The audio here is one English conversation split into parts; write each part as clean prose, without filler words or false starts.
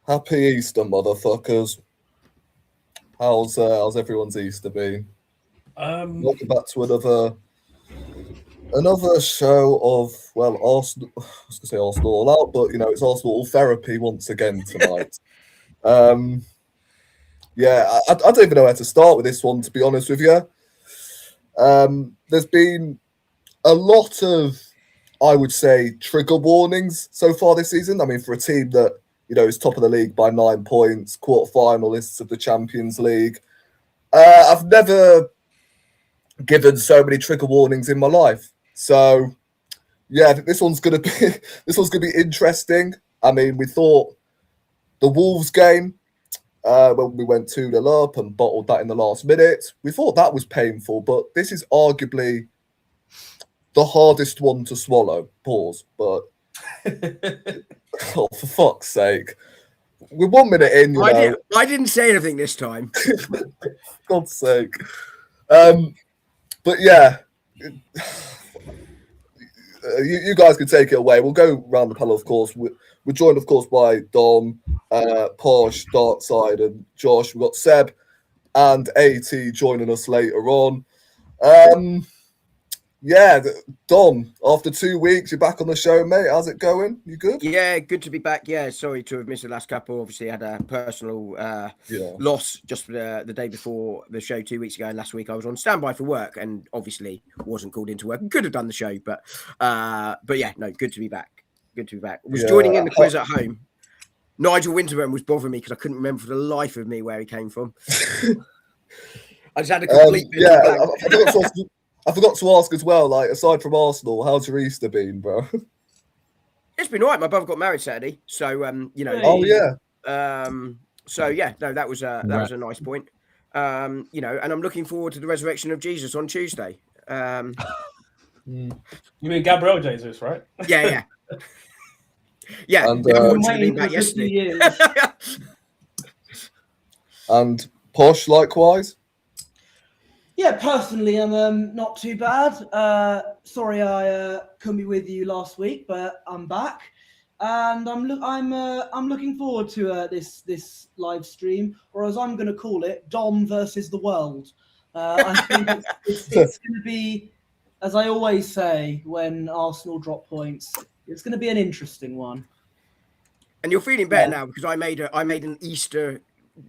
Happy Easter, motherfuckers. How's everyone's Easter been? Welcome back to another show of, well, Arsenal. I was gonna say Arsenal all out, but it's Arsenal therapy once again tonight. Yeah, I don't even know where to start with this one, to be honest with you. There's been a lot of, I would say, trigger warnings so far this season. I mean, for a team that is top of the league by 9 points, quarter-finalists of the Champions League. I've never given so many trigger warnings in my life. So, yeah, I think this one's gonna be interesting. I mean, we thought the Wolves game when we went 2-0 up and bottled that in the last minute, we thought that was painful, but this is arguably the hardest one to swallow. Pause. But oh, for fuck's sake. We're 1 minute in, I didn't say anything this time. God's sake. But yeah, you guys can take it away. We'll go round the panel, of course. We're joined, of course, by Dom, Posh, Darkside, and Josh. We've got Seb and AT joining us later on. Yeah, Dom, after 2 weeks, you're back on the show, mate. How's it going? You good? Yeah, good to be back. Yeah, sorry to have missed the last couple. Obviously, I had a personal loss just the day before the show 2 weeks ago. And last week, I was on standby for work and obviously wasn't called into work. Could have done the show, but yeah, no, good to be back. Good to be back. Was joining in the quiz at home. Nigel Winterburn was bothering me because I couldn't remember for the life of me where he came from. I just had a complete I forgot to ask as well, like, aside from Arsenal, how's your Easter been, bro? It's been all right. My brother got married Saturday, so Oh yeah. So yeah, no, that was a nice point. And I'm looking forward to the resurrection of Jesus on Tuesday. You mean Gabriel Jesus, right? Yeah. Yeah. And, unfortunately, back yesterday. And Posh, likewise. Yeah, personally, I'm not too bad. Sorry, I couldn't be with you last week, but I'm back, and I'm looking forward to this live stream, or as I'm going to call it, Dom versus the world. I think it's going to be, as I always say, when Arsenal drop points, it's going to be an interesting one. And you're feeling better now because I made an Easter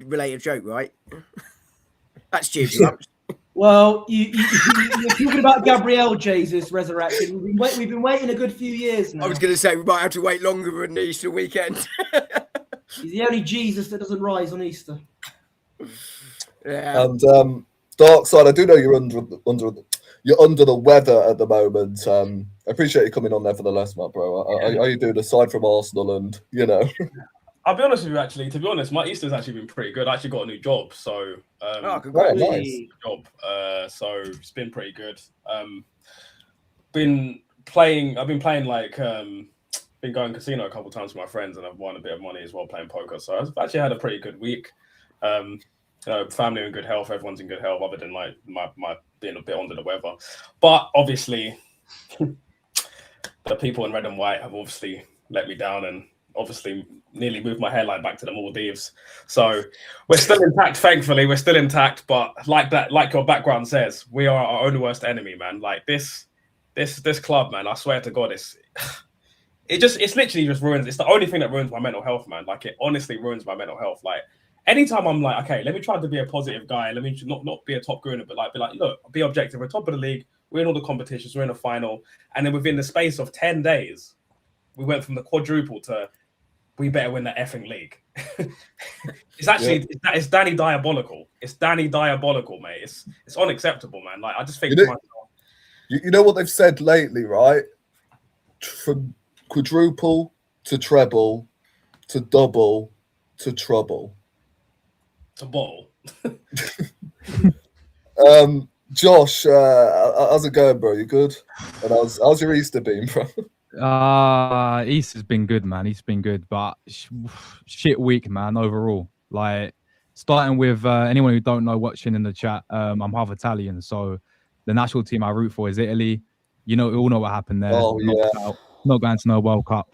related joke, right? That's cheered you up. Well, you're talking about Gabriel Jesus resurrecting. We've been waiting a good few years now. I was going to say we might have to wait longer than the Easter weekend. He's the only Jesus that doesn't rise on Easter. Yeah. And Darkside, I do know you're under the weather at the moment. I appreciate you coming on nevertheless, Matt, bro. How are you doing aside from Arsenal and I'll be honest with you, actually. To be honest, my Easter's actually been pretty good. I actually got a new job, so congrats. Nice. job. So it's been pretty good. I've been playing like been going casino a couple of times with my friends, and I've won a bit of money as well playing poker. So I've actually had a pretty good week. Family in good health, everyone's in good health, other than like my being a bit under the weather. But obviously, the people in red and white have obviously let me down and obviously nearly moved my hairline back to the Maldives. So we're still intact, thankfully. We're still intact, but like your background says, we are our own worst enemy, man. Like this club, man, I swear to God, it's literally just ruins. It's the only thing that ruins my mental health, man. Like it honestly ruins my mental health. Like anytime I'm like, okay, let me try to be a positive guy. Let me not be a top gooner, but be like, look, be objective. We're top of the league. We're in all the competitions. We're in a final. And then within the space of 10 days, we went from the quadruple to we better win the effing league. It's actually it's Danny Diabolical. It's Danny Diabolical, mate. It's unacceptable, man. Like I just think you know what they've said lately, right? From quadruple to treble to double to trouble. To bottle. Josh, how's it going, bro? You good? And how's your Easter been, bro? Easter's been good, man. Easter's been good, but shit week, man, overall. Like, starting with anyone who don't know watching in the chat, I'm half Italian, so the national team I root for is Italy. We all know what happened there. Oh, yeah. Not going to no World Cup.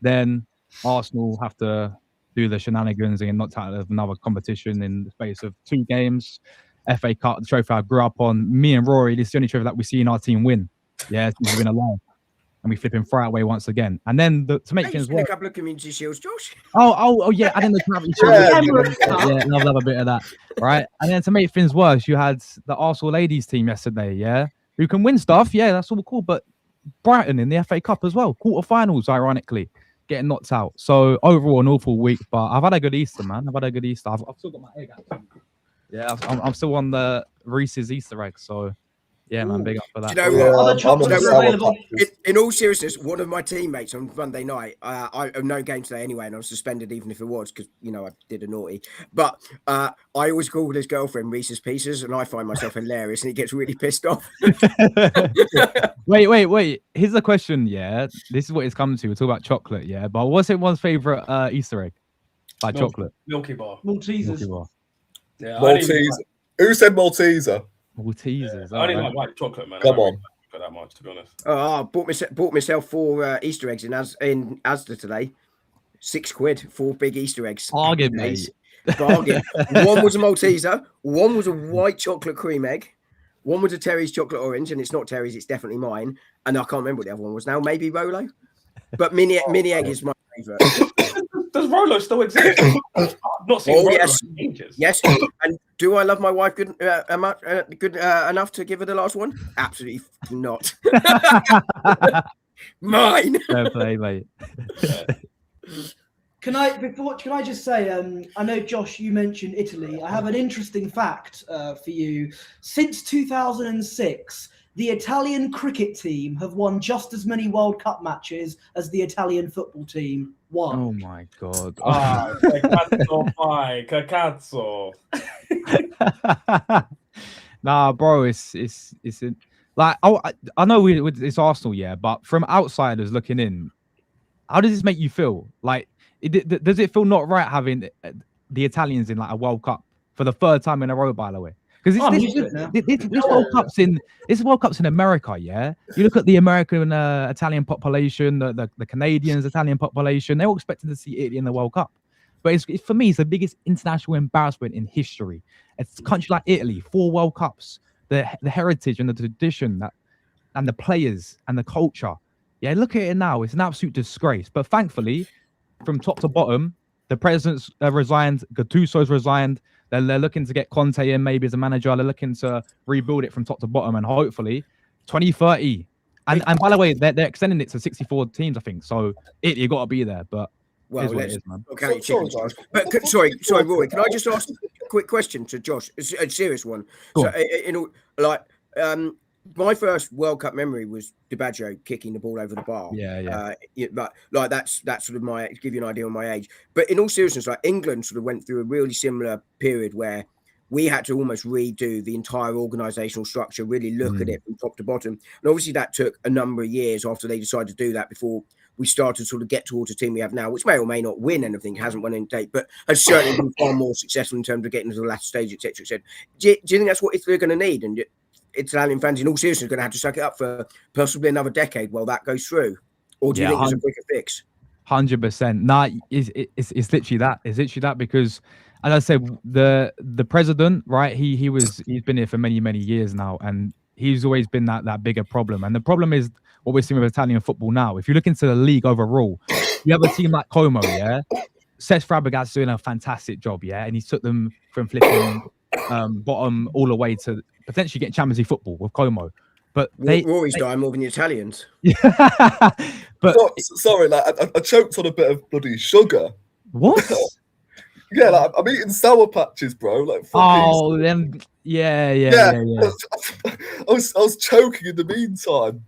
Then Arsenal have to do the shenanigans and get knocked out of another competition in the space of 2 games. FA Cup, the trophy I grew up on. Me and Rory, this is the only trophy that we see in our team win. Yeah, we've been alive. And we flip him far away once again. And then to make things work. A couple of community shields, Josh. Oh, yeah. I didn't know community shields. Yeah, love a bit of that. Right. And then to make things worse, you had the Arsenal ladies team yesterday, yeah, who can win stuff. Yeah, that's all cool. But Brighton in the FA Cup as well, quarterfinals, ironically, getting knocked out. So overall, an awful week. But I've had a good Easter, man. I've still got my egg actually. Yeah, I'm still on the Reese's Easter egg. So. Yeah, man, big up for that. Do you know what? In all seriousness, one of my teammates on Monday night, I have no game today anyway, and I was suspended even if it was because, I did a naughty. But I always call his girlfriend Reese's Pieces, and I find myself hilarious, and he gets really pissed off. Wait. Here's the question, yeah? This is what it's come to. We're talking about chocolate, yeah? But what's everyone's favourite Easter egg? Like chocolate? Milky Bar. Maltesers. Yeah, Maltesers. Who said Malteser? Maltesers. Yeah. I didn't like white chocolate, man. Come on. That much, to be honest. I bought myself 4 Easter eggs in Asda today. £6, 4 big Easter eggs. Bargain, mate. Bargain. One was a Malteser. One was a white chocolate cream egg. One was a Terry's chocolate orange, and it's not Terry's. It's definitely mine. And I can't remember what the other one was now. Maybe Rolo. But mini egg is my favourite. Does Rolo still exist? I've not seen Rolo in ages. Yes. And do I love my wife good enough to give her the last one? Absolutely not. Mine. Fair play, mate. Can I just say, I know, Josh, you mentioned Italy. I have an interesting fact for you. Since 2006, the Italian cricket team have won just as many World Cup matches as the Italian football team won. Oh my God. Cazzo. Nah, bro, it's like I know it's Arsenal, yeah, but from outsiders looking in, how does this make you feel? Like, does it feel not right having the Italians in like a World Cup for the 3rd time in a row, by the way? Because this World Cup's in America, yeah. You look at the American Italian population, the Canadians Italian population. They're all expecting to see Italy in the World Cup, but it's for me, it's the biggest international embarrassment in history. It's a country like Italy, 4 World Cups, the heritage and the tradition and the players and the culture. Yeah, look at it now. It's an absolute disgrace. But thankfully, from top to bottom, the president's resigned, Gattuso's resigned. They're looking to get Conte in maybe as a manager. They're looking to rebuild it from top to bottom, and hopefully 2030. And by the way, they're extending it to 64 teams, I think. So you got to be there. But well, it is, man. Okay, sorry, Rory. Can I just ask a quick question to Josh? It's a serious one. My first World Cup memory was DiBaggio kicking the ball over the bar. But like that's sort of my, to give you an idea on my age. But in all seriousness, like England sort of went through a really similar period where we had to almost redo the entire organisational structure, really look at it from top to bottom. And obviously that took a number of years after they decided to do that before we started to sort of get towards the team we have now, which may or may not win anything, hasn't won any date, but has certainly been far more successful in terms of getting to the latter stage, etc. etc. Do you think that's what they're going to need? And Italian fans, in all seriousness, are going to have to suck it up for possibly another decade while that goes through? Or do you think there's a quicker fix? 100%. Nah, it's literally that. It's literally that because, as I said, the president, right? He's been here for many years now, and he's always been that bigger problem. And the problem is what we're seeing with Italian football now. If you look into the league overall, you have a team like Como, yeah. Cesc Fabregas doing a fantastic job, yeah, and he took them from flipping bottom all the way to potentially getting Champions League football with Como. But Rory's dying more than the Italians. But sorry, like I choked on a bit of bloody sugar. What? Yeah, like I'm eating sour patches, bro. Like then yeah. I was choking in the meantime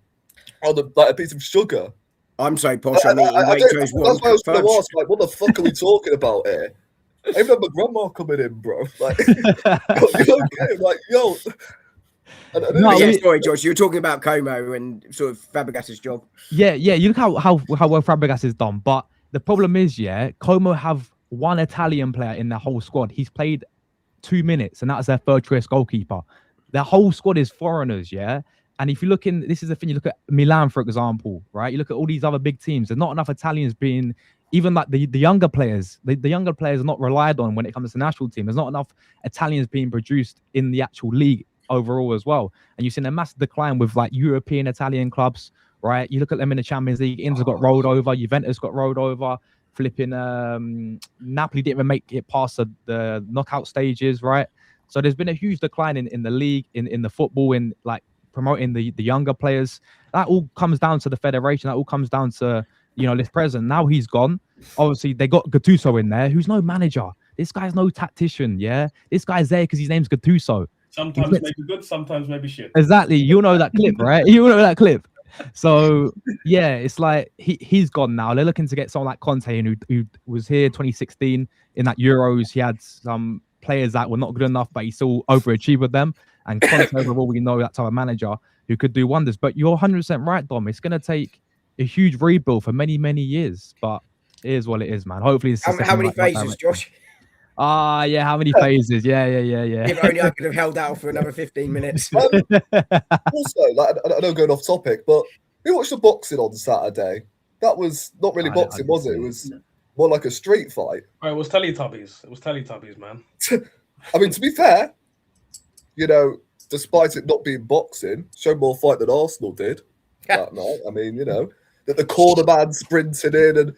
on a piece of sugar. I'm so posh. I'm eating Waitrose one. That's why I was going to ask, like, what the fuck are we talking about here? I even have my grandma coming in, bro. Like, you okay? Like, yo. Sorry, Josh. You were talking about Como and sort of Fabregas's job. Yeah. You look how well Fabregas has done, but the problem is, Como have one Italian player in their whole squad. He's played 2 minutes, and that's their third choice goalkeeper. Their whole squad is foreigners, yeah. And if you look in, this is the thing. You look at Milan, for example, right? You look at all these other big teams. There's not enough Italians being even like the younger players, the younger players are not relied on when it comes to the national team. There's not enough Italians being produced in the actual league overall as well. And you've seen a massive decline with like European Italian clubs, right? You look at them in the Champions League, Inter got rolled over, Juventus got rolled over, flipping Napoli didn't even make it past the knockout stages, right? So there's been a huge decline in the league, in the football, in like promoting the younger players. That all comes down to the federation. That all comes down to, you know, this president. Now he's gone. Obviously, they got Gattuso in there, who's no manager. This guy's no tactician, yeah? This guy's there because his name's Gattuso. Sometimes maybe good, sometimes maybe shit. Exactly. You know that clip, right? You know that clip. So, yeah, it's like he's gone now. They're looking to get someone like Conte, who was here 2016 in that Euros. He had some players that were not good enough, but he still overachieved with them. And Conte, overall, we know that type of manager who could do wonders. But you're 100% right, Dom. It's going to take a huge rebuild for many, many years. But it is what it is, man. Hopefully, it's how many phases, Josh? Yeah, how many phases? Yeah. If only I could have held out for another 15 minutes. Also, like, I know going off topic, but we watched the boxing on Saturday. That was not really boxing, was it? It was more like a street fight. Oh, it was Teletubbies. It was Teletubbies, man. I mean, to be fair, you know, despite it not being boxing, showed more fight than Arsenal did that night. I mean, you know, that the corner man sprinted in, and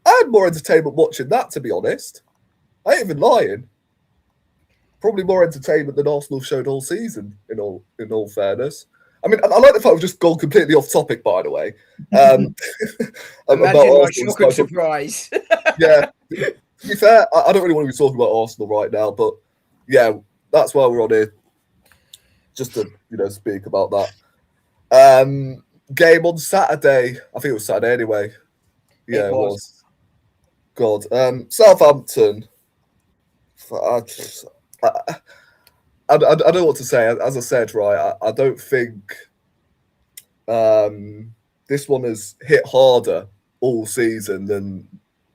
I had more entertainment watching that, to be honest. I ain't even lying. Probably more entertainment than Arsenal showed all season, in all fairness. I mean, I like the fact we've just gone completely off topic, by the way. Imagine my shock and surprise. Yeah, to be fair, I don't really want to be talking about Arsenal right now, but yeah, that's why we're on here. Just to, you know, speak about that. Game on Saturday. I think it was Saturday anyway. Yeah, it was. God. Southampton. I don't know what to say. As I said, right, I don't think this one has hit harder all season than,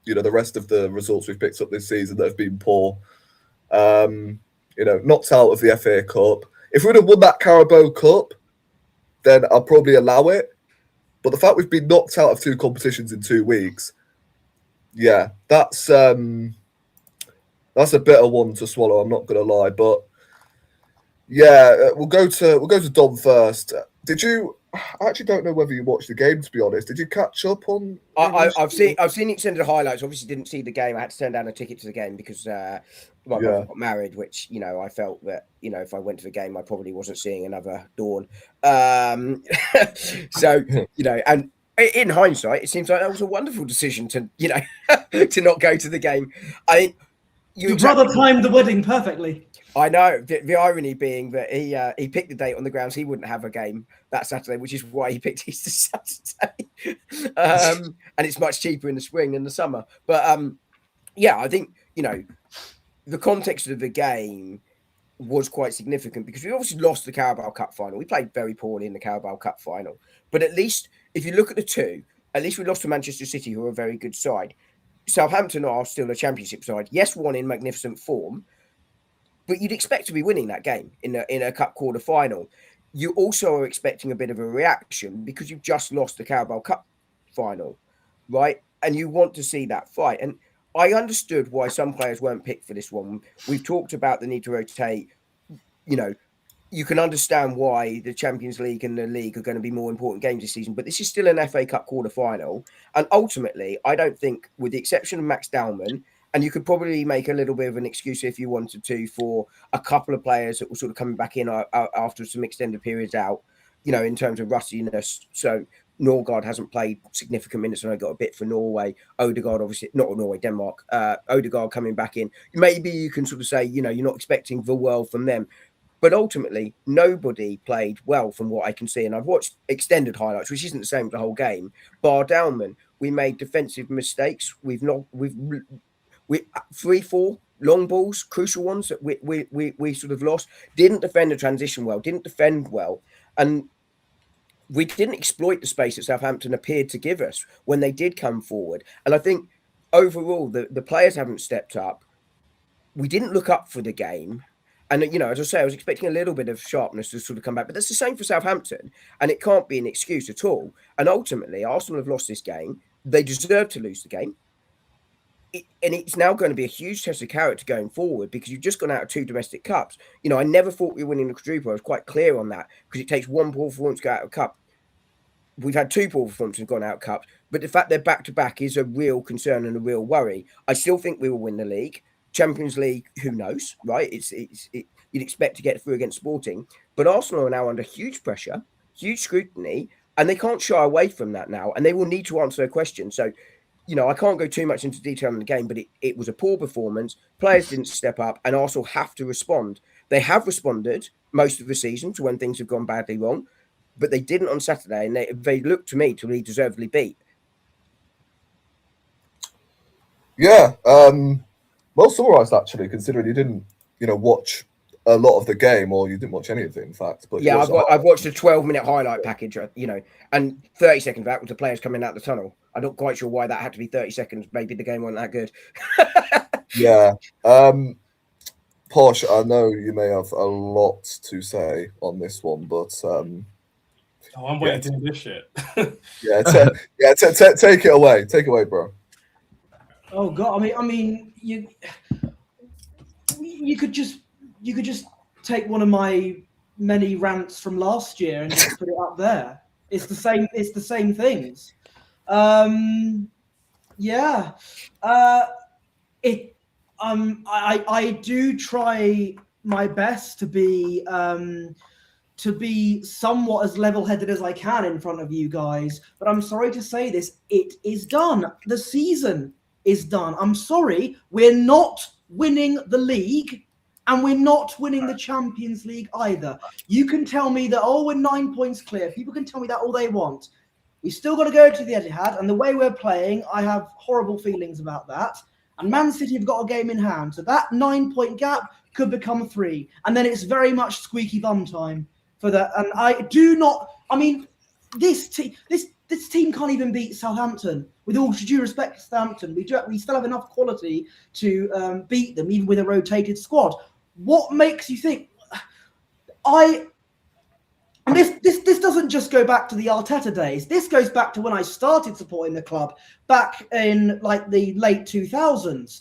you know, the rest of the results we've picked up this season that have been poor. You know, knocked out of the FA Cup. If we'd have won that Carabao Cup, then I'll probably allow it. But the fact we've been knocked out of 2 competitions in 2 weeks, yeah, that's a bitter one to swallow. I'm not going to lie, but yeah, we'll go to Dom first. Did you? I actually don't know whether you watched the game, to be honest. Did you catch up on? I've seen extended highlights. Obviously, didn't see the game. I had to turn down a ticket to the game because my brother got married, which, you know, I felt that, you know, if I went to the game, I probably wasn't seeing another dawn. So, you know, and in hindsight, it seems like that was a wonderful decision to, you know, to not go to the game. Your brother timed the wedding perfectly. I know. The irony being that he picked the date on the grounds he wouldn't have a game that Saturday, which is why he picked Easter Saturday. And it's much cheaper in the spring than the summer. But yeah, I think, you know, the context of the game was quite significant because we obviously lost the Carabao Cup final. We played very poorly in the Carabao Cup final. But at least if you look at the two, at least we lost to Manchester City, who are a very good side. Southampton are still a championship side. Yes, won in magnificent form, but you'd expect to be winning that game in a cup quarter final. You also are expecting a bit of a reaction because you've just lost the Carabao Cup final, right? And you want to see that fight. And I understood why some players weren't picked for this one. We've talked about the need to rotate. You know, you can understand why the Champions League and the league are going to be more important games this season, but this is still an FA Cup quarter final. And ultimately, I don't think, with the exception of Max Dowman, and you could probably make a little bit of an excuse if you wanted to for a couple of players that were sort of coming back in after some extended periods out, you know, in terms of rustiness. So Norgard hasn't played significant minutes and I got a bit for Norway. Odegaard, obviously, not Norway, Denmark. Odegaard coming back in. Maybe you can sort of say, you know, you're not expecting the world from them. But ultimately, nobody played well from what I can see. And I've watched extended highlights, which isn't the same as the whole game. Bar Dowman, we made defensive mistakes. We 3-4 long balls, crucial ones that we sort of lost. Didn't defend the transition well. Didn't defend well. And we didn't exploit the space that Southampton appeared to give us when they did come forward. And I think overall, the players haven't stepped up. We didn't look up for the game. And, you know, as I say, I was expecting a little bit of sharpness to sort of come back. But that's the same for Southampton. And it can't be an excuse at all. And ultimately, Arsenal have lost this game. They deserve to lose the game. it's now going to be a huge test of character going forward because you've just gone out of 2 domestic cups. You know, I never thought we were winning the quadruple. I was quite clear on that because it takes 1 poor performance to go out of a cup. We've had 2 poor performances and gone out of cups, but the fact they're back to back is a real concern and a real worry. I still think we will win the league. Champions League, who knows, right? You'd expect to get through against Sporting, but Arsenal are now under huge pressure, huge scrutiny, and they can't shy away from that now, and they will need to answer their questions. So, you know, I can't go too much into detail on the game, but it was a poor performance. Players didn't step up, and Arsenal have to respond. They have responded most of the season to when things have gone badly wrong, but they didn't on Saturday, and they looked to me to be deservedly beat. Yeah, well summarised actually, considering you didn't, watch a lot of the game, or you didn't watch any of it, in fact. But yeah, I've watched a 12-minute highlight package, and 30 seconds of that was the players coming out the tunnel. I'm not quite sure why that had to be 30 seconds. Maybe the game wasn't that good. Yeah. Posh, I know you may have a lot to say on this one, but I'm waiting to do this shit. Take it away. Take it away, bro. Oh God, I mean, you could just take one of my many rants from last year and just put it up there. It's the same things. I do try my best to be somewhat as level-headed as I can in front of you guys, but I'm sorry to say this, it is done. The season is done. I'm sorry, we're not winning the league, and we're not winning the Champions League either. You can tell me that, we're 9 points clear. People can tell me that all they want. We still got to go to the Etihad, and the way we're playing, I have horrible feelings about that. And Man City have got a game in hand, so that 9-point gap could become 3, and then it's very much squeaky bum time for that. And I do not. I mean, this team can't even beat Southampton. With all due respect to Southampton, we still have enough quality to beat them, even with a rotated squad. What makes you think? And this doesn't just go back to the Arteta days. This goes back to when I started supporting the club back in like the late 2000s.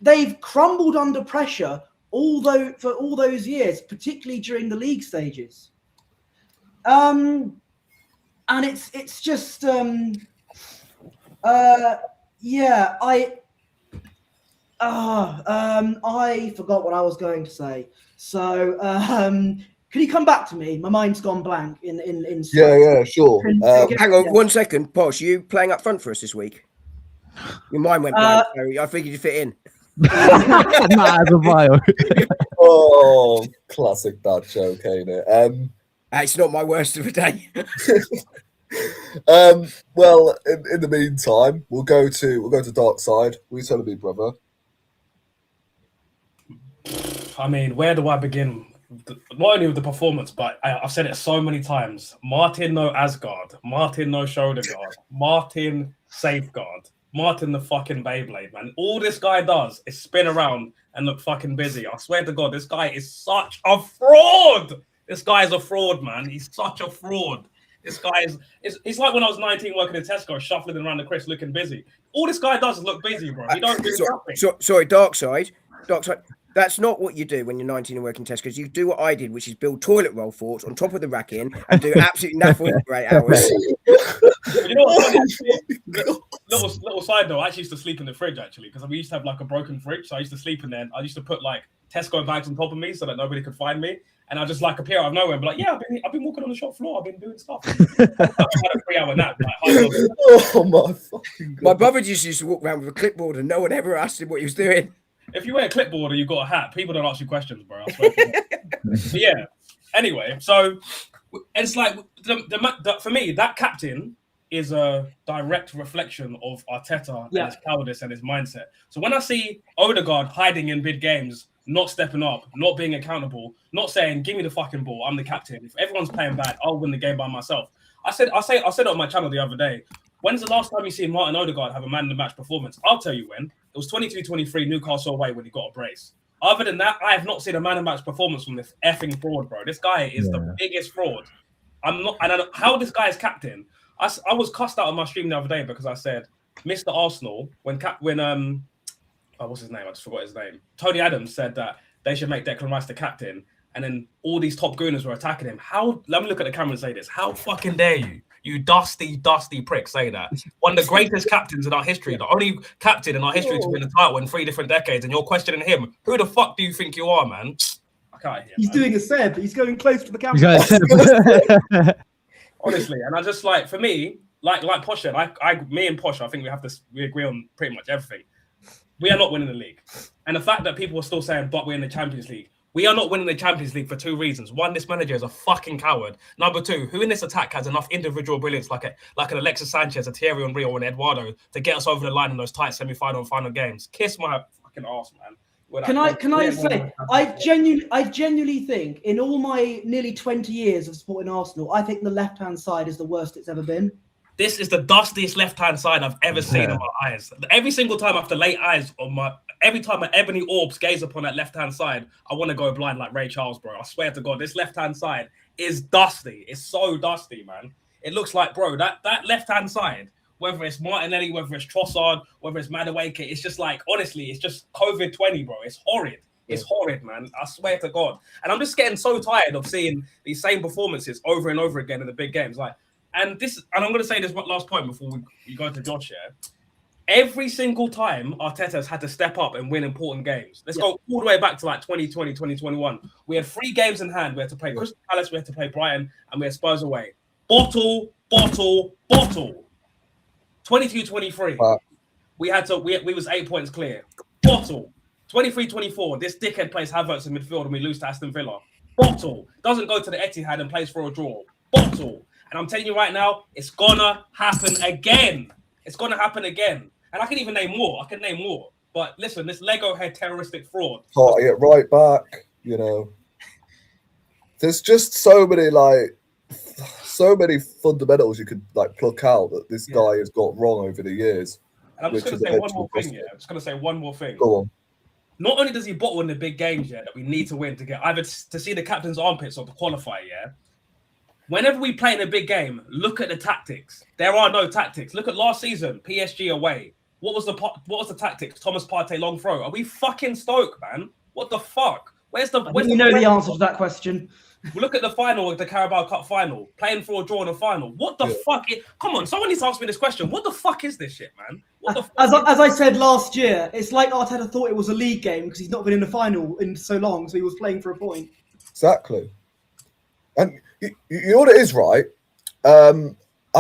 They've crumbled under pressure for all those years, particularly during the league stages. And it's just I forgot what I was going to say. So can you come back to me? My mind's gone blank. Yeah, sure. Hang on 1 second, Posh. You playing up front for us this week? Your mind went blank. I figured you'd fit in. As a bio. Oh, classic dad joke, ain't it? It's not my worst of the day. Well, in the meantime, we'll go to Dark Side. Will you tell me, brother? I mean, where do I begin? Not only with the performance, but I've said it so many times. Martin no Asgard, Martin no shoulder guard, Martin safeguard, Martin the fucking Beyblade, man. All this guy does is spin around and look fucking busy. I swear to God, this guy is such a fraud. This guy is a fraud, man. He's such a fraud. This guy it's like when I was 19 working in Tesco, shuffling around the crisp looking busy. All this guy does is look busy, bro. He don't do nothing. Sorry, Dark Side. That's not what you do when you're 19 and working Tesco, because you do what I did, which is build toilet roll forts on top of the racking and do absolutely nothing for 8 hours. You know what's funny? Little side note, I actually used to sleep in the fridge, actually, because we used to have like a broken fridge. So I used to sleep in there. I used to put like Tesco bags on top of me so that nobody could find me. And I just like appear out of nowhere and be like, yeah, I've been walking on the shop floor. I've been doing stuff. I've had a 3-hour nap. Oh my fucking God. My brother just used to walk around with a clipboard and no one ever asked him what he was doing. If you wear a clipboard or you've got a hat, people don't ask you questions, bro. I swear to God. So, yeah. Anyway, so it's like for me, that captain is a direct reflection of Arteta and his cowardice and his mindset. So when I see Odegaard hiding in big games, not stepping up, not being accountable, not saying, give me the fucking ball, I'm the captain. If everyone's playing bad, I'll win the game by myself. I said it on my channel the other day. When's the last time you see Martin Odegaard have a man in the match performance? I'll tell you when. It was 22-23 Newcastle away when he got a brace. Other than that, I have not seen a man in the match performance from this effing fraud, bro. This guy is the biggest fraud. I don't know how this guy is captain. I was cussed out on my stream the other day because I said, Mr. Arsenal, when what's his name? I just forgot his name. Tony Adams said that they should make Declan Rice the captain, and then all these top gooners were attacking him. Let me look at the camera and say this. How fucking dare you? You dusty prick say that. One of the greatest captains in our history, the only captain in our history to win the title in 3 different decades, and you're questioning him. Who the fuck do you think you are, man? I can't hear. He's doing a Seb. He's going close to the camera. Honestly, and I just like, for me, like Posh said, me and Posh, I think we agree on pretty much everything. We are not winning the league. And the fact that people are still saying, but we're in the Champions League. We are not winning the Champions League for 2 reasons. 1, this manager is a fucking coward. Number 2, who in this attack has enough individual brilliance like an Alexis Sanchez, a Thierry Henry, or an Eduardo to get us over the line in those tight semi-final and final games? Kiss my fucking arse, man. Can I say, I genuinely think in all my nearly 20 years of supporting Arsenal, I think the left-hand side is the worst it's ever been. This is the dustiest left-hand side I've ever seen in my eyes. Every single time I have to lay eyes on every time my ebony orbs gaze upon that left-hand side, I want to go blind like Ray Charles, bro. I swear to God, this left-hand side is dusty. It's so dusty, man. It looks like, bro, that left-hand side, whether it's Martinelli, whether it's Trossard, whether it's Madueke, it's just like, honestly, it's just COVID-20, bro. It's horrid. It's horrid, man. I swear to God. And I'm just getting so tired of seeing these same performances over and over again in the big games. And I'm going to say this last point before we go to Josh here. Every single time Arteta has had to step up and win important games. Let's go all the way back to like 2020, 2021. We had 3 games in hand. We had to play Crystal Palace, we had to play Brighton, and we had Spurs away. Bottle. 22-23. We was 8 points clear. Bottle. 23-24. This dickhead plays Havertz in midfield and we lose to Aston Villa. Bottle. Doesn't go to the Etihad and plays for a draw. Bottle. And I'm telling you right now, it's gonna happen again. It's gonna happen again. And I can even name more. But listen, this Lego head terroristic fraud. Party it right back, you know. There's just so many fundamentals you could pluck out that this guy has got wrong over the years. And I'm just gonna say one more thing. Yeah, I'm just gonna say one more thing. Go on. Not only does he bottle in the big games, that we need to win to get either to see the captain's armpits or to qualify, Whenever we play in a big game, look at the tactics. There are no tactics. Look at last season, PSG away. What was the tactics? Thomas Partey long throw. Are we fucking Stoke, man? What the fuck? You know the answer to that question. Look at the final, the Carabao Cup final, playing for a draw in the final. What the fuck? Come on, someone needs to ask me this question. What the fuck is this shit, man? What the fuck? As I said last year, it's like Arteta thought it was a league game because he's not been in the final in so long, so he was playing for a point. Exactly. And you know what it is, right? I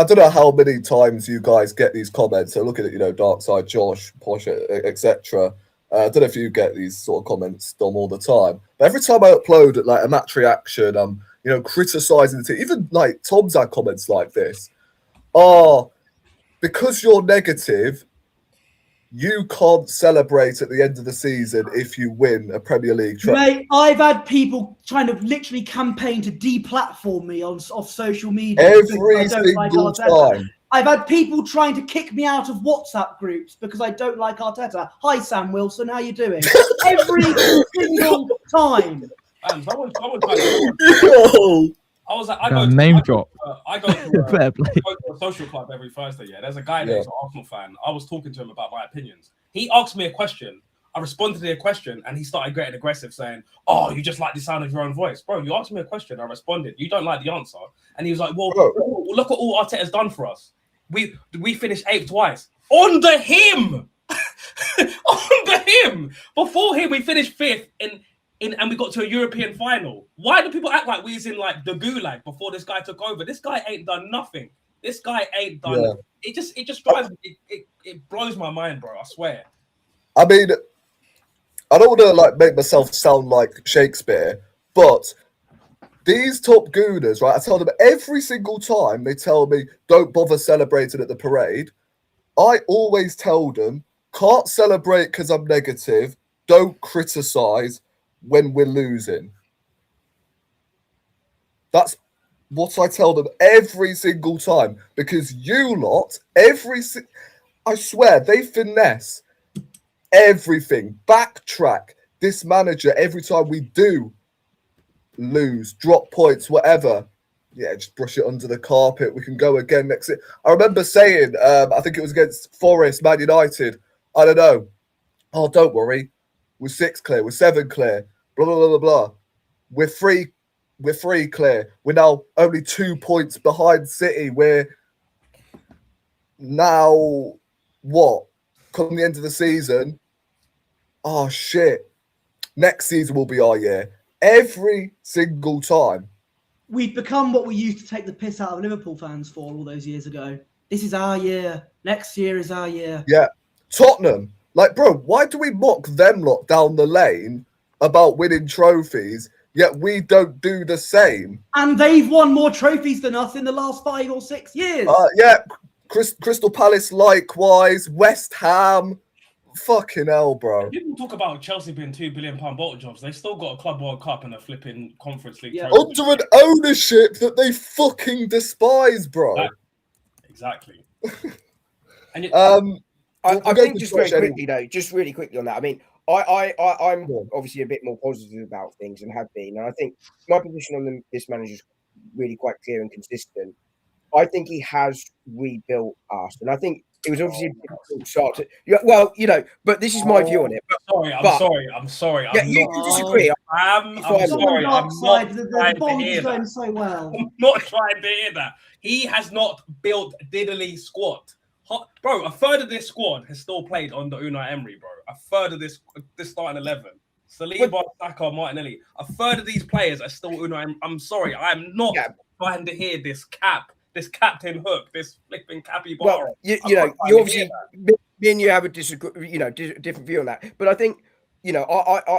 don't know how many times you guys get these comments. So look at it, Dark Side, Josh, Posh, etc. I don't know if you get these sort of comments, Dom, all the time. But every time I upload a match reaction, I'm criticizing the team. Even Tom's had comments like this. Because you're negative, you can't celebrate at the end of the season if you win a Premier League trophy. Mate, I've had people trying to literally campaign to deplatform me off social media. Every single time. I've had people trying to kick me out of WhatsApp groups because I don't like Arteta. Hi, Sam Wilson. How you doing? Every single time. I go to a social club every Thursday. There's a guy there's an Arsenal fan. I was talking to him about my opinions. He asked me a question. I responded to the question, and he started getting aggressive, saying, "Oh, you just like the sound of your own voice, bro. You asked me a question. I responded. You don't like the answer." And he was like, "Well, look at all Arteta's done for us. We finished 8th twice under him." Under him. Before him, we finished 5th and we got to a European final. Why do people act like we was in the gulag before this guy took over? This guy ain't done nothing. It just drives me. It blows my mind, bro. I swear. I mean, I don't want to make myself sound like Shakespeare, but these top gooners, right? I tell them every single time they tell me don't bother celebrating at the parade. I always tell them can't celebrate because I'm negative. Don't criticize when we're losing. That's what I tell them every single time, because you lot, I swear, they finesse everything, backtrack this manager every time we do lose, drop points, whatever. Just brush it under the carpet. We can go again next year. I remember saying, I think it was against Forest, Man United. I don't know. oh, don't worry, we're 6 clear, we're 7 clear, blah blah blah blah blah. We're 3 clear. We're now only 2 points behind City. We're now what? Come the end of the season. Oh shit. Next season will be our year. Every single time. We've become what we used to take the piss out of Liverpool fans for all those years ago. This is our year. Next year is our year. Yeah. Tottenham. Like, bro, why do we mock them lot down the lane about winning trophies, yet we don't do the same? And they've won more trophies than us in the last 5 or 6 years. Yeah. Crystal Palace likewise. West Ham. Fucking hell, bro. People talk about Chelsea being £2 billion bottle jobs. They still got a Club World Cup and a flipping Conference League. Yeah. Trophy. Under an ownership that they fucking despise, bro. Exactly. And I think just very quickly, though, just really quickly on that. I mean, I'm obviously a bit more positive about things and have been. And I think my position on this manager is really quite clear and consistent. I think he has rebuilt us. And I think it was obviously a difficult start to. Well, but this is my view on it. I'm sorry. Yeah, you can disagree. I'm sorry. I'm not the bond is going so well. I'm not trying to hear that. He has not built diddly squad. Bro, a third of this squad has still played under Unai Emery, bro. A third of this starting 11. Saliba, Saka, Martinelli. A third of these players are still Unai Emery. I'm sorry. I'm not trying to hear this Captain Hook, this flipping Cappy Bar. Well, you obviously, me and you have a different view on that. But I think,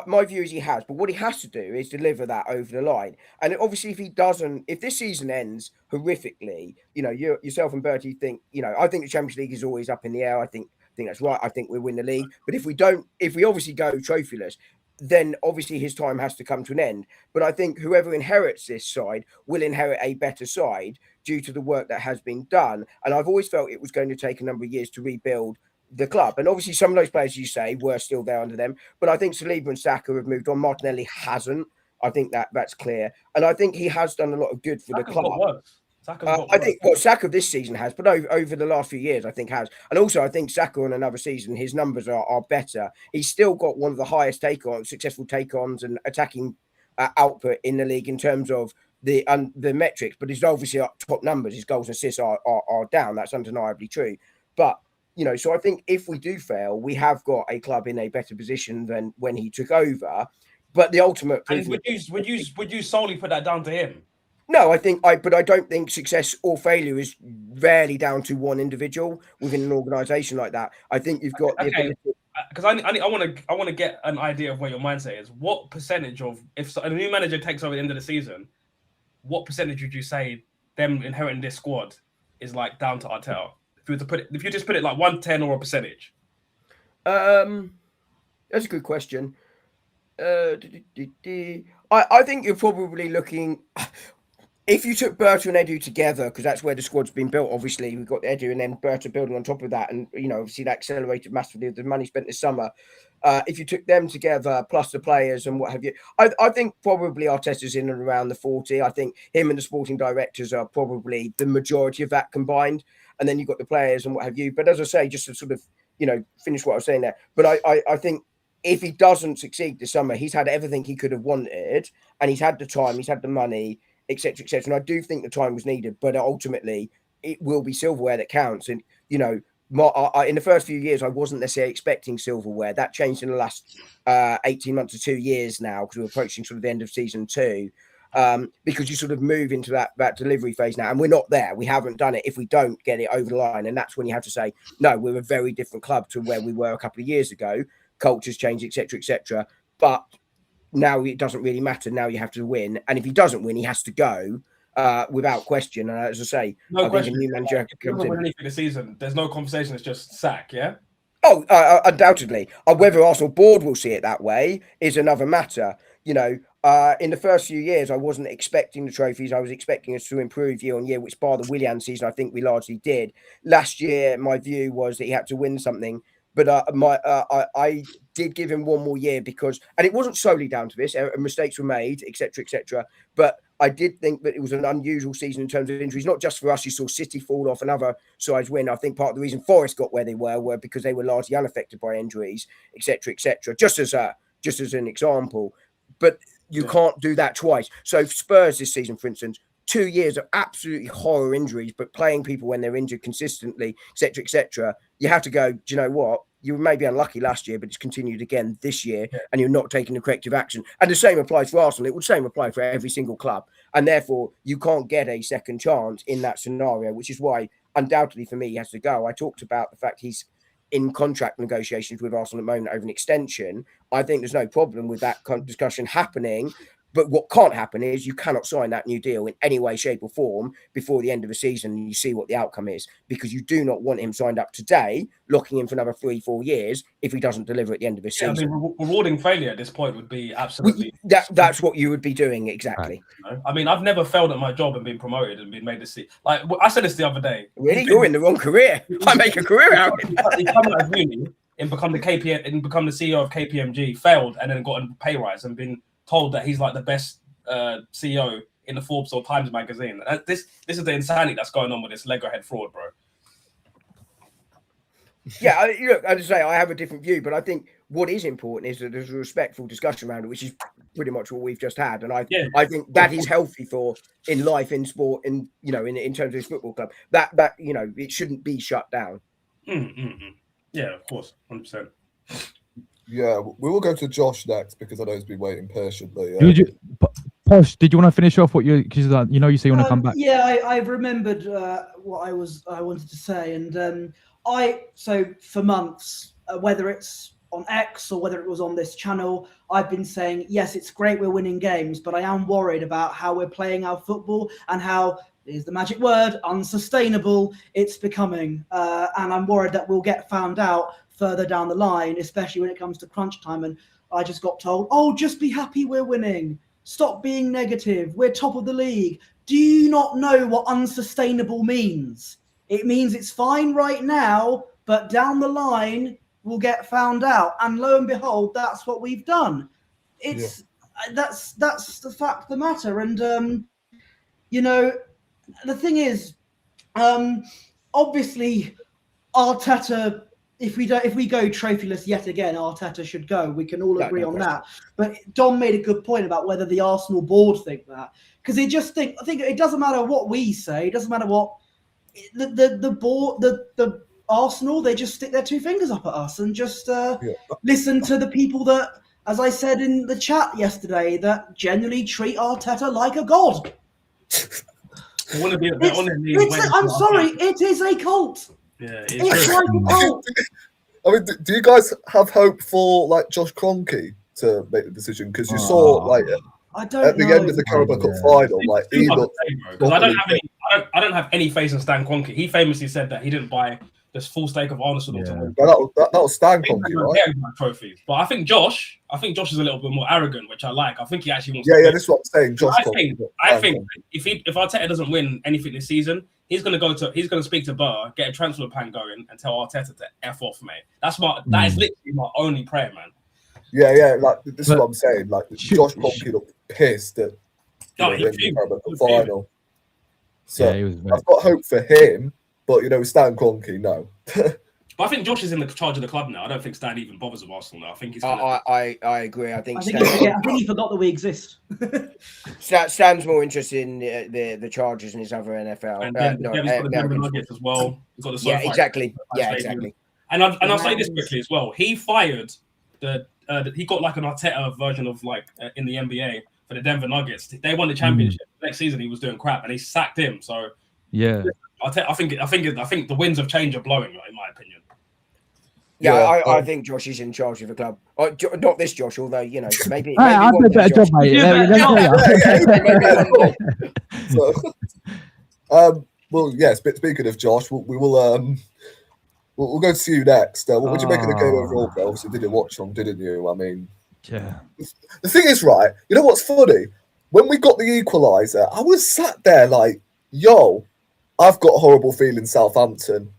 my view is he has. But what he has to do is deliver that over the line. And obviously, if he doesn't, if this season ends horrifically, yourself and Bertie think, I think the Champions League is always up in the air. I think that's right. I think we'll win the league. But if we obviously go trophyless, then obviously his time has to come to an end. But I think whoever inherits this side will inherit a better side due to the work that has been done. And I've always felt it was going to take a number of years to rebuild the club. And obviously some of those players you say were still there under them. But I think Saliba and Saka have moved on. Martinelli hasn't. I think that's clear. And I think he has done a lot of good for the club. I think Saka this season has, but over the last few years, I think has. And also, I think Saka on another season, his numbers are better. He's still got one of the highest successful take-ons and attacking output in the league in terms of the metrics, but he's obviously top numbers. His goals and assists are down. That's undeniably true. But, so I think if we do fail, we have got a club in a better position than when he took over. But the ultimate... And would you solely put that down to him? No, but I don't think success or failure is rarely down to one individual within an organisation like that. I think you've got the ability. Because I want to get an idea of where your mindset is. What percentage of if a new manager takes over at the end of the season, what percentage would you say them inheriting this squad is like down to Arteta? If you just put it like 1/10 or a percentage. That's a good question. I think you're probably looking. If you took Berta and Edu together, because that's where the squad's been built, obviously, we've got Edu and then Berta building on top of that. And, obviously that accelerated massively with the money spent this summer. If you took them together, plus the players and what have you, I think probably Arteta's in and around the 40. I think him and the sporting directors are probably the majority of that combined. And then you've got the players and what have you. But as I say, just to sort of, finish what I was saying there. But I think if he doesn't succeed this summer, he's had everything he could have wanted. And he's had the time, he's had the money, etc., etc. And I do think the time was needed, but ultimately it will be silverware that counts. And in the first few years, I wasn't necessarily expecting silverware. That changed in the last 18 months to 2 years now, because we're approaching sort of the end of season 2. Because you sort of move into that delivery phase now, and we're not there. We haven't done it. If we don't get it over the line, and that's when you have to say, no, we're a very different club to where we were a couple of years ago. Culture's changed, etc., etc. But now it doesn't really matter. Now you have to win. And if he doesn't win, he has to go without question. And as I say, no question. Think a new manager comes in. Anything this season, there's no conversation. It's just sack, yeah? Oh, undoubtedly. Whether Arsenal board will see it that way is another matter. In the first few years, I wasn't expecting the trophies. I was expecting us to improve year on year, which bar the Willian season, I think we largely did. Last year, my view was that he had to win something. But I did give him one more year because, and it wasn't solely down to this, mistakes were made, etc., etc. But I did think that it was an unusual season in terms of injuries, not just for us. You saw City fall off and other sides win. I think part of the reason Forest got where they were because they were largely unaffected by injuries, etc., etc. Just as an example, but you can't do that twice. So Spurs this season, for instance, 2 years of absolutely horror injuries, but playing people when they're injured consistently, etc., etc. You have to go, do you know what? You may be unlucky last year, but it's continued again this year, and you're not taking the corrective action. And the same applies for Arsenal. It would same apply for every single club. And therefore, you can't get a second chance in that scenario, which is why, undoubtedly, for me, he has to go. I talked about the fact he's in contract negotiations with Arsenal at the moment over an extension. I think there's no problem with that discussion happening. But what can't happen is you cannot sign that new deal in any way, shape, or form before the end of the season and you see what the outcome is, because you do not want him signed up today, locking him for another 3-4 years if he doesn't deliver at the end of the season. I mean, rewarding failure at this point would be absolutely... That's what you would be doing, exactly. Right. I mean, I've never failed at my job and been promoted and been made to see... Like, I said this the other day. Really? You're in the wrong career. I make a career out of it. He come out of uni and become the CEO of KPMG, failed, and then got a pay rise and been told that he's like the best CEO in the Forbes or Times magazine. This is the insanity that's going on with this Lego-head fraud, bro. Yeah, look, as I say, I have a different view, but I think what is important is that there's a respectful discussion around it, which is pretty much what we've just had. And I think that is healthy for in life, in sport, in in terms of this football club. That it shouldn't be shut down. Yeah, of course, 100%. Yeah, we will go to Josh next because I know he's been waiting patiently. Posh, did you want to finish off what because you say you want to come back? Yeah, I remembered what I wanted to say, and so for months, whether it's on X or whether it was on this channel, I've been saying yes, it's great we're winning games, but I am worried about how we're playing our football and how, is the magic word, unsustainable it's becoming, and I'm worried that we'll get found out further down the line, especially when it comes to crunch time. And I just got told, just be happy we're winning. Stop being negative. We're top of the league. Do you not know what unsustainable means? It means it's fine right now, but down the line, we'll get found out. And lo and behold, that's what we've done. That's the fact of the matter. And, the thing is, obviously, Arteta... If we go trophyless yet again, Arteta should go. We can all agree on that. But Dom made a good point about whether the Arsenal board think that, because they just think. I think it doesn't matter what we say. It doesn't matter what the board, the Arsenal. They just stick their two fingers up at us and just listen to the people that, as I said in the chat yesterday, that generally treat Arteta like a god. Want to be a bit on their knees. I'm sorry, it is a cult. Yeah, it's like a cult. I mean, do you guys have hope for like Josh Kroenke to make the decision? Because you saw I don't at the end of the Carabao Cup final, he looked. Because I don't have any faith in Stan Kroenke. He famously said that he didn't buy this full stake of Arsenal to win. That was Stan Kroenke, right? Trophies. But I think Josh is a little bit more arrogant, which I like. I think he actually wants. Yeah, that's what I'm saying. Josh. I think if Arteta doesn't win anything this season, he's gonna speak to Burr, get a transfer plan going, and tell Arteta to F off, mate. That is literally my only prayer, man. Yeah. This is what I'm saying. Josh Kroenke looked pissed at the Carabao Cup final. So I've got hope for him, but Stan Kroenke, no. But I think Josh is in the charge of the club now. I don't think Stan even bothers with Arsenal now. I think he's. I agree. I think he forgot that we exist. Stan's more interested in the Chargers and his other NFL. And the Denver Nuggets as well. He's got the exactly. Yeah, exactly. And I'll say this quickly as well. He fired he got like an Arteta version of in the NBA for the Denver Nuggets. They won the championship. Next season he was doing crap, and he sacked him. So yeah, I think the winds of change are blowing, in my opinion. Yeah, I think Josh is in charge of the club. Not this Josh, although maybe. I did a better job, mate. Well, yeah. Speaking of Josh, we will. We'll go to you next. What would you make of the game overall, bro? Obviously, didn't watch them, didn't you? I mean, yeah. The thing is, right? You know what's funny? When we got the equaliser, I was sat there like, "Yo, I've got a horrible feeling Southampton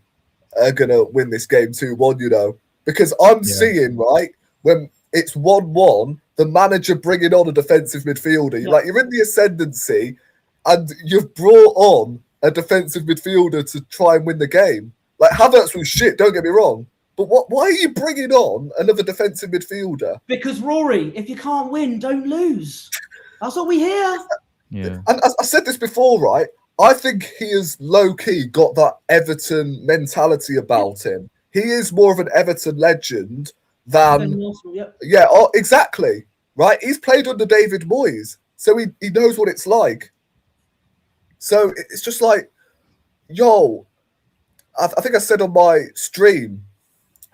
are gonna win this game 2-1." because I'm seeing, right, when it's 1-1, the manager bringing on a defensive midfielder. Like, you're in the ascendancy and you've brought on a defensive midfielder to try and win the game. Like, Havertz was shit, don't get me wrong. But why are you bringing on another defensive midfielder? Because, Rory, if you can't win, don't lose. That's what we hear. Yeah. And I said this before, right? I think he has low-key got that Everton mentality about him. He is more of an Everton legend than... Yeah, exactly. Right? He's played under David Moyes, so he knows what it's like. So it's just like, yo, I think I said on my stream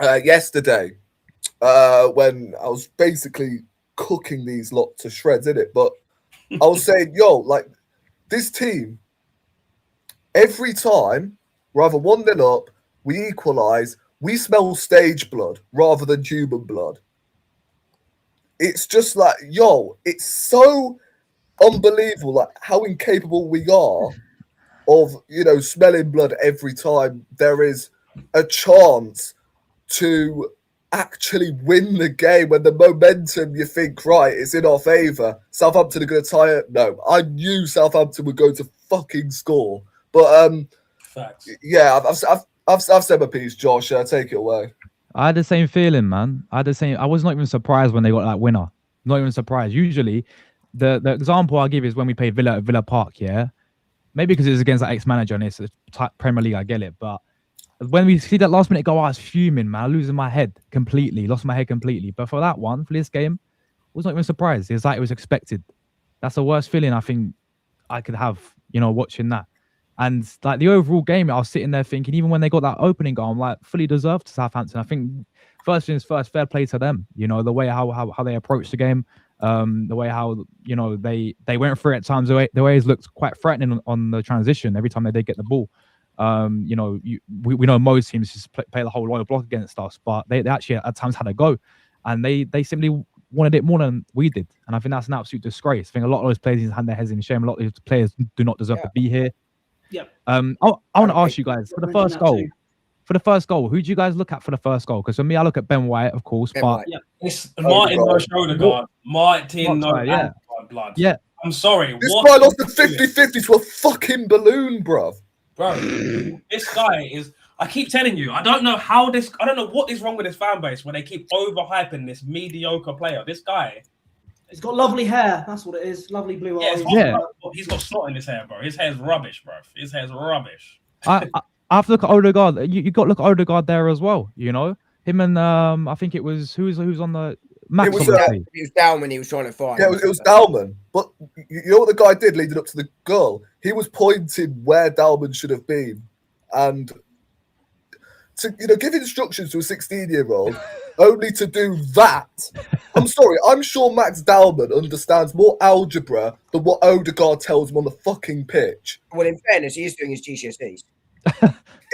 yesterday when I was basically cooking these lot to shreds, innit? But I was saying, yo, like, this team, every time we're either 1-0 up, we equalise, we smell stage blood rather than human blood. It's just like, yo, it's so unbelievable, like, how incapable we are of, smelling blood every time there is a chance to actually win the game when the momentum, you think, right, it's in our favour. Southampton are going to tie it. No, I knew Southampton would go to fucking score. But facts. Yeah, I've said my piece, Josh. Take it away. I had the same feeling, man. I was not even surprised when they got that winner. Not even surprised. Usually, the example I give is when we played Villa at Villa Park. Yeah, maybe because it's against that ex-manager and it's a Premier League. I get it, but when we see that last minute goal, I was fuming, man. Losing my head completely. Lost my head completely. But for that one, for this game, I was not even surprised. It's like it was expected. That's the worst feeling I think I could have, watching that. And like the overall game, I was sitting there thinking, even when they got that opening goal, I'm like, fully deserved to Southampton. I think first things first, fair play to them. The way how they approached the game, the way how they went through it at times. The way it looked quite threatening on the transition every time they did get the ball. We know most teams just play the whole lower block against us, but they actually at times had a go, and they simply wanted it more than we did. And I think that's an absolute disgrace. I think a lot of those players had their heads in shame. A lot of those players do not deserve to be here. Yeah. I want to ask you guys for the first goal. For the first goal, who do you guys look at for the first goal? Because for me, I look at Ben White, of course, but it's Martin no shoulder guard. Martin no blood. Yeah. I'm sorry. This guy lost the 50-50 to a fucking balloon, bruv. Bro, this guy is. I keep telling you, I don't know what is wrong with this fan base when they keep overhyping this mediocre player. This guy. He's got lovely hair. That's what it is. Lovely blue eyes. Yeah. He's got snot in his hair, bro. His hair's rubbish, bro. His hair's rubbish. I have to look at Odegaard. You got to look at Odegaard there as well. Him and I think it was who's on the. Max it was Dalman. He was trying to find. Yeah, it was Dalman. But you know what the guy did leading up to the goal? He was pointing where Dalman should have been, and to give instructions to a 16-year-old only to do that. I'm sorry. I'm sure Max Dalman understands more algebra than what Odegaard tells him on the fucking pitch. Well, in fairness, he is doing his GCSEs.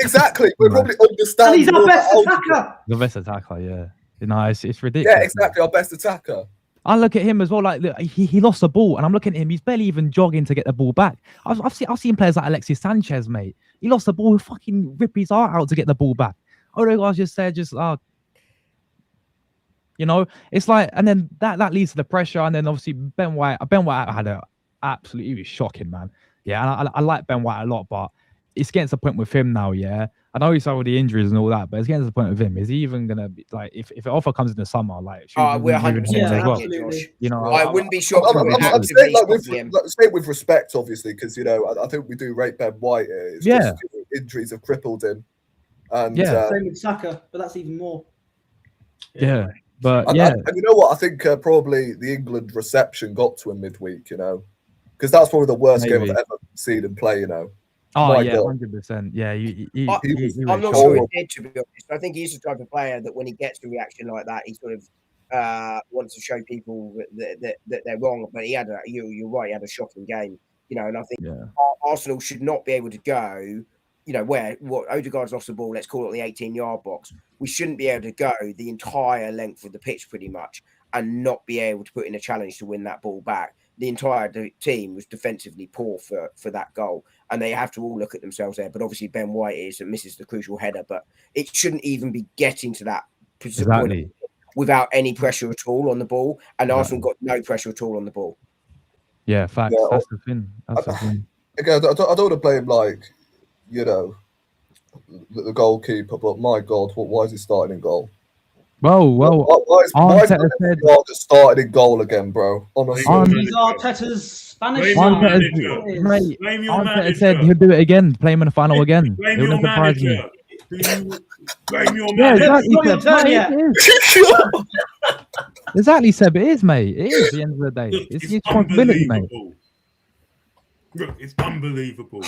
Exactly. We probably understand. And he's our best attacker. The best attacker, yeah. No, it's ridiculous. Yeah, exactly. Our best attacker. I look at him as well. Like he lost the ball, and I'm looking at him. He's barely even jogging to get the ball back. I've seen players like Alexis Sanchez, mate. He lost the ball, fucking rip his heart out to get the ball back. Odegaard just said, it's like, and then that leads to the pressure, and then obviously Ben White had a absolutely shocking, man. Yeah, and I like Ben White a lot, but it's getting to the point with him now. Yeah, I know he's all the injuries and all that, but it's getting to the point with him. Is he even gonna be like, if an offer comes in the summer, like? We're 100% as well. I wouldn't be shocked. I'm saying with respect, obviously, because I think we do rate Ben White. It's just injuries have crippled him. And same with Saka, but that's even more. Yeah. But and you know what? I think probably the England reception got to him midweek, because that's probably the worst game I've ever seen him play, Oh, my 100%. Yeah, I'm not sure he did, to be honest. I think he's the type of player that when he gets a reaction like that, he sort of wants to show people that they're wrong. But you're right, he had a shocking game, and I think Arsenal should not be able to go, what Odegaard's lost the ball, let's call it the 18-yard box. We shouldn't be able to go the entire length of the pitch pretty much and not be able to put in a challenge to win that ball back. The entire team was defensively poor for that goal, and they have to all look at themselves there. But obviously Ben White misses the crucial header, but it shouldn't even be getting to that Exactly. Without any pressure at all on the ball, and Arsenal got no pressure at all on the ball. Yeah, facts. Yeah, that's the thing. That's the thing. Again, I don't want to blame the goalkeeper, but my God, why is he starting in goal? Well, why is just started in goal again, bro? Honestly, he's Arteta's Spanish mate. Arteta said he'll do it again, play him in the final again. Blame your manager. Blame your manager. Exactly, Seb. It is, mate. It is. At the end of the day, it's your responsibility, mate. Look, it's unbelievable.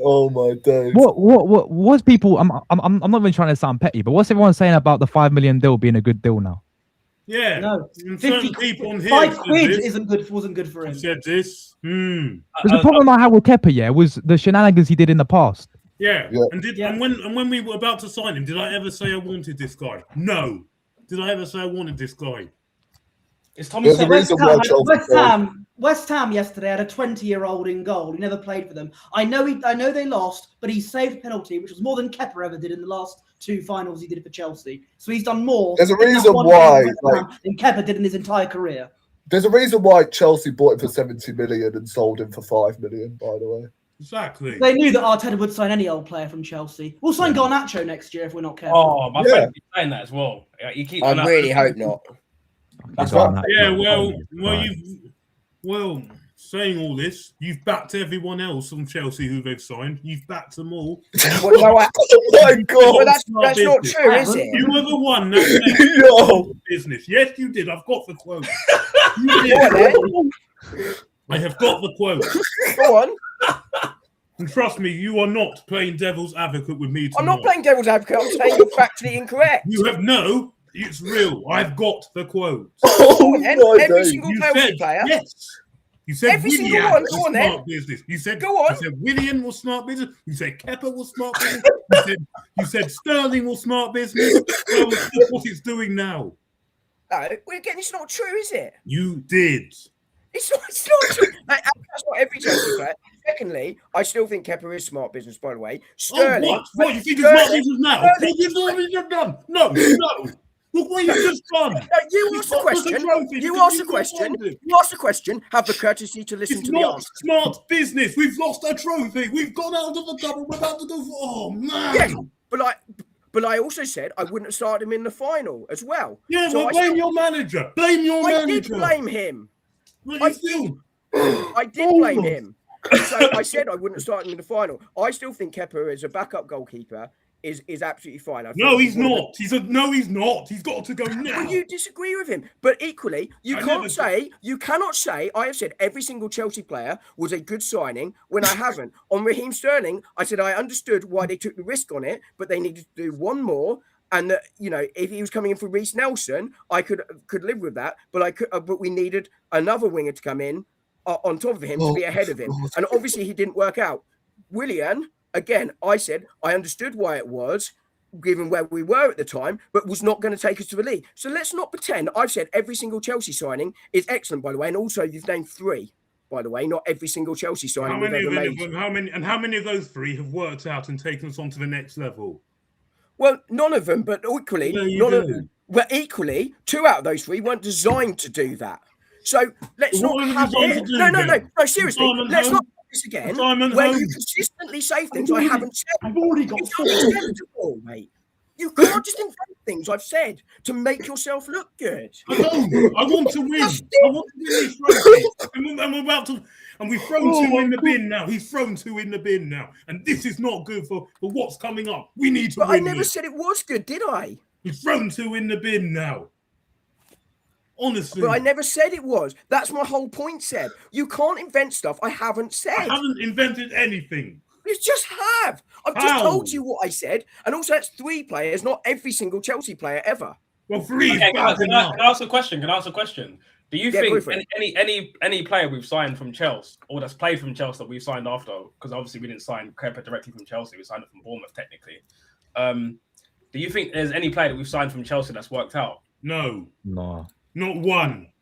Oh my days! What's people? I'm not even trying to sound petty, but what's everyone saying about the $5 million deal being a good deal now? Yeah, no, 50 people on here. £5 wasn't good for him. Said this. There's a problem I had with Kepa. Was the shenanigans he did in the past. Yeah. And when we were about to sign him, did I ever say I wanted this guy? No. Did I ever say I wanted this guy? It's Tommy. West Ham yesterday had a 20-year-old in goal. He never played for them. I know they lost, but he saved a penalty, which was more than Kepa ever did in the last 2 finals he did for Chelsea. So he's done more. There's a reason why than Kepa did in his entire career. There's a reason why Chelsea bought him for 70 million and sold him for 5 million. By the way, exactly. They knew that Arteta would sign any old player from Chelsea. We'll sign Garnacho next year if we're not careful. Oh, my friend is saying that as well. You keep. I really hope not. Saying all this, you've backed everyone else from Chelsea who they've signed. You've backed them all. Well, no, oh my God, well, that's not true, is it? You were the one that business. Yes, you did. I've got the quote. I have got the quote. Go on. And trust me, you are not playing devil's advocate with me tonight. I'm not playing devil's advocate. I'm saying you're factually incorrect. You have no. It's real. I've got the quote. Every single player. Yes. You said every single one. Go on then. Business. You said go on. You said Willian was smart business. You said Kepa was smart business. you said Sterling was smart business. Well, look what it's doing now. No, again, it's not true, is it? You did. It's not true. That's not every Chelsea player. Secondly, I still think Kepa is smart business, by the way. Sterling. What? You think it's smart business now? What have you done? No. Look what you've just done. No, you asked the question. You asked the question. Have the courtesy to listen to the answer. It's not smart business. We've lost a trophy. We've gone out of the double. We're about to go for... Oh, man. Yeah, but I also said I wouldn't have started him in the final as well. Yeah, so blame your manager. Blame your manager. I did blame him. I did blame him. So I said I wouldn't have started him in the final. I still think Kepa as a backup goalkeeper is absolutely fine. No, he's not. He's not. He's got to go now. Well, you disagree with him, but equally, you cannot say. I have said every single Chelsea player was a good signing when I haven't. On Raheem Sterling, I said I understood why they took the risk on it, but they needed to do one more. And that, if he was coming in for Reece Nelson, I could live with that. But we needed another winger to come in on top of him to be ahead of him, and obviously he didn't work out. Willian. Again, I said I understood why it was, given where we were at the time, but was not going to take us to the league. So let's not pretend. I've said every single Chelsea signing is excellent, by the way, and also you've named 3, by the way, not every single Chelsea signing we've ever made. How many of those 3 have worked out and taken us on to the next level? Well, none of them, but equally, equally, 2 out of those 3 weren't designed to do that. So let's not have it. No, seriously, let's not. Again, where you consistently say things I haven't said. I've already got 4, mate. You can't just invent things I've said to make yourself look good. I don't. I want to win. I want to win this trophy. And we're about to. And we've thrown 2 in the bin now. He's thrown 2 in the bin now. And this is not good for what's coming up. We need to win. I never said it was good, did I? We've thrown 2 in the bin now. Honestly. But I never said it was. That's my whole point, Seb. You can't invent stuff I haven't said. I haven't invented anything. You just have. I've just told you what I said. And also, that's 3 players, not every single Chelsea player ever. Well, 3 Can I ask a question? Do you think any player we've signed from Chelsea, or that's played from Chelsea that we've signed after, because obviously we didn't sign Kepa directly from Chelsea, we signed it from Bournemouth technically. Do you think there's any player that we've signed from Chelsea that's worked out? No. Not one.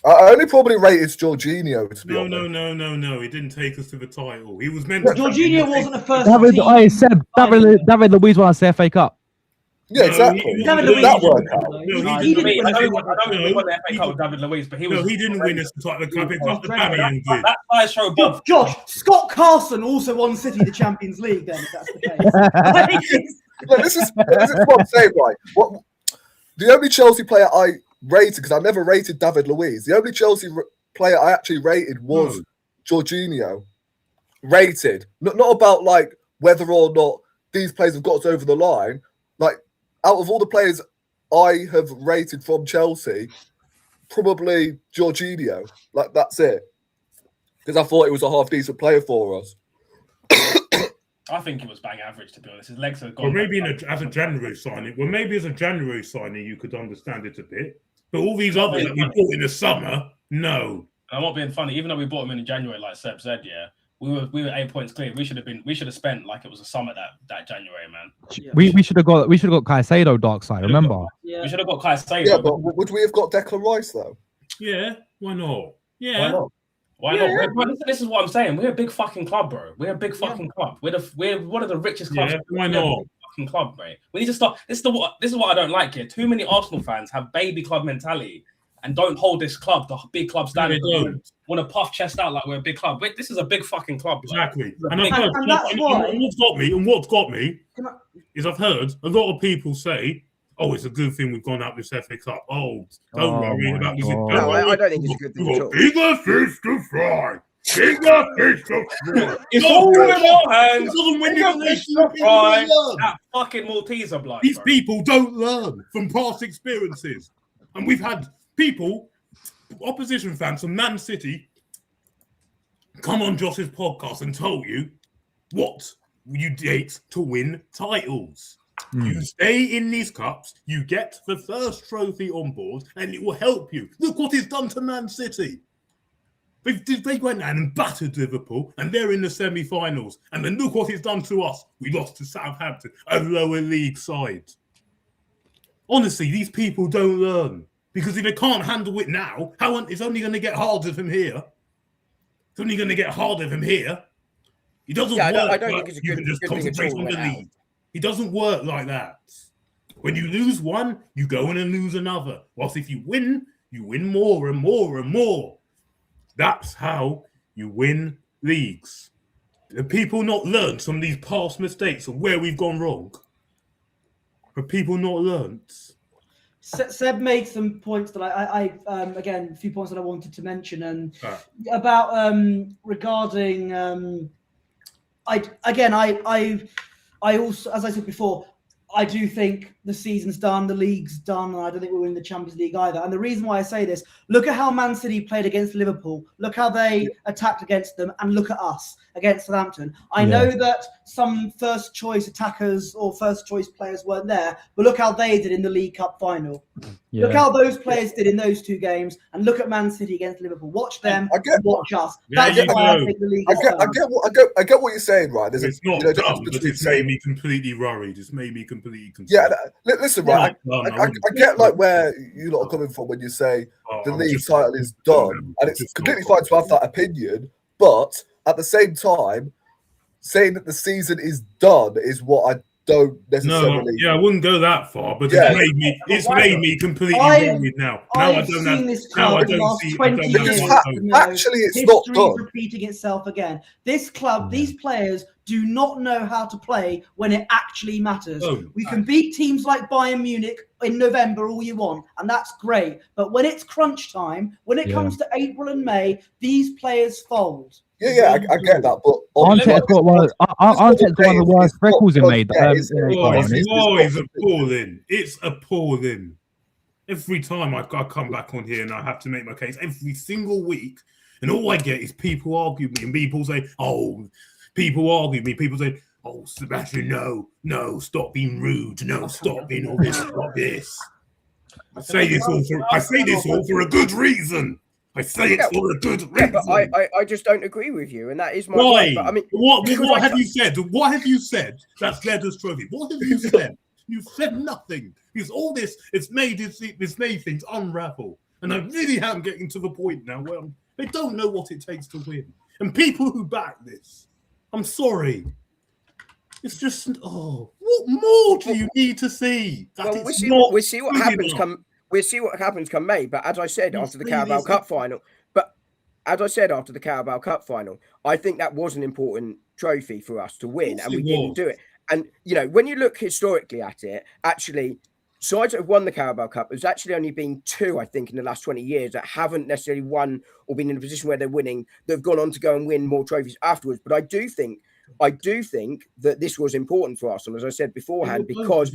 I only probably rated Jorginho, to be honest. No. He didn't take us to the title. He was meant to. Jorginho wasn't the first David Luiz won a FA Cup. Yeah, exactly. David Luiz that didn't worked out. win, No, though. he didn't I know he won No, the FA Cup with David Luiz, but he was. No, he didn't win the title. It got the Dreadful. Bamian did. That size show Bob. Josh, Scott Carson also won City the Champions League. Then, if that's the case. No, this is what I'm saying, right? The only Chelsea player I rated, because I never rated David Luiz, the only Chelsea player I actually rated was Jorginho. Rated. Not about like whether or not these players have got us over the line. Like, out of all the players I have rated from Chelsea, probably Jorginho. Like, that's it. Because I thought he was a half-decent player for us. I think it was bang average, to be honest. His legs have gone. Well, maybe as a January signing. Well, maybe as a January signing, you could understand it a bit. But all these others that we bought in the summer, no. I'm not being funny. Even though we bought him in January, like Seb said, yeah, we were 8 points clear. We should have spent like it was a summer that January, man. Yeah. We should have got Caicedo dark side. Remember? We should have got Caicedo. Yeah, but would we have got Declan Rice though? Yeah, why not? Yeah. Why not? Why not? This is what I'm saying. We're a big fucking club, bro. We're a big fucking club. We're one of the richest clubs. Yeah, why not? Fucking club, mate. We need to stop. This is what I don't like here. Too many Arsenal fans have baby club mentality and don't hold this club, the big club standard. Want to puff chest out like we're a big club. Wait, this is a big fucking club. Exactly. And what's got me is I've heard a lot of people say, "Oh, it's a good thing we've gone out this FA Cup." Oh, don't worry about this. No, I don't think it's a good thing at all. Bigger fish to fry. Bigger fish to fry. It's all in our hands. It doesn't win That fucking Malteser blood. These people don't learn from past experiences, and we've had people, opposition fans from Man City, come on Josh's podcast and tell you what you date to win titles. You stay in these cups, you get the first trophy on board, and it will help you. Look what it's done to Man City. They went down and battered Liverpool, and they're in the semi-finals. And then look what it's done to us. We lost to Southampton, a lower league side. Honestly, these people don't learn. Because if they can't handle it now, it's only going to get harder from here. It's only going to get harder from here. It doesn't work. I don't think it's a good thing at all. On the lead. It doesn't work like that. When you lose one, you go in and lose another. Whilst if you win more and more and more. That's how you win leagues. The people not learned from these past mistakes of where we've gone wrong. Have people not learned? Seb made some points that I again, a few points that I wanted to mention, and about regarding I also, as I said before, I do think the season's done, the league's done, and I don't think we're winning the Champions League either. And the reason why I say this, look at how Man City played against Liverpool. Look how they attacked against them, and look at us against Southampton. I know that some first-choice attackers or first-choice players weren't there, but look how they did in the League Cup final. Yeah. Look how those players did in those two games, and look at Man City against Liverpool. Watch them, watch us. That's why I think the league. I get what you're saying, right? It's not dumb, but it's made me completely worried. It's made me completely concerned. Yeah, listen, right? I get like where you lot are coming from when you say the league title is done, and it's completely fine to have that opinion, but at the same time, saying that the season is done is what I don't necessarily. No, I wouldn't go that far, but it's made me completely worried now. I've seen this club in the last 20 years. Actually, it's not done. Repeating itself again. This club, these players do not know how to play when it actually matters. We can beat teams like Bayern Munich in November all you want, and that's great. But when it's crunch time, when it comes to April and May, these players fold. I get that, but Arteta's got one of the worst records he made. It's appalling. It's appalling. Every time I come back on here and I have to make my case every single week, and all I get is people argue me, and people say, people argue me. People say, "Oh, Sebastian, no, stop being rude. No, stop being all this, stop this." I say this all for a good reason. I say it for a good reason. But I just don't agree with you, and that is my point. But, I mean, what have you said? What have you said that's led us trophy? What have you said? You've said nothing. Because all this, it's made things unravel. And I really am getting to the point now where they don't know what it takes to win. And people who back this, I'm sorry. It's just, what more do you need to see? Well, we'll see what happens come. We'll see what happens come May. But as I said after the Carabao Cup final, I think that was an important trophy for us to win, and we didn't do it. And when you look historically at it, actually, sides that have won the Carabao Cup, there's actually only been 2, I think, in the last 20 years that haven't necessarily won or been in a position where they're winning. They've gone on to go and win more trophies afterwards. But I do think that this was important for Arsenal, as I said beforehand, because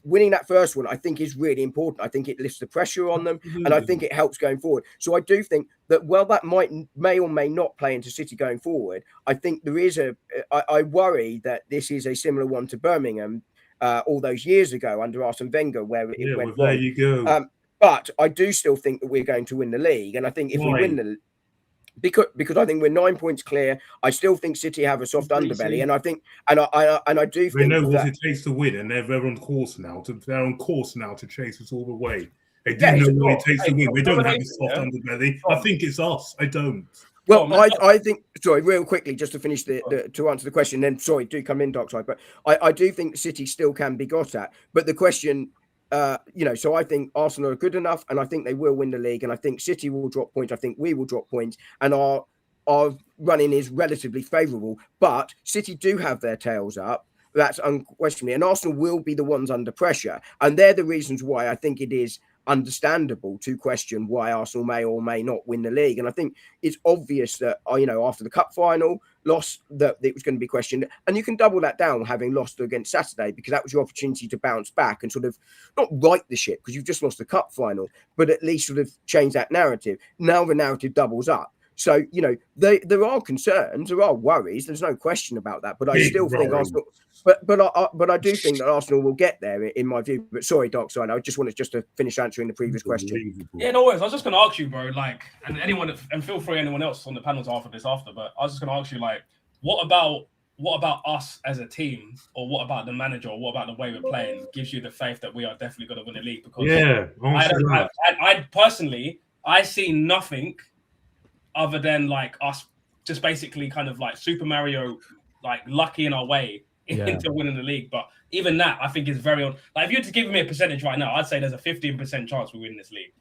winning that first one, I think, is really important. I think it lifts the pressure on them, and I think it helps going forward. So I do think that, well, that may or may not play into City going forward. I think there is I worry that this is a similar one to Birmingham all those years ago under Arsene Wenger, where it went wrong. There you go. But I do still think that we're going to win the league, and I think if we win because I think we're 9 points clear. I still think City have a soft underbelly, and I think, and I do think they know what it takes to win, and they're on course now. They're on course now to chase us all the way. They do know what it takes to win. They don't have a soft underbelly. I think it's us. I don't. Well, I think. Sorry, real quickly, just to finish to answer the question. Then, sorry, do come in, Dockside. But I do think City still can be got at. But the question. So I think Arsenal are good enough, and I think they will win the league, and I think City will drop points. I think we will drop points, and our running is relatively favourable. But City do have their tails up. That's unquestionably, and Arsenal will be the ones under pressure, and they're the reasons why I think it is understandable to question why Arsenal may or may not win the league. And I think it's obvious that after the cup final loss that it was going to be questioned, and you can double that down having lost against Saturday, because that was your opportunity to bounce back and sort of not right the ship because you've just lost the cup final, but at least sort of change that narrative. Now the narrative doubles up. So, there are concerns, there are worries. There's no question about that. But I still think Arsenal. But I do think that Arsenal will get there, in my view. But sorry, Dockside, I just wanted to finish answering the previous question. Yeah, no worries. I was just going to ask you, bro. And feel free, anyone else on the panels after this. But I was just going to ask you, what about us as a team, or what about the manager, or what about the way we're playing gives you the faith that we are definitely going to win the league? Because I personally see nothing other than us just basically kind of Super Mario, lucky in our way into winning the league. But even that, I think, is very on. If you were to give me a percentage right now, I'd say there's a 15% chance we win this league.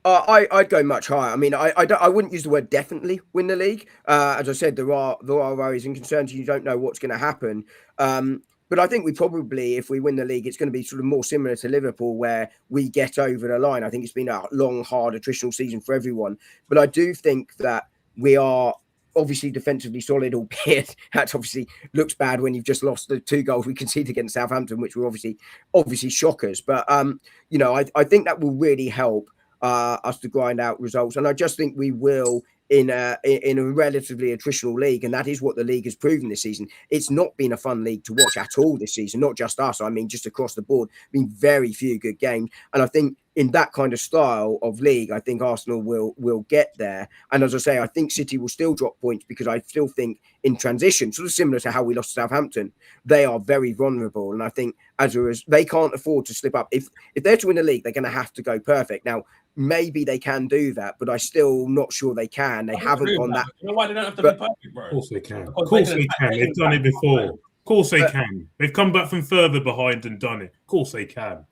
I'd go much higher. I mean, I wouldn't use the word definitely win the league. As I said, there are worries and concerns. You don't know what's going to happen. But I think we probably, if we win the league, it's going to be sort of more similar to Liverpool, where we get over the line. I think it's been a long, hard attritional season for everyone. But I do think that we are obviously defensively solid, albeit that obviously looks bad when you've just lost the 2 goals we conceded against Southampton, which were obviously shockers. But, I think that will really help us to grind out results. And I just think we will in a relatively attritional league, and that is what the league has proven this season. It's not been a fun league to watch at all this season, not just us. I mean, just across the board, been very few good games. And I think in that kind of style of league, I think Arsenal will get there. And as I say, I think City will still drop points, because I still think in transition, sort of similar to how we lost to Southampton, they are very vulnerable. And I think as they can't afford to slip up. If they're to win the league, they're going to have to go perfect. Now, maybe they can do that, but I'm still not sure they can. They haven't gone that. You know why they don't have to be perfect, bro? Of course they can. Of course they can. They've done it before. Of course they can. They've come back from further behind and done it. Of course they can.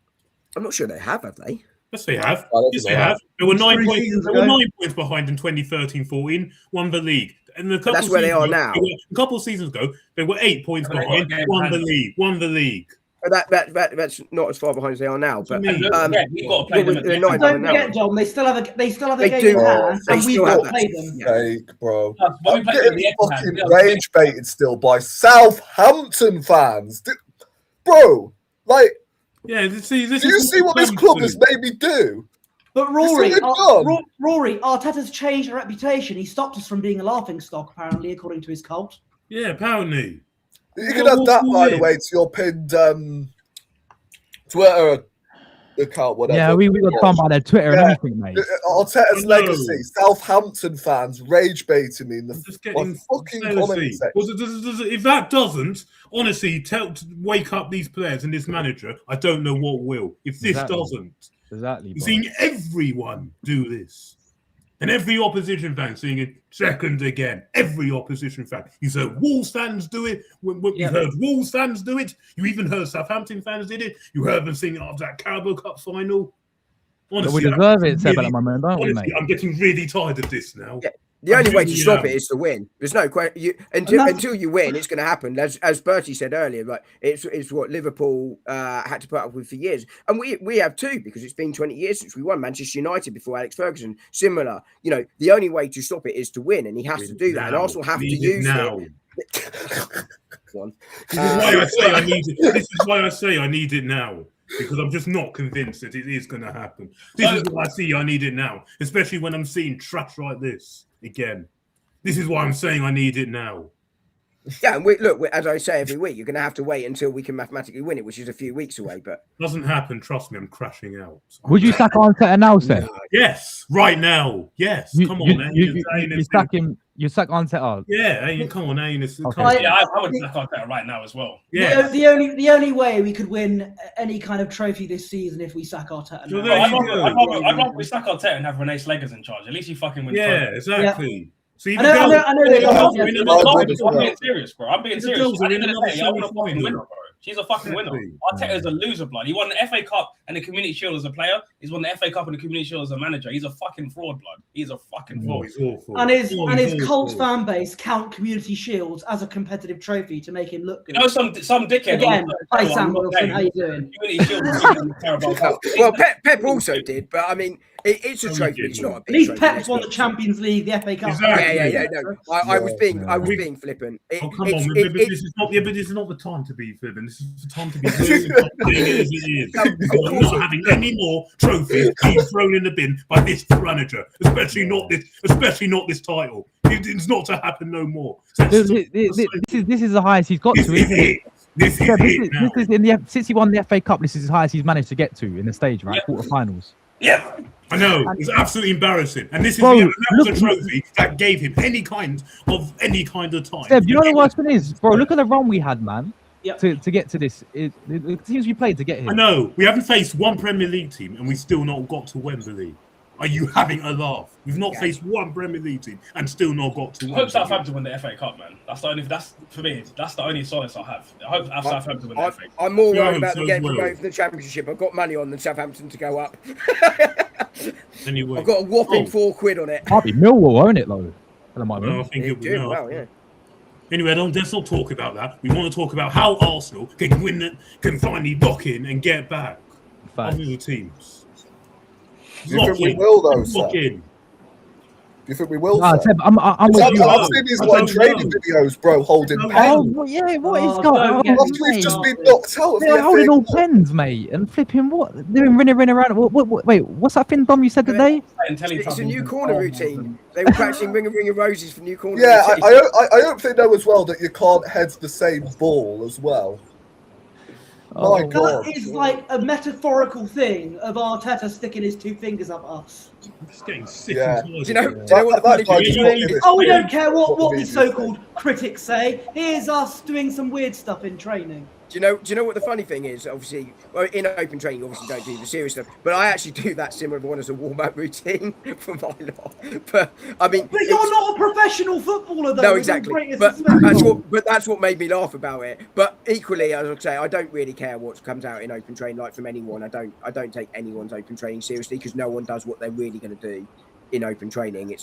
I'm not sure they have they? Yes, they have. Yes, they have. They were 9 points. They were 9 points behind in 2013-14. Won the league. And that's where they are now. A couple of seasons ago, they were 8 points behind. Won the league. That's not as far behind as they are now. But you've got to play them. Don't forget, John. They still have a game in hand, and we've got to play them. Fake, bro. I'm getting fucking rage baited still by Southampton fans, bro. Yeah, do you see what this club has made me do? But Rory, Arteta's changed the reputation. He stopped us from being a laughing stock, apparently, according to his cult. Yeah, apparently. You can add that, by the way, to your pinned Twitter account, whatever. Yeah, we got done by their Twitter and everything, mate. Arteta's legacy. Southampton fans rage baiting me in the fucking comment section. If that doesn't, honestly, wake up these players and this manager, I don't know what will. If this doesn't. Exactly. You're seeing everyone do this. And every opposition fan singing second again. Every opposition fan. You heard Wolves fans do it. You heard Wolves fans do it. You even heard Southampton fans did it. You heard them singing after that Carabao Cup final. Honestly, we deserve it, Seb, at the moment, don't we, mate? I'm getting really tired of this now. Yeah. The only way to stop it is to win. There's no question. Until you win, it's going to happen. As Bertie said earlier, like it's what Liverpool had to put up with for years, and we have too, because it's been 20 years since we won. Manchester United before Alex Ferguson, similar. You know, the only way to stop it is to win, and he has to do that. And Arsenal have to use it. This is why I say I need it. This is why I say I need it now. Because I'm just not convinced that it is going to happen. This is what I see. I need it now, especially when I'm seeing trash like this again. This is why I'm saying I need it now. Yeah, and look, as I say every week, you're going to have to wait until we can mathematically win it, which is a few weeks away. But doesn't happen. Trust me, I'm crashing out. Would you sack Arteta now, Seb? Yes, right now. Yes, come on, man. You sack him. You sack Arteta. Yeah, come on, I would sack Arteta right now as well. Yeah, the only way we could win any kind of trophy this season if we sack Arteta. I'd rather we sack Arteta and have Renee Slegers in charge. At least he fucking wins. Yeah, exactly. Yeah. So I'm being serious, bro. I'm being serious. At the end of the day, I want a fucking winner, bro. She's a fucking winner. Arteta is a loser, blood. He won the FA Cup and the Community Shield as a player. He's won the FA Cup and the Community Shield as a manager. He's a fucking fraud, blood. He's a fucking fraud. He's awful. And his cult fan base count Community Shields as a competitive trophy to make him look good. You know, some dickhead. Again, hi Sam Wilson, how you doing? Community Shield. Well, Pep also did, but I mean, it's a trophy. It's not a big At least trophy. Pep's won the Champions League, the FA Cup. Exactly. Yeah. No, I was being flippant. Come on, this is not the time to be flippant. This is the time to be as it is. I'm not having any more trophies being thrown in the bin by this manager, especially not this title. It's not to happen no more. This is the highest he's got to, isn't it? This is since he won the FA Cup, this is the highest he's managed to get to in the stage, right? Quarterfinals. Yeah. I know, it's absolutely embarrassing. And this is a trophy that gave him any kind of time. Seb, you know the worst thing is, bro, look at the run we had, man. Yep. To get to this. The teams we played to get here. I know. We haven't faced one Premier League team and we still not got to Wembley. Are you having a laugh? We've not faced one Premier League team and still not got to Wembley. I hope Southampton win the FA Cup, man. That's for me, that's the only solace I have. I hope Southampton win the FA Cup. I'm more worried about them getting promoted for the Championship. I've got money on the Southampton to go up. Anyway. I've got a whopping £4 on it. Might be Millwall, won't it, though? I think it will. Well, yeah. Anyway, let's not talk about that. We want to talk about how Arsenal can finally lock in and get back on the teams. Do you think we will, though, Seb? Do you think we will, Seb? Seb, I'm with you. I've seen these training videos, bro, holding pens. Oh, yeah, what is going on? After we've just been knocked out of They're holding all pens, mate, and flipping what? They're running around. Wait, what's that thing, Dom, you said today? It's a new corner routine. They were practicing ring of roses for new corner routine. I hope they know as well that you can't head the same ball as well. My God. That is like a metaphorical thing of Arteta sticking his two fingers up us. I'm just getting sick. Do you know what the funny thing is? Oh, we don't care what the so-called critics say. Here's us doing some weird stuff in training. Do you know what the funny thing is? Obviously, in open training, you obviously don't do the serious stuff. But I actually do that similar one as a warm-up routine for my lot. But I mean, but you're not a professional footballer, though. No, exactly. But that's what made me laugh about it. But equally, as I say, I don't really care what comes out in open training, like from anyone. I don't take anyone's open training seriously because no one does what they're really going to do in open training.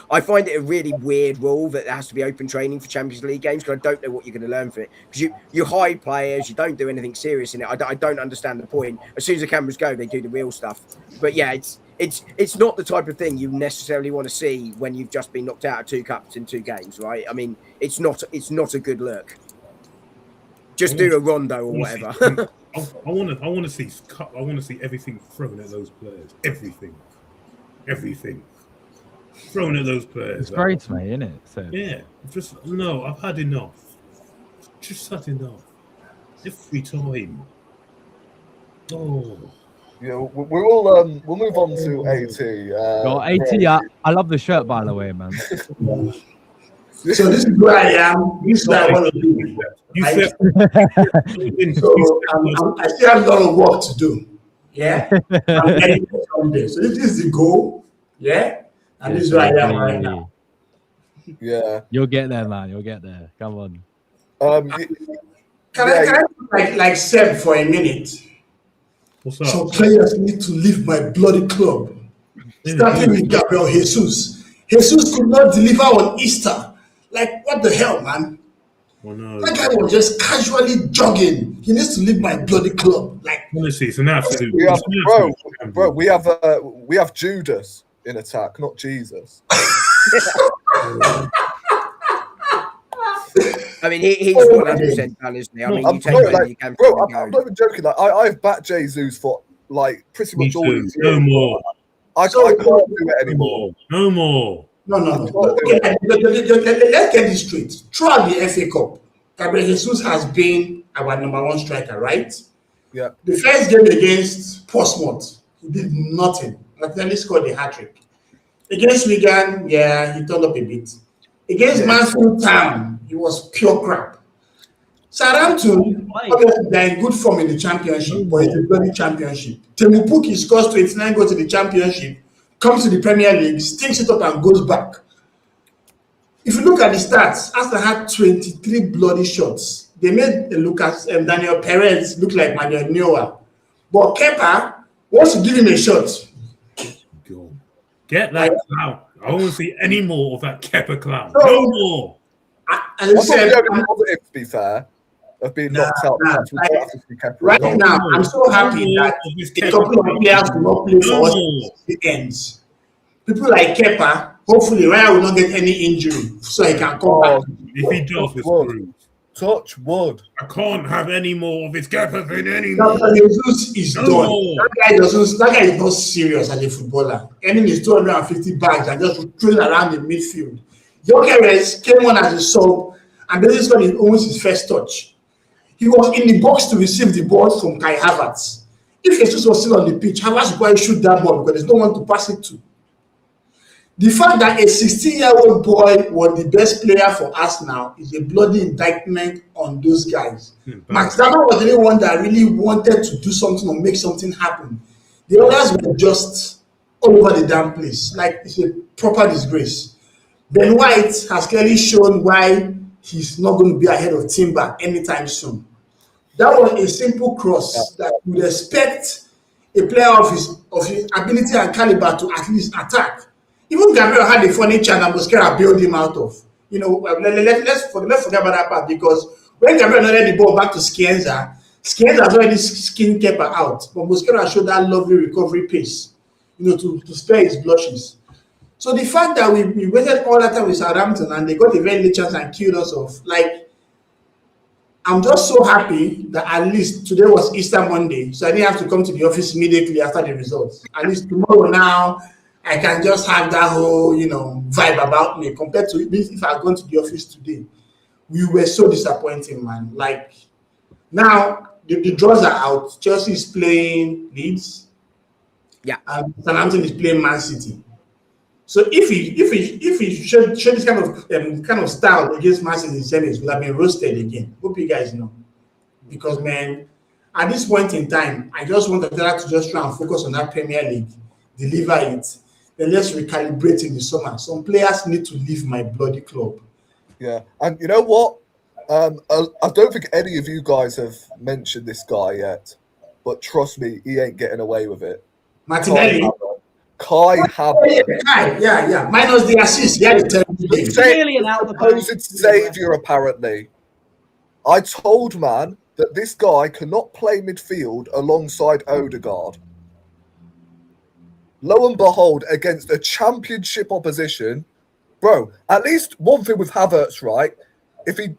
I find it a really weird rule that there has to be open training for Champions League games because I don't know what you're going to learn from it. Because you hide players, you don't do anything serious in it. I don't understand the point. As soon as the cameras go, they do the real stuff. But yeah, it's not the type of thing you necessarily want to see when you've just been knocked out of 2 cups in 2 games, right? I mean, it's not a good look. Just do a rondo or whatever. I want to see everything thrown at those players. Everything thrown at those players. It's great, mate, isn't it? So. Yeah, I've had enough. Just had enough. Every time. Oh. Yeah, we'll move on to AT. I love the shirt, by the way, man. So this is where I am. This is where I want to be. I still have a lot of work to do. Yeah, I'm getting someday. So this is the goal. Yeah, And this is where I am right now. Yeah. You'll get there, man. You'll get there. Come on. Can I like Seb for a minute? What's up? Some players need to leave my bloody club. Starting with Gabriel Jesus. Jesus could not deliver on Easter. Like, what the hell, man? Oh, no. That guy was just casually jogging. He needs to leave my bloody club. Like, honestly, it's an absolute. Bro, we have Judas in attack, not Jesus. I mean, he's 100% done, isn't he? I mean, I'm not even joking. Like, I've backed Jesus for like pretty much all these years. No more. I can't do it anymore. No more. No. Okay, let's get this straight. Throughout the FA Cup, Gabriel Jesus has been our number one striker, right? Yeah. The first game against Portsmouth, he did nothing. He scored a hat-trick. Against Wigan, yeah, he turned up a bit. Against Mansfield Town, he was pure crap. Southampton, obviously, they're in good form in the championship, but it's a bloody championship. Temu Pukki scores 29 goals in the championship, comes to the Premier League, stinks it up and goes back. If you look at the stats, Arsenal had 23 bloody shots. They made Daniel Perez look like Manuel Neuer. But Kepa wants to give him a shot. Get that clown. I don't want to see any more of that Kepa clown. No more. And to be fair, of being knocked out. Right now, I'm so happy that a couple of players will not play for us the ends. People like Kepa, hopefully Ryan will not get any injury so he can come back. If he does, it's screwed. Touch wood. I can't have any more of his Kepa thing anymore. Jesus is done. That guy is not serious as a footballer. Ending his 250 bags and just throwing around the midfield. Gyökeres came on as a sub, and this one is almost his first touch. He was in the box to receive the ball from Kai Havertz. If Jesus was still on the pitch, Havertz would probably shoot that ball because there's no one to pass it to. The fact that a 16-year-old boy was the best player for Arsenal is a bloody indictment on those guys. Max Dama was the only one that really wanted to do something or make something happen. The others were just all over the damn place. Like, it's a proper disgrace. Ben White has clearly shown why he's not going to be ahead of Timber anytime soon. That was a simple cross that would expect a player of his ability and caliber to at least attack. Even Gabriel had a funny chance and Mosquera bailed him out of. You know, let's forget about that part, because when Gabriel handed the ball back to Scienza has already skinned Kepa out, but Mosquera showed that lovely recovery pace, you know, to spare his blushes. So the fact that we waited all that time with Southampton and they got a very late chance and killed us off, like, I'm just so happy that at least today was Easter Monday, so I didn't have to come to the office immediately after the results. At least tomorrow now, I can just have that whole, you know, vibe about me compared to if I had gone to the office today. We were so disappointing, man. Like, now the draws are out. Chelsea is playing Leeds. Yeah. And Southampton is playing Man City. So if he showed this kind of style against Man City in semis, would have been roasted again. Hope you guys know. Because, man, at this point in time, I just want Arteta to just try and focus on that Premier League, deliver it. Then let's recalibrate in the summer. Some players need to leave my bloody club. Yeah, and you know what? I don't think any of you guys have mentioned this guy yet, but trust me, he ain't getting away with it. Martinelli. Kai Havertz. Yeah. Minus the assist. Yeah, the supposed savior, apparently. I told man that this guy cannot play midfield alongside Odegaard. Lo and behold, against a championship opposition, bro, at least one thing with Havertz, right? If he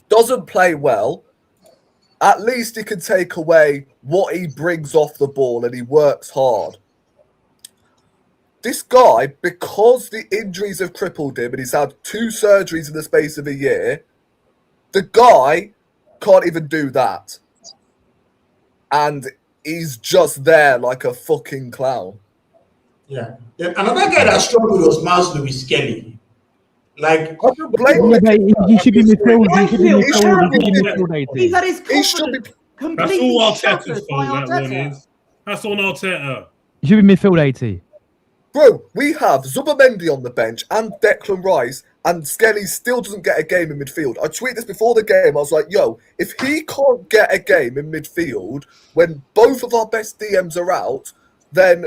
doesn't play well, at least he can take away what he brings off the ball and he works hard. This guy, because the injuries have crippled him and he's had 2 surgeries in the space of a year, the guy can't even do that. And he's just there like a fucking clown. Yeah. Then another guy that struggled was Miles Lewis Kelly. Like, he should be midfield. He's at his confidence. That's all Arteta's fault, that one is. That's on Arteta. He should be midfield 80. Bro, we have Zubomendi on the bench and Declan Rice, and Skelly still doesn't get a game in midfield. I tweeted this before the game. I was like, yo, if he can't get a game in midfield when both of our best DMs are out, then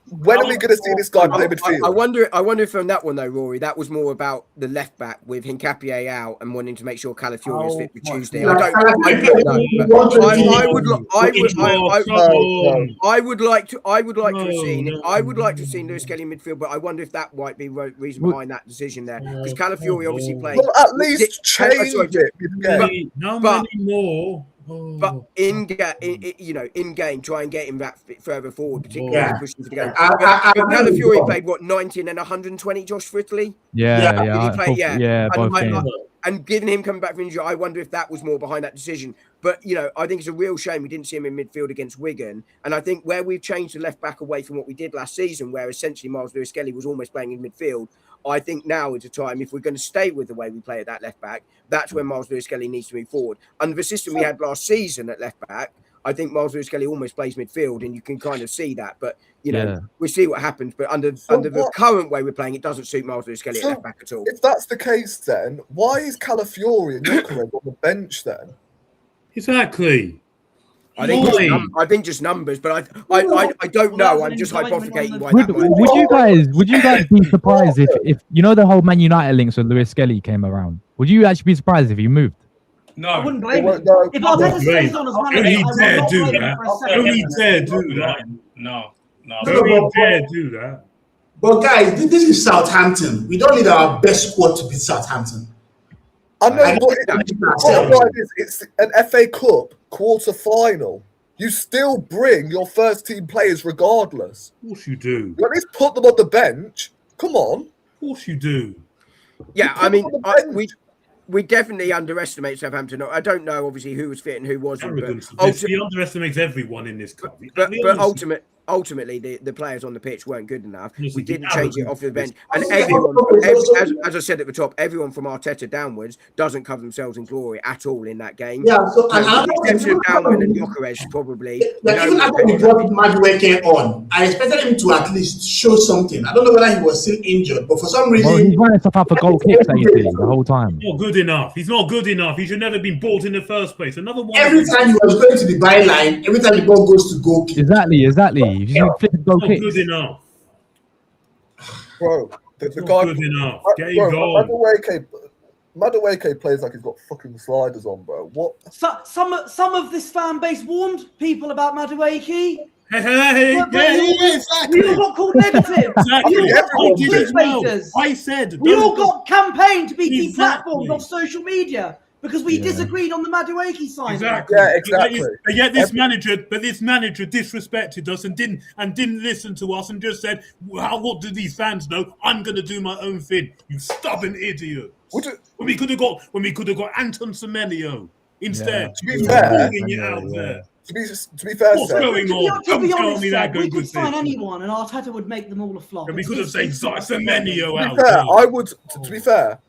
when are we going to see this guy play midfield? I wonder if from that one though, Rory, that was more about the left back with Hincapié out and wanting to make sure Calafiori is fit for Tuesday. I don't know. I would like to have seen Lewis Skelly in midfield, but I wonder if that might be reason behind that decision there, because Calafiori obviously played. Well, at least change it. No many more. But in game, try and get him back further forward, particularly as he pushes to the game. Calafiori played 90 and then 120. Josh for Italy. And given him coming back from injury, I wonder if that was more behind that decision. But I think it's a real shame we didn't see him in midfield against Wigan. And I think where we've changed the left back away from what we did last season, where essentially Miles Lewis Skelly was almost playing in midfield, I think now is a time, if we're going to stay with the way we play at that left back, that's when Miles Lewis Skelly needs to move forward. Under the system we had last season at left back, I think Miles Lewis Skelly almost plays midfield, and you can kind of see that. But we'll see what happens. But under the current way we're playing, it doesn't suit Miles Lewis Skelly at left back at all. If that's the case, then why is Calafiori and Gyökeres on the bench then? Exactly. I think just numbers, but I don't know. I'm just hypothecating why Would you guys be surprised if the whole Man United links with Lewis Skelly came around? Would you actually be surprised if he moved? No, I wouldn't blame him. If Arteta stays on as manager, I would not blame him for a second. Don't he dare do that? No. Don't he dare do that? But guys, this is Southampton. We don't need our best squad to beat Southampton. I know, but it's an FA Cup quarter-final. You still bring your first-team players regardless. Of course you do. You at least put them on the bench. Come on. Of course you do. Yeah, I mean, we definitely underestimate Southampton. I don't know, obviously, who was fit and who wasn't. He underestimates everyone in this club. But ultimately, the players on the pitch weren't good enough. We didn't change it off the bench. And everyone, as I said at the top, everyone from Arteta downwards doesn't cover themselves in glory at all in that game. Yeah, so the exception of Downman and Gyökeres, probably. Even after we brought Madueke on, I expected him to at least show something. I don't know whether he was still injured, but for some reason... he's running stuff out for goal kicks, the whole time. Not good enough. He's not good enough. He should never have been bought in the first place. Another one. Every time he was going to the byline, every time the ball goes to goal kick. Exactly. He's not good enough. Bro, the guy... good enough. Get him going. Madueke plays like he's got fucking sliders on, bro. What? Some of this fan base warned people about Madueke. Hey, exactly. We all got called negative. Exactly. I said we all got campaigned to be deplatformed off social media because we disagreed on the Madueke sign. Exactly. Yeah, exactly. But yet this manager disrespected us and didn't listen to us and just said, "What do these fans know? I'm going to do my own thing." You stubborn idiot. When we could have got Anton Semenyo instead. To be fair, To be fair, what's going on? To be honest, we could sign anyone, and Arteta would make them all a flop. And we could have said Semenyo out. To be fair,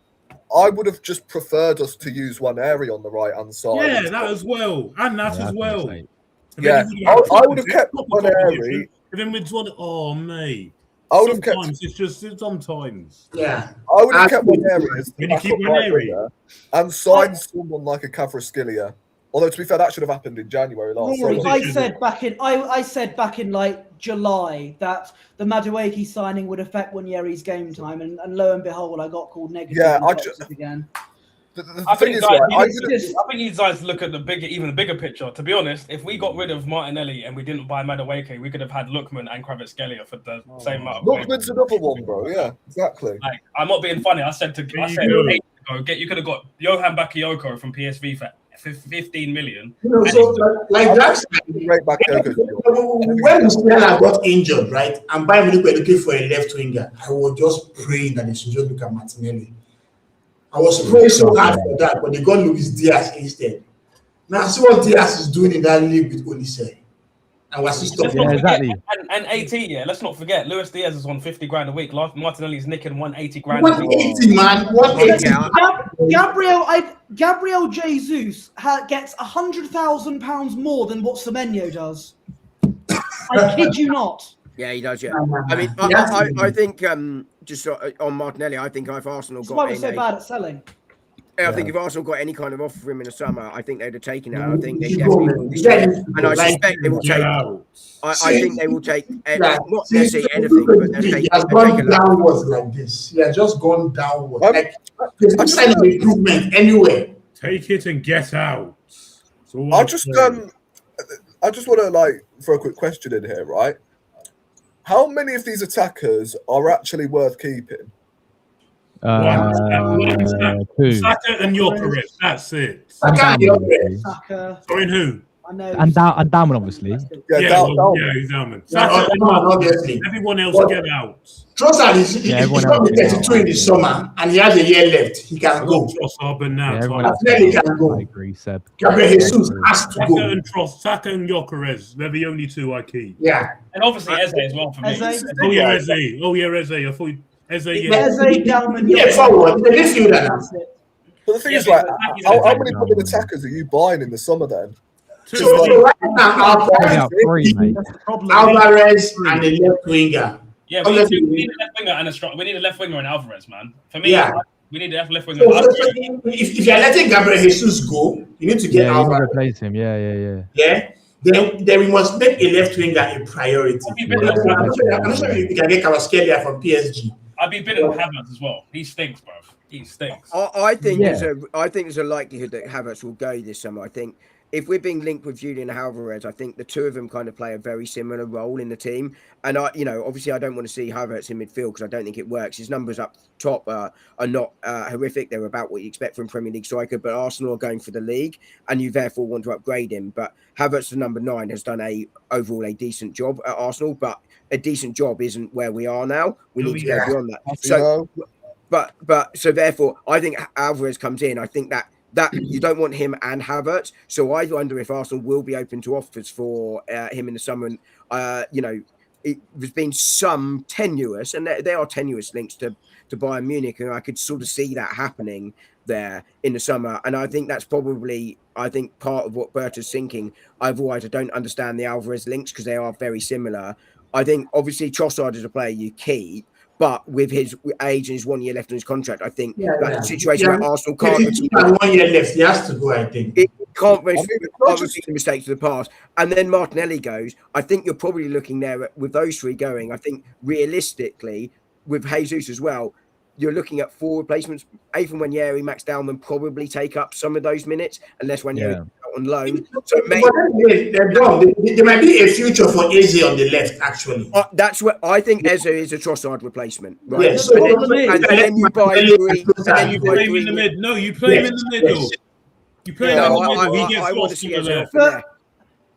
I would have just preferred us to use one area on the right-hand side. Yeah, that as well, and that as well. Yeah, I would have kept one area. And then we'd want. Oh, mate. I would have kept. It's just sometimes. Yeah, I would have kept one area. When you keep one area and signed someone like a Kvaratskhelia. Although to be fair, that should have happened in January last year. I said back in like July that the Madueke signing would affect Wanyeri's game time, and lo and behold, I got called negative. Yeah, again. I think you guys look at the bigger picture. To be honest, if we got rid of Martinelli and we didn't buy Madueke, we could have had Lookman and Kvaratskhelia for the same amount. Lookman's another one, bro. Yeah, exactly. Like, I'm not being funny. I said 8 years ago, you could have got Johan Bakayoko from PSV for 15 million. So like that. When Musiala got injured, right, and Bayern Munich were looking for a left winger, I was just praying that they should just look at Martinelli. I was praying so hard for that, but they got Luis Diaz instead. Now see what Diaz is doing in that league with Olise. And was he stopping? Yeah, exactly. And 80, let's not forget, Luis Diaz is on 50 grand a week. Martinelli's nicking 180 grand. 180, man. 180. Gabriel Jesus gets £100,000 more than what Semenyo does. I kid you not. Yeah, he does. Yeah, Nah. I mean, I think just on Martinelli, I think if Arsenal That's got why we're so bad at selling. I think if Arsenal got any kind of offer for him in the summer, I think they'd have taken it. I think they You definitely go, will man. this Yeah, year. And I suspect they will Get take. out. I think they will take not See, necessarily anything, but they'll he take. has They'll take a gone lot. downwards like this. He has just gone downwards. Like there's no I just sign of wanna- improvement anywhere. Take it and get out. So I just want to like throw a quick question in here, right? How many of these attackers are actually worth keeping? Two. Saka and Gyökeres. That's it. Saka, Saka. Sorry, who? I know. And Diamond, obviously. Yeah, He's Dalman. Saka, obviously. everyone else But- get out. Trossard is he's everyone going to be else 32 in the summer and he has a year left. He can go. Trossard, but now Yeah, everyone Tyler. else Definitely can go. I agree, Seb. Gabriel Jesus has to Saka go. and Saka and Gyökeres. They're the only two I keep. Yeah. And obviously Eze as well for me. Eze? Oh yeah, Eze. I thought Eze. Yeah. Eze, Dalman, Yeah, forward. The midfielder now. That's it. But the thing Yeah, is, like, but how many fucking attackers are you buying in the summer then? Two. So right now, our Yeah, three, mate. That's the problem. Alvarez and the left winger. Yeah, we need a left winger and a strong. We need a left winger and Alvarez, man. For me, Yeah. we need a left winger. So, And so Alvarez. if you're letting Gabriel Jesus go, you need to get Yeah, you can Alvarez. replace him. Yeah. Yeah. Then we must make a left winger a priority. I'm not sure if we can get Kvaratskhelia from PSG. I'd be bitter with Havertz as well. He stinks, bro. He stinks. I think Yeah. there's a likelihood that Havertz will go this summer. I think if we're being linked with Julian Alvarez, I think the two of them kind of play a very similar role in the team. And obviously I don't want to see Havertz in midfield because I don't think it works. His numbers up top are not horrific. They're about what you expect from Premier League striker, but Arsenal are going for the league and you therefore want to upgrade him. But Havertz, the number 9, has done overall a decent job at Arsenal, but a decent job isn't where we are now. We need to go beyond that. So, so therefore, I think Alvarez comes in. I think that you don't want him and Havertz. So I wonder if Arsenal will be open to offers for him in the summer. And there's been some tenuous, and there are tenuous links to Bayern Munich, and I could sort of see that happening there in the summer. And I think that's probably, part of what Berta's thinking. Otherwise, I don't understand the Alvarez links because they are very similar. I think obviously Trossard is a player you keep, but with his age and his 1 year left on his contract, I think that's a situation where Arsenal can't. If he has 1 year left, he has to go, I think. It can't obviously the mistakes of the past. And then Martinelli goes. I think you're probably looking there with those three going. I think realistically, with Jesus as well, you're looking at 4 replacements. Even when Max Dalman probably take up some of those minutes, unless when you're out on loan. So maybe they're done. There might be a future for Eze on the left, actually. that's what I think. Eze is a Trossard replacement, right? Yes. And then you buy three. You play him in the mid. No, you play him in the middle. You play him in the middle. He gets lost on the left.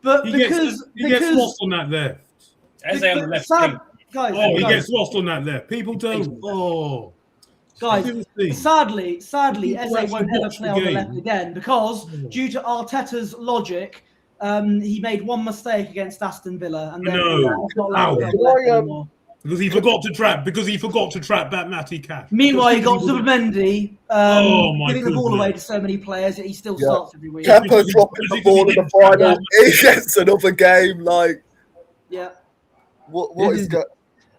But He because gets lost on that left. Eze on the left. guys, He gets lost on that left. People don't. Oh. Guys, sadly, Eze actually won't ever watch play the on the game. left again because due to Arteta's logic, he made one mistake against Aston Villa and then he's not allowed to play on the left anymore. Because he forgot to trap back Matty Cash. Meanwhile, you got Zubimendi giving the ball goodness. away to so many players that he still starts every week. Kepa dropping the ball in the final. He gets another game. Like, what is going?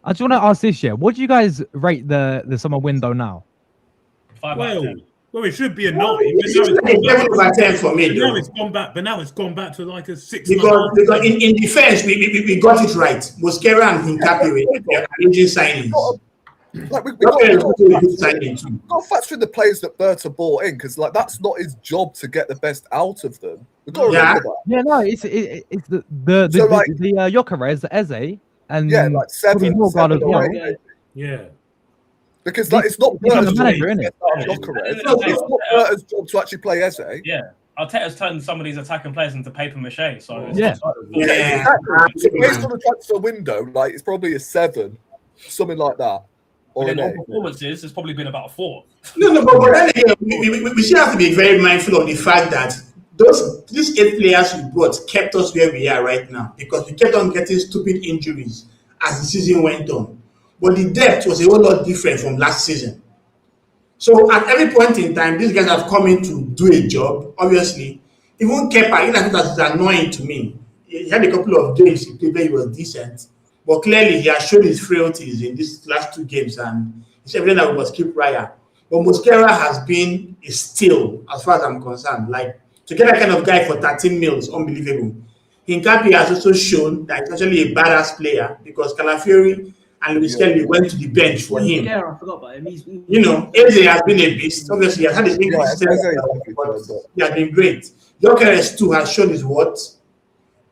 I just want to ask this year. What do you guys rate the summer window now? 5 out of 10. Well, it should be a 9. It's like a 7 over 10 for me, Now though. it's gone back. But now it's gone back to like a 6. Because in defense, we got it right. Mosquera and Hincapié were engine signings. Like we Good signing too. got to factor in the players that Berta bought in because like that's not his job to get the best out of them. We've got to remember that. Yeah, no, it's the Gyökeres, Eze, and like 7 Norgard as or well. 8. Yeah. Because like, it's not He's Berta's the job manager, to isn't get it? out Gyökeres. It's not Berta's job to actually play Eze. Yeah. Arteta's turned some of these attacking players into paper mache. So Yeah. Yeah. So based on the transfer window, like it's probably a 7, something like that. Or But an then all 8. performances, it's probably been about a 4. No, but then again, we still have to be very mindful of the fact that these 8 players we brought kept us where we are right now because we kept on getting stupid injuries as the season went on. But the depth was a whole lot different from last season. So at every point in time, these guys have come in to do a job, obviously. Even Kepa, that is annoying to me. He had a couple of games he played where he was decent. But clearly, he has shown his frailties in these last 2 games, and it's evident that we must keep Raya. But Mosquera has been a steal, as far as I'm concerned. Like, to get that kind of guy for 13 mils, unbelievable. Hincapié has also shown that he's actually a badass player because Calafiori and Luis Kelly went to the bench for him. Mosquera, I forgot about him. Eze has been a beast. Obviously, he has had his inconsistency, but he has been great. Gyökeres too has shown his worth.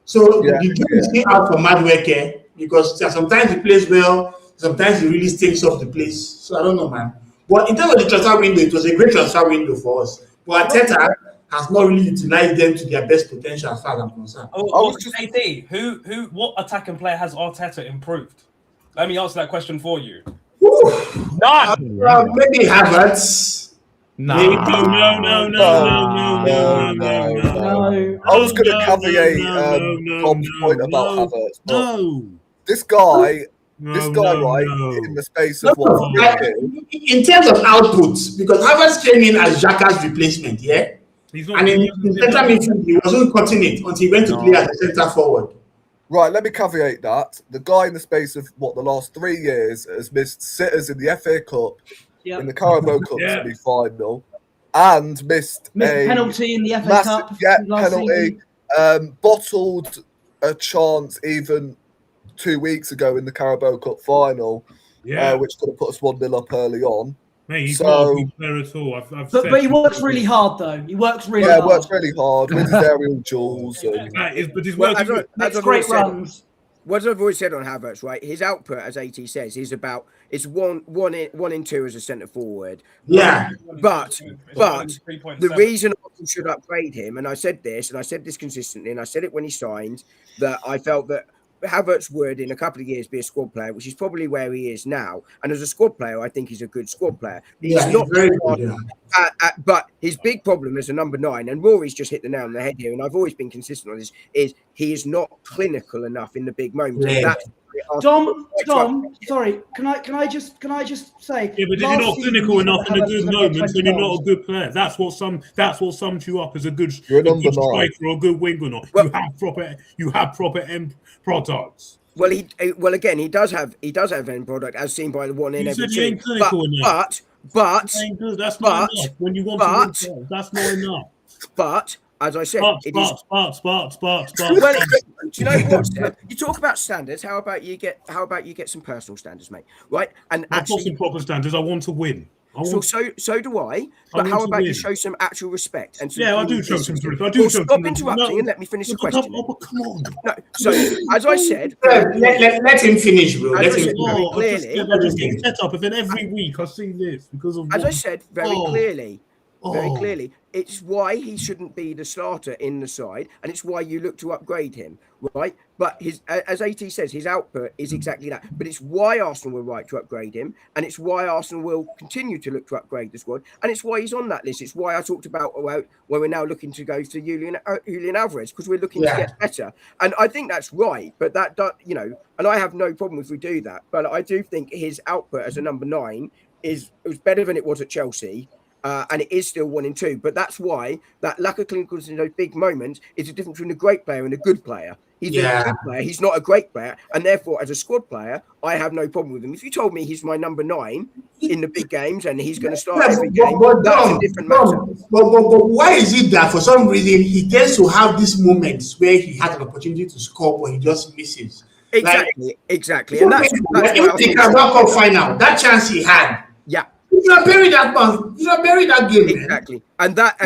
So the game is still out for Madueke because sometimes he plays well, sometimes he really stinks off the place. So I don't know, man. But in terms of the transfer window, it was a great transfer window for us. But Arteta has not really utilized them to their best potential as far as I'm concerned. What attacking player has Arteta improved? Let me answer that question for you. None. Maybe Havertz. No. I was going to caveat Tom's point about Havertz, but this guy, in the space of in terms of output, because Havertz came in as Xhaka's replacement, yeah? And in central midfield, he wasn't cutting it until he went to play as a centre forward. Right, let me caveat that. The guy in the space of, the last 3 years has missed sitters in the FA Cup, in the Carabao Cup semi-final, and missed a penalty in the FA Cup. Penalty. Bottled a chance even 2 weeks ago in the Carabao Cup final, which could have put us 1-0 up early on. Mate, he's not a good player at all. But he works really hard, though. He works really hard. Yeah, works really hard with his aerial jewels. But he's working. That's great runs. What I've always said on Havertz, right? His output, as AT says, is about one in two as a centre forward. Yeah. But the reason I should upgrade him, and I said this consistently, and I said it when he signed, that I felt that Havertz would, in a couple of years, be a squad player, which is probably where he is now. And as a squad player, I think he's a good squad player. He's not very good, but his big problem as a number 9, and Rory's just hit the nail on the head here, and I've always been consistent on this, is he is not clinical enough in the big moments. Yeah. Dom, sorry, can I just say? Yeah, but if you're not clinical enough in a good moment, then you're not a good player. That's what sums you up as a good striker or a good winger. Well, you have proper end products. Well, again, he does have end product as seen by the one in every two. But that's not enough. When you want to win, that's not enough. But as I said, Well, do you know what, Seb? You talk about standards. How about you get some personal standards, mate? Right? And I've got some proper standards. I want to win. So do I. But how about you show some actual respect? And I do show some respect. Stop interrupting and let me finish the question. Come on. No. So as I said, let him finish, bro. Let him clearly. I just get set up, and then every week I see this because of. As I said very clearly. Very clearly, it's why he shouldn't be the starter in the side, and it's why you look to upgrade him, right? But as AT says, his output is exactly that. But it's why Arsenal were right to upgrade him, and it's why Arsenal will continue to look to upgrade the squad, and it's why he's on that list. It's why I talked about where we're now looking to go to Julian Alvarez, because we're looking to get better, and I think that's right. But that does, and I have no problem if we do that. But I do think his output as a number 9 was better than it was at Chelsea. And it is still 1 in 2, but that's why that lack of clinicals in those big moments is the difference between a great player and a good player. He's a good player, he's not a great player, and therefore, as a squad player, I have no problem with him. If you told me he's my number 9 in the big games and he's going to start every game, that's a different matter. But why is it that for some reason he tends to have these moments where he has an opportunity to score, but he just misses? Exactly, and that's why the Carabao Cup final, that chance he had. Yeah. You should have buried that one. You should have buried that game. Exactly, and that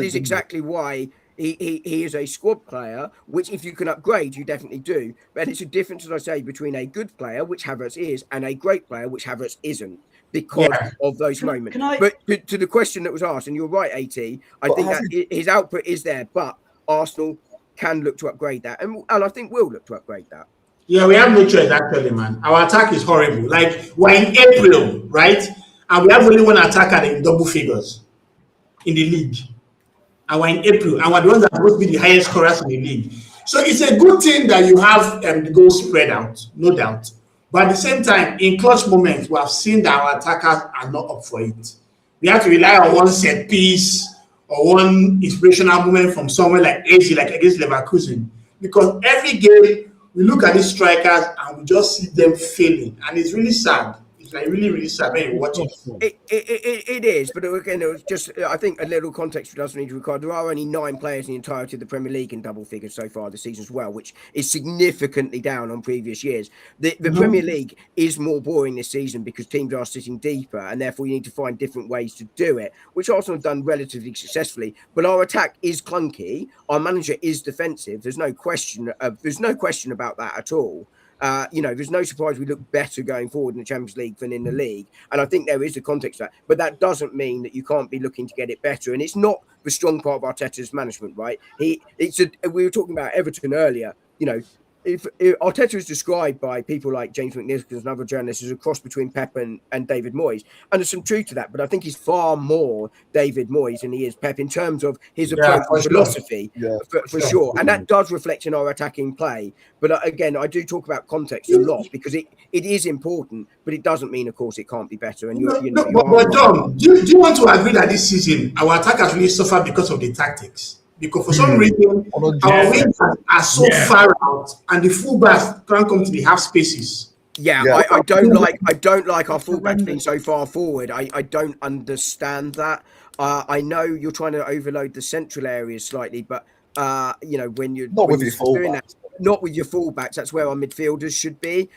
is exactly why he is a squad player. Which, if you can upgrade, you definitely do. But it's a difference, as I say, between a good player, which Havertz is, and a great player, which Havertz isn't, because of those moments. But to the question that was asked, and you're right, AT. I think that his output is there, but Arsenal can look to upgrade that, and I think we'll look to upgrade that. Yeah, we have no choice, actually, man. Our attack is horrible. Like, we're in April, right? And we have only one attacker in double figures in the league. And we're in April, and we're the ones that are supposed to be the highest scorers in the league. So it's a good thing that you have the goals spread out, no doubt. But at the same time, in clutch moments, we have seen that our attackers are not up for it. We have to rely on one set piece or one inspirational moment from somewhere like AZ, like against Leverkusen. Because every game, we look at these strikers and we just see them failing, and it's really sad. It's like really, really sad when you watch it. It is, but again, it was just, I think, a little context does need to record. There are only 9 players in the entirety of the Premier League in double figures so far this season as well, which is significantly down on previous years. The Premier League is more boring this season because teams are sitting deeper, and therefore you need to find different ways to do it, which Arsenal have done relatively successfully. But our attack is clunky. Our manager is defensive. There's no question about that at all. There's no surprise we look better going forward in the Champions League than in the league. And I think there is a context to that. But that doesn't mean that you can't be looking to get it better. And it's not the strong part of Arteta's management, right? We were talking about Everton earlier. If Arteta is described by people like James McNichols and other journalists as a cross between Pep and David Moyes, and there's some truth to that, but I think he's far more David Moyes than he is Pep in terms of his approach and philosophy, for sure. And that does reflect in our attacking play. But again, I do talk about context a lot because it is important, but it doesn't mean, of course, it can't be better. And but John, do you want to agree that this season our attack has really suffered because of the tactics? Because for some reason, our wings are so far out, and the fullbacks can't come to the half spaces. I don't like our fullbacks being so far forward. I don't understand that. I know you're trying to overload the central areas slightly, but when you're not with your fullbacks. Not with your fullbacks. That's where our midfielders should be.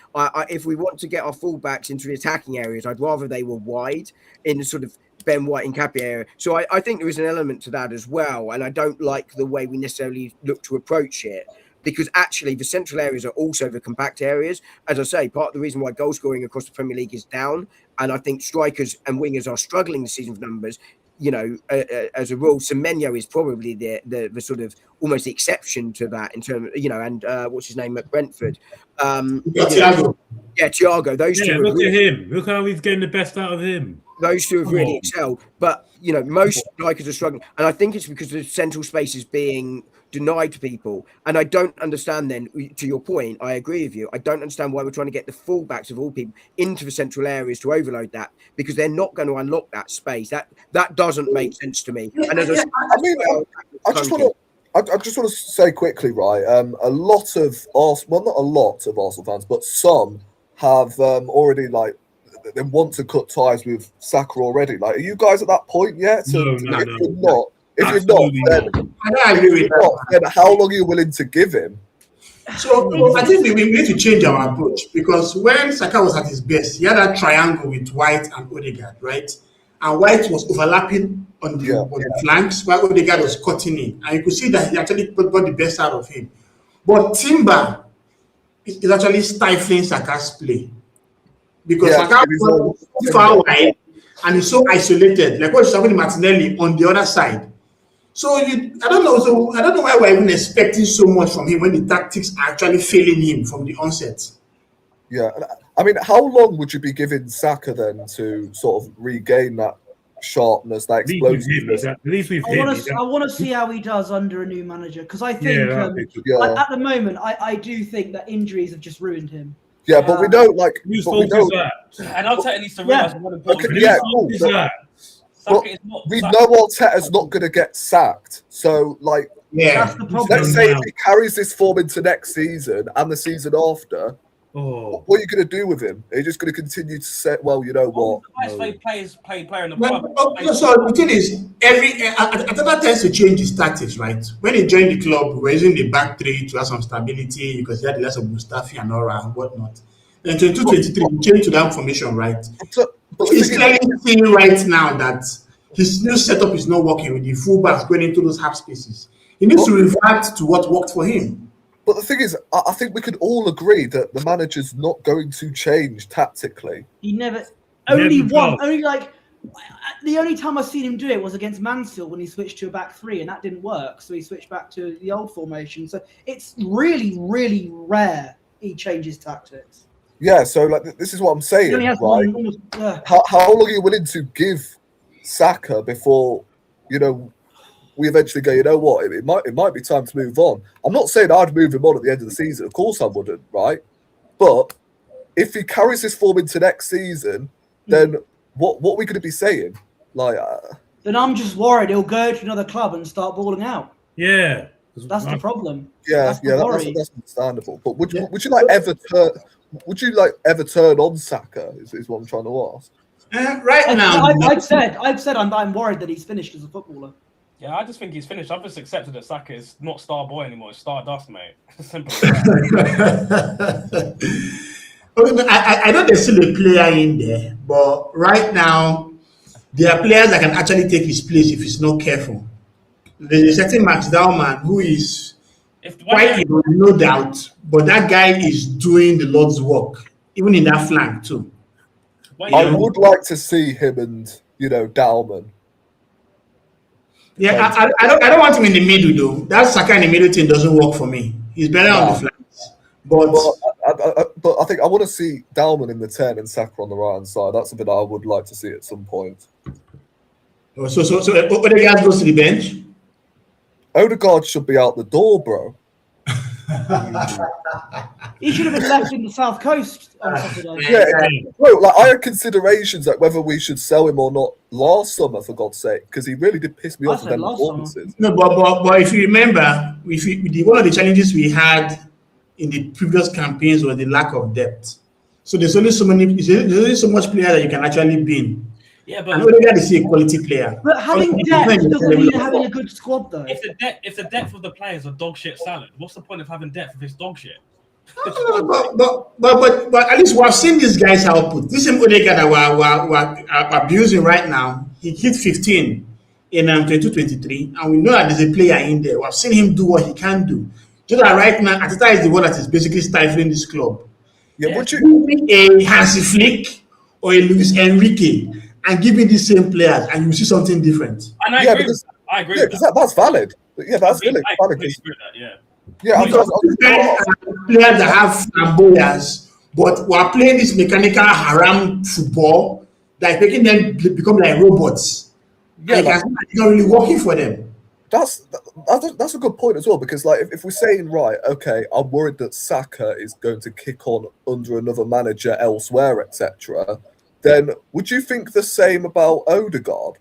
If we want to get our fullbacks into the attacking areas, I'd rather they were wide in the sort of Ben White and Cappy area. So I think there is an element to that as well. And I don't like the way we necessarily look to approach it, because actually the central areas are also the compact areas. As I say, part of the reason why goal scoring across the Premier League is down, and I think strikers and wingers are struggling this season for numbers. As a rule, Semenyo is probably the sort of almost the exception to that in terms of, and what's his name at Brentford? Thiago. Thiago. Those two. Look at him. Look how he's getting the best out of him. Those two have really excelled, but most strikers are struggling, and I think it's because the central space is being denied to people. And I don't understand. Then, to your point, I agree with you. I don't understand why we're trying to get the fullbacks of all people into the central areas to overload that, because they're not going to unlock that space. That doesn't make sense to me. And as I just want to say quickly, right? A lot of Arsenal, well, not a lot of Arsenal fans, but some have already they want to cut ties with Saka already. Like, are you guys at that point yet? No. If you're not, then how long are you willing to give him? So I think we need to change our approach, because when Saka was at his best, he had that triangle with White and Odegaard, right? And White was overlapping on the flanks while Odegaard was cutting in, and you could see that he actually got the best out of him. But Timber is actually stifling Saka's play, because Saka was far wide and he's so isolated, like what's happening to Martinelli on the other side. So I don't know why we're even expecting so much from him when the tactics are actually failing him from the onset. Yeah, I mean, how long would you be giving Saka then to sort of regain that sharpness, that explosiveness? At least we've hit. I want to see how he does under a new manager, because I think at the moment I do think that injuries have just ruined him. Yeah, but we don't like. Whose fault is that? And Arteta needs to realise what important. We know Arteta's not going to get sacked. So, that's the problem. Let's say if he carries this form into next season and the season after, what are you going to do with him? Are you just going to continue to say, well, you know what? The best player in the club. So the thing is, Arteta tends to change his tactics, right? When he joined the club, we were using the back three to have some stability because he had less of Mustafi and Aura and whatnot. Then 22-23, we changed to that formation, right? He's clearly seeing right now that his new setup is not working with the fullbacks going into those half spaces. He needs to revert to what worked for him. But the thing is, I think we could all agree that the manager's not going to change tactically. He never. Only the only time I've seen him do it was against Mansfield when he switched to a back three, and that didn't work. So he switched back to the old formation. So it's really, really rare he changes tactics. Yeah, so this is what I'm saying, right? How long are you willing to give Saka before, we eventually go, you know what, it might be time to move on. I'm not saying I'd move him on at the end of the season. Of course I wouldn't, right? But if he carries this form into next season, then what are we going to be saying? Then I'm just worried he'll go to another club and start balling out. Yeah. That's the problem. That's understandable. But would you ever turn on Saka? Is what I'm trying to ask. I've said I'm worried that he's finished as a footballer. Yeah, I just think he's finished. I've just accepted that Saka is not star boy anymore. It's star dust, mate. Simple. I know there's still a player in there, but right now there are players that can actually take his place if he's not careful. There's a certain Max Dowman who is quite no doubt, but that guy is doing the Lord's work, even in that flank too. I would like to see him and Dowman. Yeah, I don't want him in the middle though. That Saka in the middle thing doesn't work for me. He's better on the flanks. But I think I want to see Dowman in the 10 and Saka on the right hand side. That's something that I would like to see at some point. So Odegaard goes to the bench. Odegaard should be out the door, bro. He should have been left in the South Coast on Saturday. Yeah, bro, I had considerations whether we should sell him or not last summer, for God's sake, because he really did piss me off with them performances. No, but if you remember, one of the challenges we had in the previous campaigns was the lack of depth. So there's only so much player that you can actually bin. Yeah, but I know Odegaard is a quality player. But having depth doesn't mean having a good squad, though. If the depth of the players are dog shit salad, what's the point of having depth if it's dog shit? But at least we've seen these guys output. This is Odegaard that we're abusing right now. He hit 15 in 2023, and we know that there's a player in there. We've seen him do what he can do. Just that right now, Arteta is the one that is basically stifling this club. Yeah, would you a Hansi Flick or a Luis Enrique and give me the same players, and you see something different? And I agree. I agree. Because that's valid. Yeah, that's valid. Yeah, players that have flamboyance, but we're playing this mechanical haram football that is making them become like robots. Yeah, it's not really working for them. That's a good point as well, because if we're saying okay, I'm worried that Saka is going to kick on under another manager elsewhere, etc., then would you think the same about Odegaard?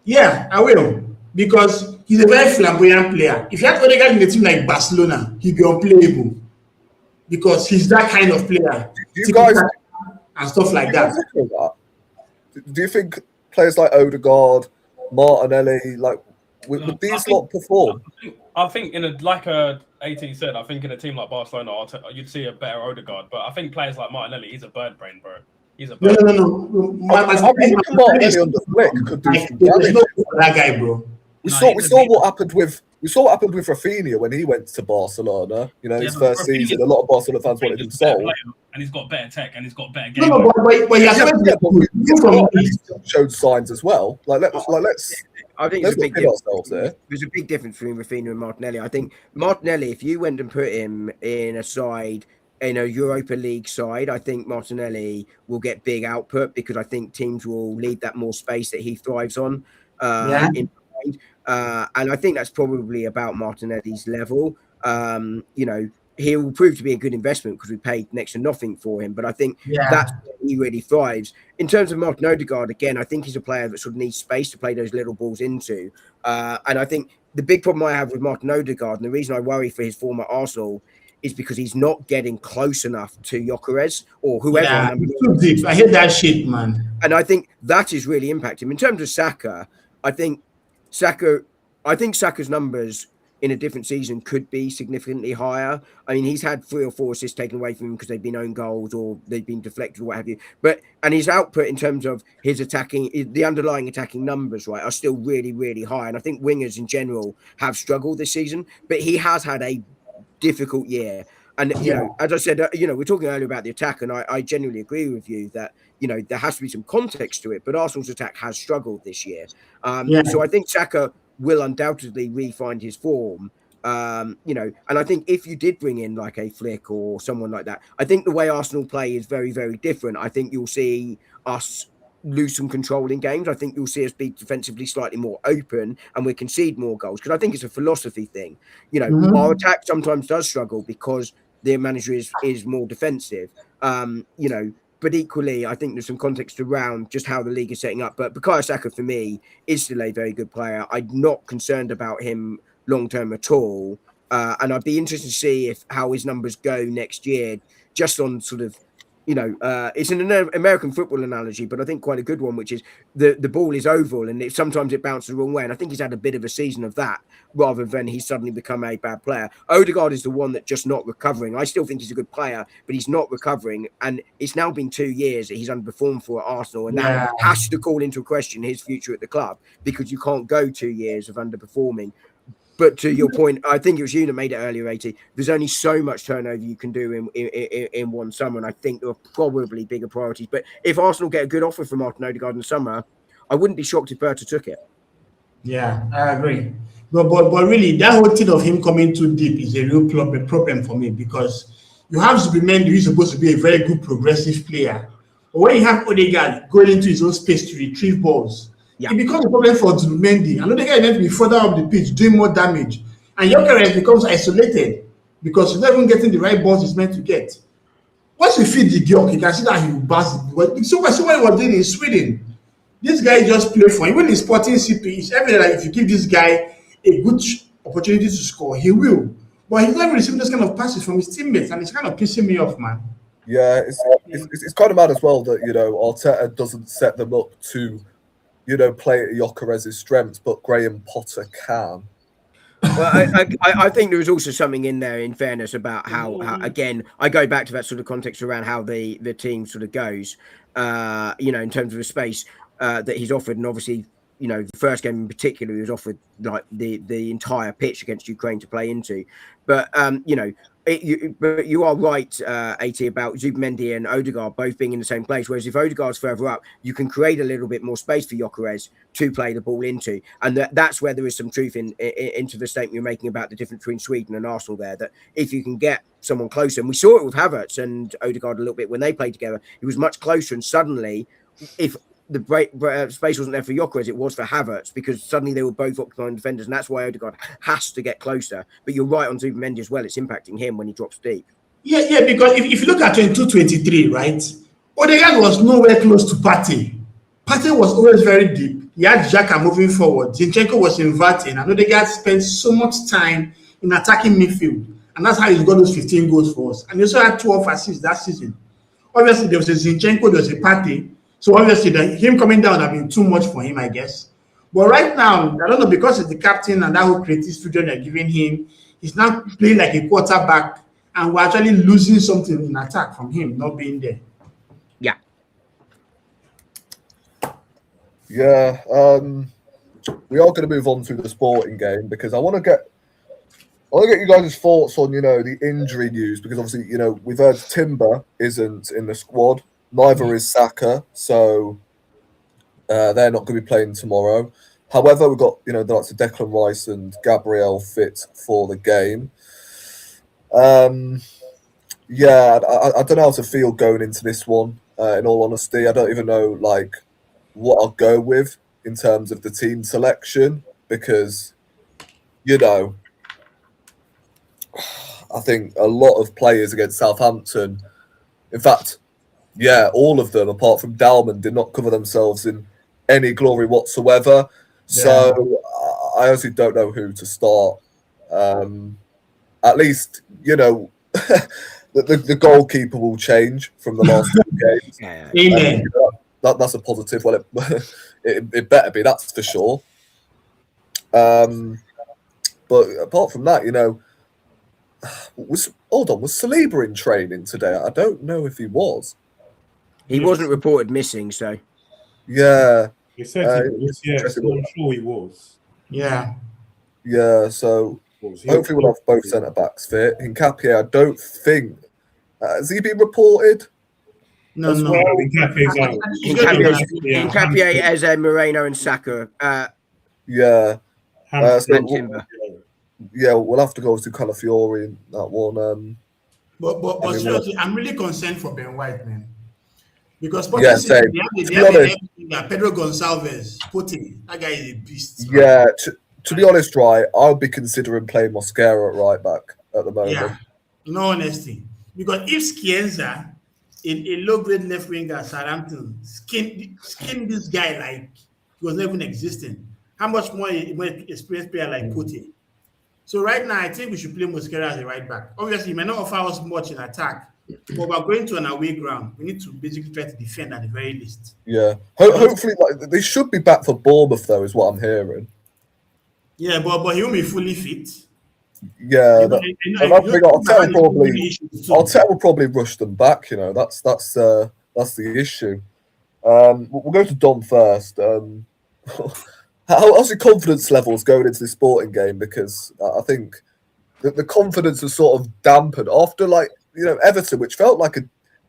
Yeah, I will, because he's a very flamboyant player. If you have Odegaard in a team like Barcelona, he'd be unplayable because he's that kind of player. You guys and stuff like that. Do you think players like Odegaard, Martinelli, would these lot perform? I think like AT said, I think in a team like Barcelona, you'd see a better Odegaard. But I think players like Martinelli, he's a bird brain, bro. He's a bird. No. Martinelli on the flick could do some damage. That guy, bro. We saw what happened with Rafinha when he went to Barcelona. His first season, a lot of Barcelona fans wanted him sold. And he's got better tech, and he's got better game. But he has showed signs as well. I think there's a big difference between Rafinha and Martinelli. I think Martinelli, if you went and put him in a side, in a Europa League side, I think Martinelli will get big output because I think teams will leave that more space that he thrives on. And I think that's probably about Martinelli's level. He will prove to be a good investment because we paid next to nothing for him. But I think that's where he really thrives. In terms of Martin Odegaard, again, I think he's a player that sort of needs space to play those little balls into. And I think the big problem I have with Martin Odegaard, and the reason I worry for his form at Arsenal, is because he's not getting close enough to Gyökeres or whoever. Yeah, too deep. I hear that shit, man. And I think that is really impacting him. In terms of Saka, I think Saka's numbers in a different season could be significantly higher. I mean, he's had 3 or 4 assists taken away from him because they've been own goals or they've been deflected or what have you. And his output in terms of his the underlying attacking numbers, are still really, really high. And I think wingers in general have struggled this season, but he has had a difficult year. And, as I said, we're talking earlier about the attack, and I genuinely agree with you that, there has to be some context to it, but Arsenal's attack has struggled this year. So I think Saka will undoubtedly re-find his form, and I think if you did bring in like a Flick or someone like that, I think the way Arsenal play is very, very different. I think you'll see us lose some control in games. I think you'll see us be defensively slightly more open and we concede more goals because I think it's a philosophy thing. Our attack sometimes does struggle because their manager is more defensive, but equally, I think there's some context around just how the league is setting up. But Bukayo Saka, for me, is still a very good player. I'm not concerned about him long term at all. And I'd be interested to see how his numbers go next year, just on sort of, it's an American football analogy, but I think quite a good one, which is the ball is oval and sometimes it bounces the wrong way. And I think he's had a bit of a season of that rather than he's suddenly become a bad player. Odegaard is the one that just not recovering. I still think he's a good player, but he's not recovering. And it's now been 2 years that he's underperformed for at Arsenal. And that has to call into question his future at the club, because you can't go 2 years of underperforming. But to your point, I think it was you that made it earlier, 80. There's only so much turnover you can do in one summer, and I think there are probably bigger priorities. But if Arsenal get a good offer from Martin Odegaard in the summer, I wouldn't be shocked if Berta took it. Yeah, I agree. But really, that whole thing of him coming too deep is a real problem for me, because you have Zubimendi, who's supposed to be a very good progressive player. But when you have Odegaard going into his own space to retrieve balls, it becomes a problem for Zubimendi. And Odegaard is meant to be further up the pitch, doing more damage. And Gyökeres becomes isolated because he's not even getting the right balls he's meant to get. Once you feed the Gyök, you can see that he will bust it. So what he was doing in Sweden, this guy just played for him. Even in Sporting CP, it's evident that if you give this guy a good opportunity to score, he will. But he's not even receiving those kind of passes from his teammates, and it's kind of pissing me off, man. Yeah, it's kind of mad as well that, Arteta doesn't set them up to, play at Gyökeres' strengths, but Graham Potter can. Well, I think there was also something in there, in fairness, about how again, I go back to that sort of context around how the team sort of goes, in terms of the space that he's offered. And obviously, the first game in particular, he was offered like the entire pitch against Ukraine to play into. But, but you are right, AT, about Zubimendi and Odegaard both being in the same place. Whereas if Odegaard's further up, you can create a little bit more space for Gyökeres to play the ball into. And that's where there is some truth into the statement you're making about the difference between Sweden and Arsenal there, that if you can get someone closer, and we saw it with Havertz and Odegaard a little bit when they played together, he was much closer, and suddenly, if the space wasn't there for Gyökeres, it was for Havertz, because suddenly they were both occupying defenders, and that's why Odegaard has to get closer. But you're right on Zubimendi as well; it's impacting him when he drops deep. Yeah, because if you look at 22-23, right, Odegaard was nowhere close to Partey. Partey was always very deep. He had Xhaka moving forward. Zinchenko was inverting, and Odegaard spent so much time in attacking midfield, and that's how he's got those 15 goals for us. And he also had 12 assists that season. Obviously, there was a Zinchenko, there was a Partey. So obviously, him coming down have been too much for him, I guess. But right now, I don't know, because he's the captain and that whole creative freedom they're giving him, he's now playing like a quarterback, and we're actually losing something in attack from him not being there. Yeah. Yeah. We are going to move on to the sporting game, because I want to get you guys' thoughts on, the injury news, because obviously, we've heard Timber isn't in the squad. Neither is Saka, so they're not going to be playing tomorrow. However, we've got, the likes of Declan Rice and Gabriel fit for the game. I don't know how to feel going into this one, in all honesty. I don't even know, what I'll go with in terms of the team selection, because, I think a lot of players against Southampton, in fact, all of them, apart from Dalman, did not cover themselves in any glory whatsoever. Yeah. So I honestly don't know who to start. At least, the goalkeeper will change from the last two games. Amen. That's a positive. Well, it better be, that's for sure. But apart from that, was Saliba in training today? I don't know if he was. He wasn't reported missing, so. Yeah. He said he was, so I'm sure he was. Yeah. Yeah, so hopefully we'll have both centre-backs fit. Nkapie, I don't think... has he been reported? No. Nkapie's out. Nkapie, Eze, Moreno and Saka. Yeah. And Timber. Yeah, we'll have to go to Calafiori in that one. But seriously, I'm really concerned for Ben White, man. Because same. Pedro Gonçalves, Putin, that guy is a beast. Yeah, to be honest, right, I'll be considering playing Mosquera at right back at the moment. Yeah, in all honesty. Because if Schienza, a low-grade left winger at Southampton, skin this guy like he was not even existing, how much more an experienced player like Putin? So right now, I think we should play Mosquera as a right back. Obviously, he may not offer us much in attack, but we're going to an away ground. We need to basically try to defend at the very least. Yeah. Hopefully, like, they should be back for Bournemouth, though, is what I'm hearing. Yeah, but he won't be fully fit. Yeah, Arteta will probably rush them back. You know, that's the issue. We'll go to Dom first. How's your confidence levels going into the sporting game? Because I think the confidence was sort of dampened after, like, Everton, which felt like a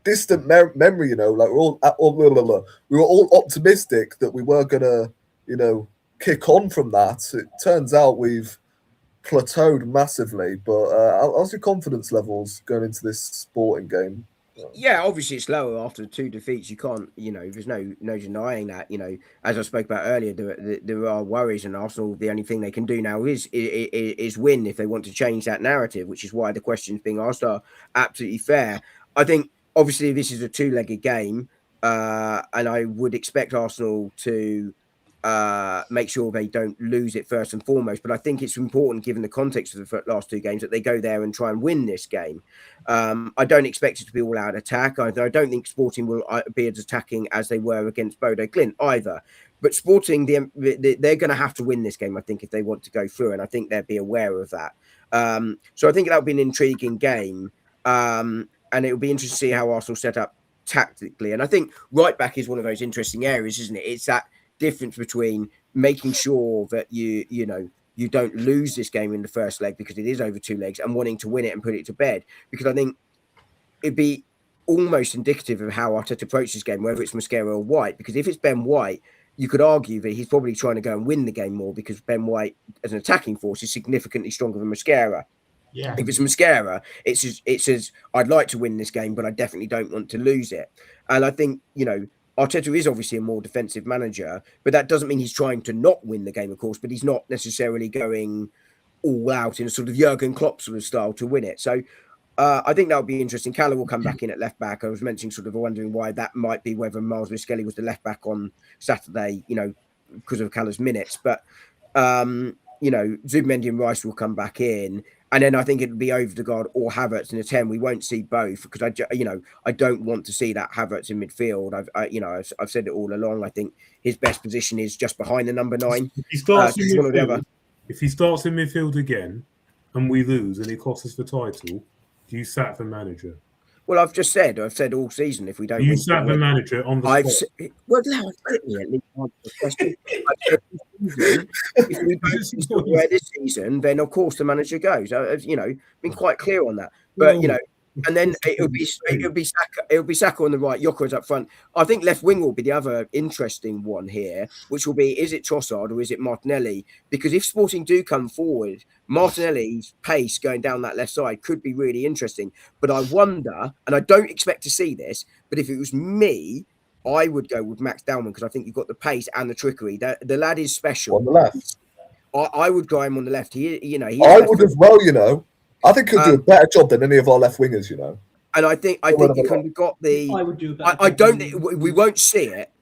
distant memory. Like we were all optimistic that we were gonna, kick on from that. It turns out we've plateaued massively. But how's your confidence levels going into this sporting game? Yeah, obviously it's lower after the 2 defeats. You can't, there's no denying that. As I spoke about earlier, there are worries, and Arsenal, the only thing they can do now is win if they want to change that narrative, which is why the questions being asked are absolutely fair. I think obviously this is a 2-legged game, and I would expect Arsenal to make sure they don't lose it first and foremost. But I think it's important, given the context of the last 2 games, that they go there and try and win this game. I don't expect it to be all-out attack. I don't think Sporting will be as attacking as they were against Bodo Glimt either. But Sporting, they're going to have to win this game, I think, if they want to go through, and I think they'll be aware of that. So I think that'll be an intriguing game, and it'll be interesting to see how Arsenal set up tactically. And I think right back is one of those interesting areas, isn't it? It's that difference between making sure that you don't lose this game in the first leg because it is over 2 legs, and wanting to win it and put it to bed. Because I think it'd be almost indicative of how Arteta approaches this game, whether it's Mosquera or White. Because if it's Ben White, you could argue that he's probably trying to go and win the game more, because Ben White as an attacking force is significantly stronger than Mosquera. Yeah. If it's Mosquera, it says I'd like to win this game, but I definitely don't want to lose it. And I think, Arteta is obviously a more defensive manager, but that doesn't mean he's trying to not win the game, of course, but he's not necessarily going all out in a sort of Jurgen Klopp sort of style to win it. So I think that'll be interesting. Calla will come back in at left back. I was mentioning, sort of wondering why that might be, whether Miles Miskelly was the left back on Saturday, because of Calla's minutes. But, Zubimendi and Rice will come back in. And then I think it'll be Odegaard or Havertz in a 10. We won't see both, because I don't want to see that Havertz in midfield. I've said it all along. I think his best position is just behind the number 9. If he starts in midfield again, and we lose, and it costs us the title, do you sack the manager? Well, I've said all season, if we don't, you sack the manager on the spot. If we don't where this season, then of course the manager goes. Been quite clear on that. But and then it'll be Saka on the right, Jokeres up front. I think left wing will be the other interesting one here, which will be, is it Trossard or is it Martinelli? Because if Sporting do come forward, Martinelli's pace going down that left side could be really interesting. But I wonder, and I don't expect to see this, but if it was me, I would go with Max Dalman, because I think you've got the pace and the trickery. The lad is special. On the left, I would go him on the left. I would as well. I think he'll do a better job than any of our left wingers. And I think we've got the. I would do a better I don't. We won't see it.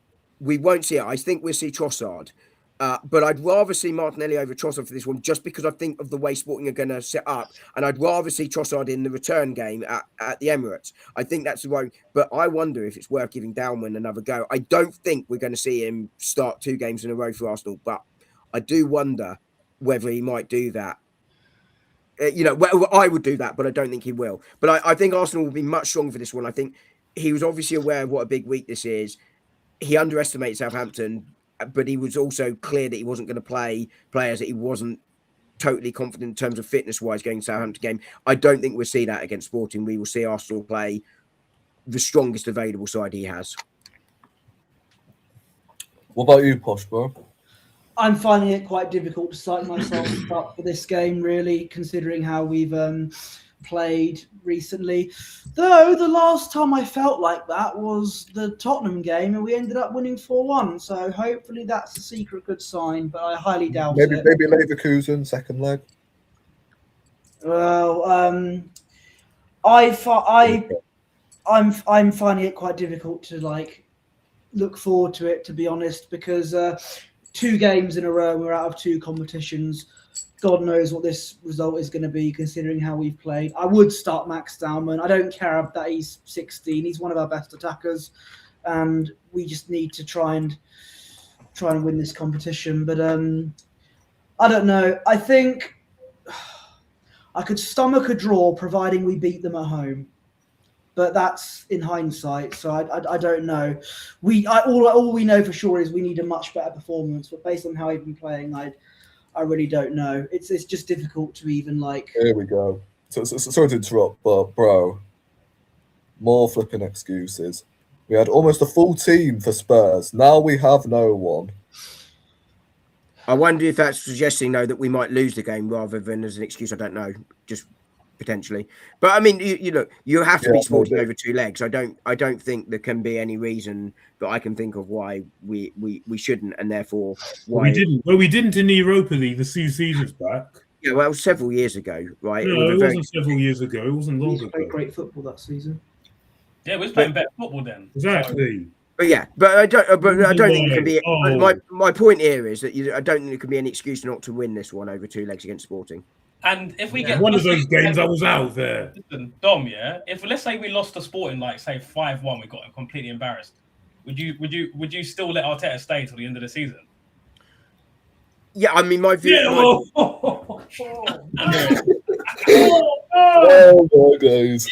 We won't see it. I think we'll see Trossard. But I'd rather see Martinelli over Trossard for this one, just because I think of the way Sporting are going to set up. And I'd rather see Trossard in the return game at the Emirates. I think that's the way. But I wonder if it's worth giving Dalman another go. I don't think we're going to see him start 2 games in a row for Arsenal, but I do wonder whether he might do that. I would do that, but I don't think he will. But I think Arsenal will be much stronger for this one. I think he was obviously aware of what a big week this is. He underestimated Southampton, but he was also clear that he wasn't going to play players that he wasn't totally confident in terms of fitness-wise going to Southampton game. I don't think we'll see that against Sporting. We will see Arsenal play the strongest available side he has. What about you, Posh, bro? I'm finding it quite difficult to psych myself up for this game, really, considering how we've played recently. Though the last time I felt like that was the Tottenham game, and we ended up winning 4-1. So hopefully that's a secret good sign, but I highly doubt it. Maybe Leverkusen, second leg. Well, I'm finding it quite difficult to look forward to it, to be honest, because 2 games in a row. We're out of 2 competitions. God knows what this result is going to be, considering how we've played. I would start Max Stallman. I don't care that he's 16. He's one of our best attackers, and we just need to try and win this competition. But I don't know. I think I could stomach a draw, providing we beat them at home. But that's in hindsight, so I don't know. All we know for sure is we need a much better performance. But based on how we've been playing, I really don't know. It's just difficult to even like. Here we go. So sorry to interrupt, but bro, more flipping excuses. We had almost a full team for Spurs. Now we have no one. I wonder if that's suggesting though that we might lose the game rather than as an excuse. I don't know. Just. Potentially, but I mean, you look, you have to be Sporting over 2 legs. I don't think there can be any reason that I can think of why we shouldn't, and therefore why we didn't in the Europa League the 2 seasons back. Yeah, well, it was several years ago, right? No, it wasn't several years ago. It wasn't long ago. Played great football that season. Yeah, we was playing better football then. Exactly. But yeah, but I don't think it can be. My point here is that I don't think it can be an excuse not to win this one over 2 legs against Sporting. And if we get one of those games, I was out there. Listen, Dom, yeah. If let's say we lost to Sporting, like say 5-1, we got completely embarrassed. Would you still let Arteta stay till the end of the season? Yeah, I mean, my view. Oh my days!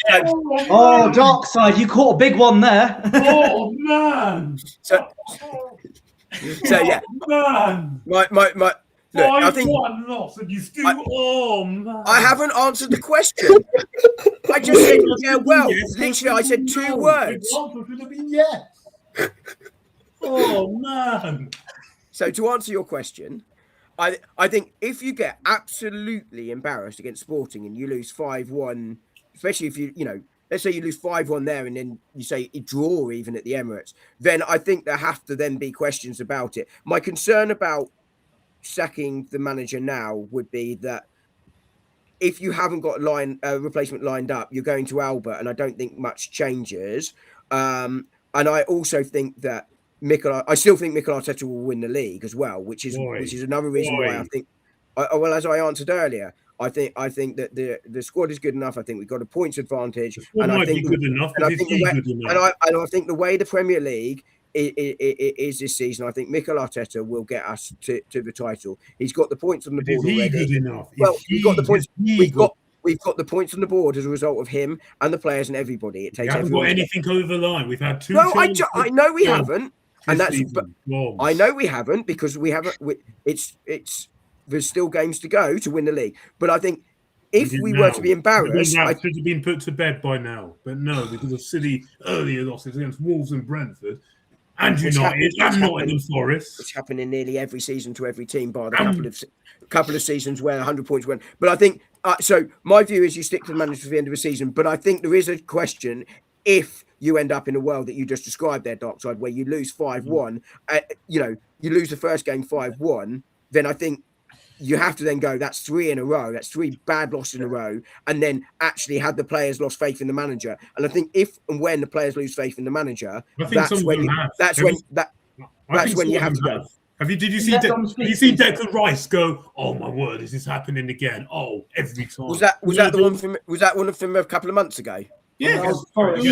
Oh, dark side, you caught a big one there. Oh man! So yeah, man. My. Look, I think loss and you still. Man. I haven't answered the question. I just said, yeah, well, literally, I said 2 words. The answer should have been yes. Oh, man. So to answer your question, I think if you get absolutely embarrassed against Sporting and you lose 5-1, especially if let's say you lose 5-1 there and then you say you draw even at the Emirates, then I think there have to then be questions about it. My concern about sacking the manager now would be that if you haven't got a replacement lined up, you're going to Albert, and I don't think much changes. And I also think that I still think Mikel Arteta will win the league as well, which is another reason why I think. Well, as I answered earlier, I think that the squad is good enough. I think we've got a points advantage, and I think good enough. And I think the way the Premier League is this season, I think Mikel Arteta will get us to the title. He's got the points on the board already. Good enough? Well, we've got the points. We've got the points on the board as a result of him and the players and everybody. It takes. We haven't got anything over the line. We've had 2. No, I know we haven't, and that's. But I know we haven't because we haven't. It's. There's still games to go to win the league, but I think. If we were to be embarrassed, I should have been put to bed by now. But no, because of silly earlier losses against Wolves and Brentford. And United, and Nottingham Forest, which happened in nearly every season to every team, bar the couple of seasons where 100 points went. But I think so. My view is you stick to the manager for the end of the season. But I think there is a question if you end up in a world that you just described there, Dark Side, where you lose 5-1. You lose the first game 5-1. Then I think you have to then go. That's 3 in a row. That's 3 bad losses in a row, and then actually had the players lost faith in the manager. And I think if and when the players lose faith in the manager, that's when you have to go. Did you see Declan Rice go? Oh my word, is this happening again? Oh, every time. Was that one from a couple of months ago? Yeah, exactly.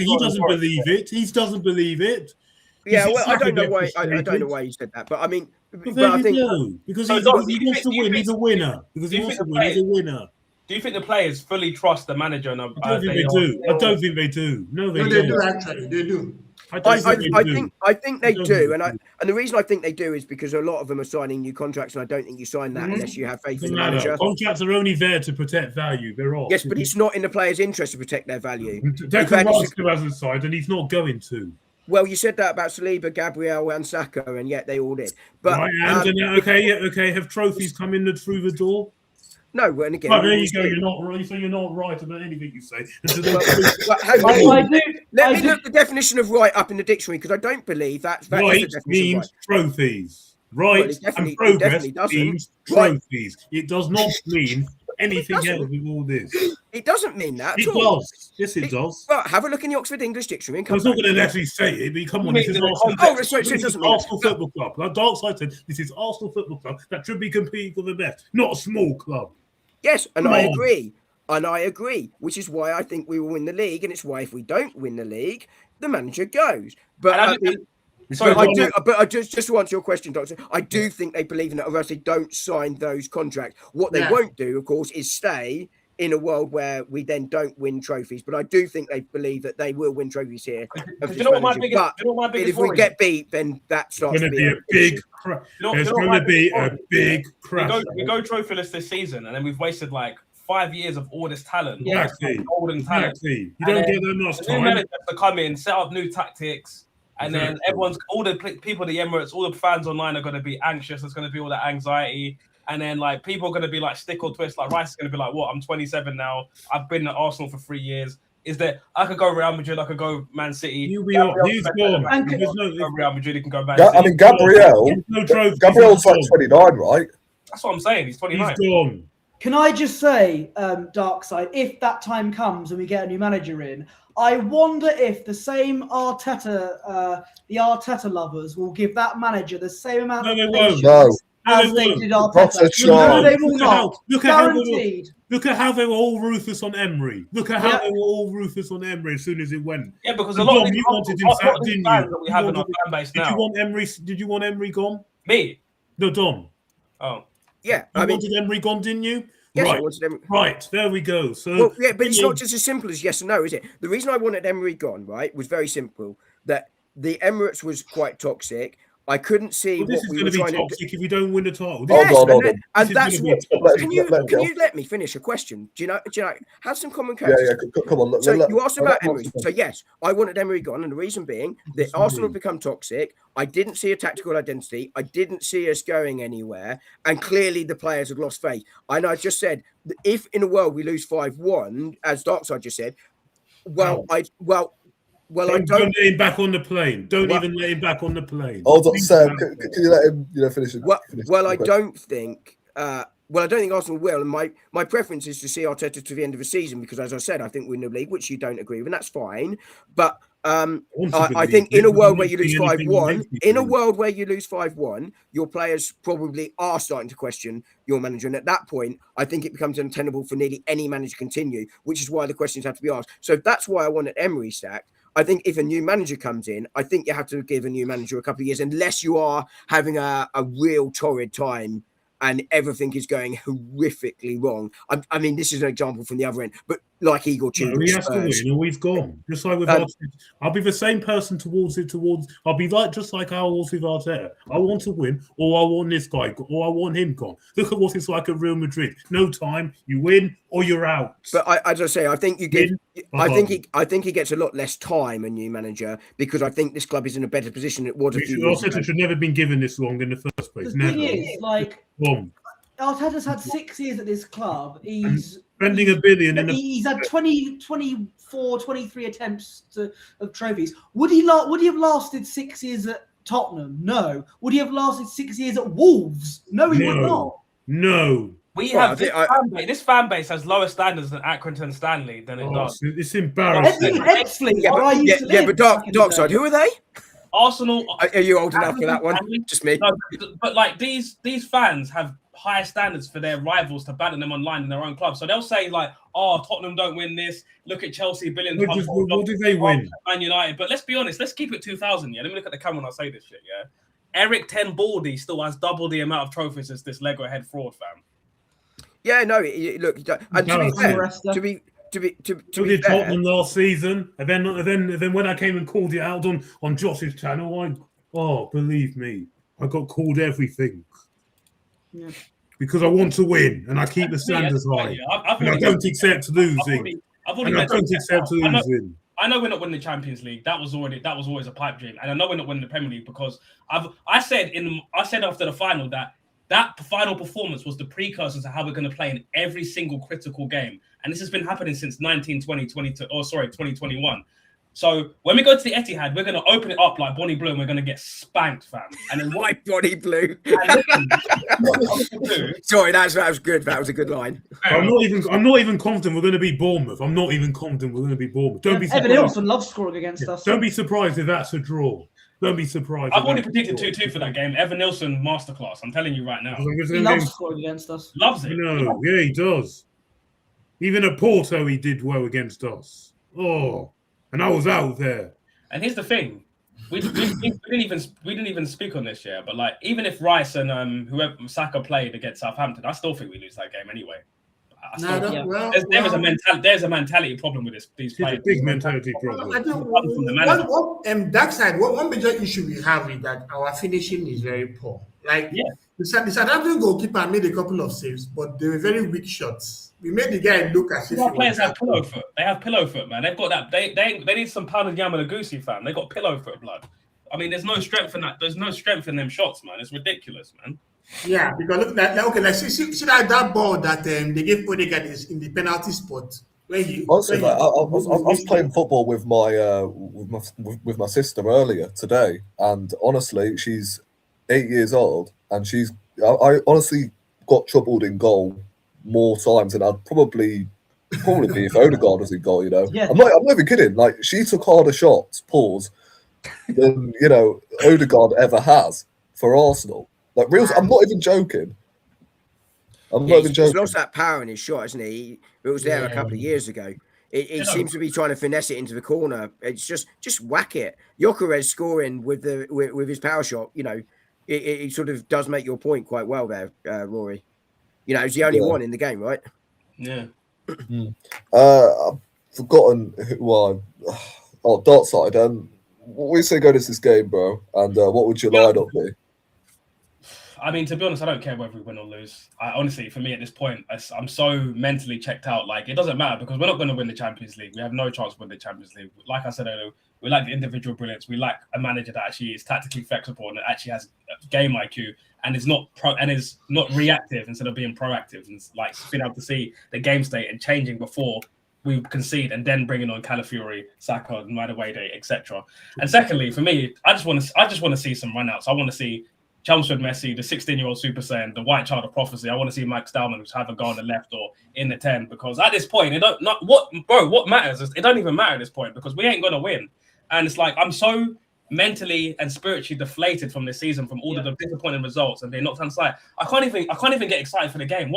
He doesn't believe it. He doesn't believe it. Yeah, well, I don't know why he said that, but I mean, because he wants to win. He's a winner. Because he wants to win. He's a winner. Do you think the players fully trust the manager? And I don't think they do. I don't think they do. No, they don't. do actually. They do. I think they do, and the reason I think they do is because a lot of them are signing new contracts, and I don't think you sign that unless you have faith in the manager. Contracts are only there to protect value. They're all. Yes, but it's not in the players' interest to protect their value. Declan Rice hasn't signed, and he's not going to. Well, you said that about Saliba, Gabriel, and Saka, and yet they all did. But okay. Have trophies come in through the door? No, and again, there you go. You're not right. So you're not right about anything you say. Let me look the definition of right up in the dictionary because I don't believe that right means trophies. Right and progress means trophies. It does not mean anything else with all this. It doesn't mean that It at all. does. Yes, it does. Well, have a look in the Oxford English Dictionary. I was not going to actually say it, but come on, this is Arsenal. Arsenal Football Club. Like Darkside said, this is Arsenal Football Club that should be competing for the best, not a small club. Yes, and I agree. And I agree, which is why I think we will win the league, and it's why if we don't win the league, the manager goes. But just to answer your question, Doctor, I do think they believe in it, or else they don't sign those contracts. What they won't do, of course, is stay in a world where we then don't win trophies. But I do think they believe that they will win trophies here. You know what my biggest if we get beat, then that starts to be a big crash. There's going to be a big crash. We go trophyless this season, and then we've wasted like 5 years of all this talent. Exactly. Golden talent. You don't get that much time. Managers to come in, set up new tactics, and then all the people at the Emirates, all the fans online are going to be anxious. There's going to be all that anxiety. And then, like, people are going to be like stick or twist. Like, Rice is going to be like, "What? I'm 27 now. I've been at Arsenal for 3 years. Is there? I could go Real Madrid. I could go Man City. He's gone. Real Madrid. He can go Man City. I mean, Gabriel's like 29, right? That's what I'm saying. He's 29. He's gone. Can I just say, Darkside, if that time comes and we get a new manager in, I wonder if the same Arteta, the Arteta lovers will give that manager the same amount of patience as they did Arteta. No, they will not. Look at how they were all ruthless on Emery. Look at how they were all ruthless on Emery as soon as it went. Yeah, because a lot of you wanted him sacked, didn't you? We have in our fan base now. Did you want Emery gone? Me? No, Dom. Oh. Yeah, you wanted Emery gone, didn't you? Yes, right. I wanted Emery. Right, there we go. So, but it's not just as simple as yes and no, is it? The reason I wanted Emery gone, right, was very simple. That the Emirates was quite toxic. I couldn't see this is going to be toxic if we don't win the title. Yes, and that's what. Can you let me finish a question? Do you know? Have some common courtesy. Yeah. Come on. So you asked about Emery. So yes, I wanted Emery gone, and the reason being that Arsenal have become toxic. I didn't see a tactical identity. I didn't see us going anywhere, and clearly the players had lost faith. And I just said, if in a world we lose 5-1, as Darkside just said, Well, I don't let him back on the plane. Don't even let him back on the plane. Hold on, Sam. Can you let him, finish it? I don't think. I don't think Arsenal will. And my preference is to see Arteta to the end of the season because, as I said, I think we win the league, which you don't agree with, and that's fine. But I think in a world where you lose 5-1, your players probably are starting to question your manager, and at that point, I think it becomes untenable for nearly any manager to continue, which is why the questions have to be asked. So that's why I wanted Emery sacked. I think if a new manager comes in, I think you have to give a new manager a couple of years, unless you are having a real torrid time and everything is going horrifically wrong. I mean, this is an example from the other end, but like Igor Tudor, he has to win, or we've gone. Just like with Arteta, I'll be the same person towards. I'll be just like I was with Arteta. I want to win, or I want this guy, or I want him gone. Look at what it's like at Real Madrid. No time, you win or you're out. But as I say, I think you get. I think he gets a lot less time, a new manager, because I think this club is in a better position than it was a few years ago. Arteta should never been given this long in the first place. The thing is, like, Arteta's had 6 years at this club. He's spending $1 billion. He's had 24, 23 attempts of trophies. Would he have lasted 6 years at Tottenham? No. Would he have lasted 6 years at Wolves? No, he would not. No. This fan base has lower standards than Accrington Stanley than it does. It's embarrassing. But Dark Side, who are they? Arsenal. Are you old enough for that one? Just me. No, but like these fans have higher standards for their rivals to banter them online in their own club. So they'll say like, "Oh, Tottenham don't win this. Look at Chelsea, billions." What did they win? Man United. But let's be honest. Let's keep it 2000. Yeah. Let me look at the camera when I say this shit. Yeah. Eric Ten Baldy still has double the amount of trophies as this Lego head fraud fam. Yeah. No. Look. And to be Tottenham last season, and then when I came and called it out on Josh's channel, believe me, I got called everything. Yeah. Because I want to win and I keep the standards high. And I don't accept losing. I don't accept losing. I know we're not winning the Champions League. That was always a pipe dream, and I know we're not winning the Premier League because I said after the final that final performance was the precursor to how we're going to play in every single critical game. And this has been happening since 2021. So when we go to the Etihad, we're going to open it up like Bonnie Blue and we're going to get spanked, fam. And then White Bonnie Blue. Sorry, that was good. That was a good line. I'm not even confident we're going to be Bournemouth. I'm not even confident we're going to be Bournemouth. Don't be surprised. Evan Ilson loves scoring against us. Don't be surprised if that's a draw. Don't be surprised. I've already predicted 2-2 for that game. Evan Nilsson masterclass. I'm telling you right now. He loves scoring against us. Loves it. No, yeah, he does. Even at Porto, he did well against us. Oh, and I was out there. And here's the thing: we didn't even speak on this yet. But like, even if Rice and whoever Saka played against Southampton, I still think we lose that game anyway. There's a mentality problem with these players. It's a big mentality problem. I think that side, one major issue we have is that our finishing is very poor. Like the Southampton goalkeeper made a couple of saves, but they were very weak shots. We made the guy look as if our players have pillow foot. They have pillow foot, man. They've got that. They need some pounded Yamanaguchi, fam. They got pillow foot blood. I mean, there's no strength in that. There's no strength in them shots, man. It's ridiculous, man. Yeah, because look, see that ball that they gave Odegaard is in the penalty spot. I was playing football with my sister earlier today, and honestly, she's 8 years old, and I honestly got troubled in goal more times than I'd probably be if Odegaard was in goal. You know, I'm not even kidding. Like, she took harder shots, than Odegaard ever has for Arsenal. Like, I'm not even joking. He's lost that power in his shot, hasn't he? It was there a couple of years ago. It seems to be trying to finesse it into the corner. It's just whack it. Gyökeres scoring with his power shot. It sort of does make your point quite well there, Rory. He's the only one in the game, right? Yeah. I've forgotten who. Dart side. What would you say going into this game, bro? And what would your lineup be? I mean, to be honest, I don't care whether we win or lose. Honestly, for me at this point, I'm so mentally checked out. Like, it doesn't matter because we're not going to win the Champions League. We have no chance to win the Champions League. Like I said earlier, we like the individual brilliance. We like a manager that actually is tactically flexible and actually has game IQ and is not reactive instead of being proactive, and like being able to see the game state and changing before we concede and then bringing on Calafiori, Saka, Madueke, etc. And secondly, for me, I just want to see some runouts. I want to see Chelmsford Messi, the 16-year-old Super Saiyan, the white child of prophecy. I want to see Mike Stallman, who's either gone on the left or in the 10, because at this point, what matters is it don't even matter at this point because we ain't going to win. And it's like, I'm so mentally and spiritually deflated from this season, from all of the disappointing results and being knocked aside. I can't even get excited for the game.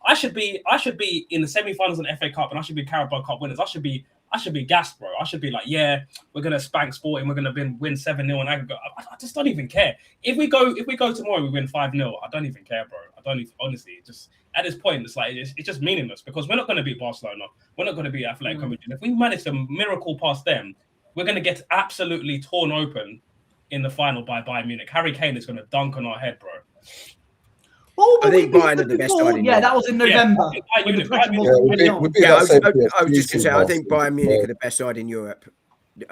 I should be in the semi-finals of the FA Cup and I should be Carabao Cup winners. I should be gassed, bro. I should be like, yeah, we're gonna spank Sporting, we're gonna win 7-0 and aggregate. I just don't even care. If we go tomorrow, we win 5-0. I don't even care, bro. I don't even, honestly. Just at this point, it's like it's just meaningless because we're not gonna beat Barcelona. We're not gonna beat Athletic Madrid. If we manage to miracle past them, we're gonna get absolutely torn open in the final by Bayern Munich. Harry Kane is gonna dunk on our head, bro. I think Bayern are the best side in Europe. That was in November. I was just going to say, I think Bayern Munich are the best side in Europe. We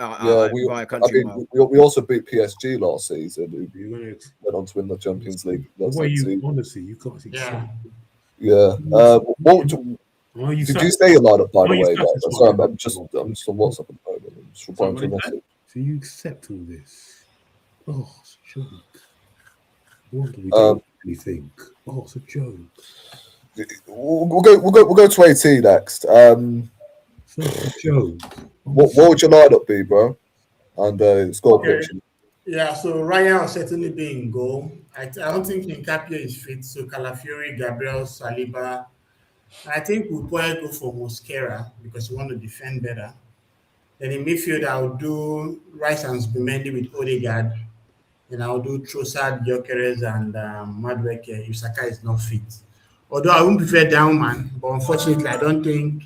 also beat PSG last season, who went on to win the Champions League. Honestly, you can't see. Yeah. Did you say your lineup, by the way, guys? Sorry, I'm just on WhatsApp at the moment. I'm just replying to a message. So you accept all this? Oh, it's a joke. What do we do? You think? Oh, it's a joke. We'll go to 18 next. It's not a joke. What would your lineup be, bro? And score prediction. Yeah, so Ryan will certainly be in goal. I don't think Nkapia is fit. So Calafiori, Gabriel, Saliba. I think we'll probably go for Mosquera because we want to defend better. Then in midfield, I'll do Rice and Zubimendi with Odegaard. Then I'll do Trossard, Gyökeres, and Madueke if Saka is not fit. Although I wouldn't prefer Downman, but unfortunately, I don't think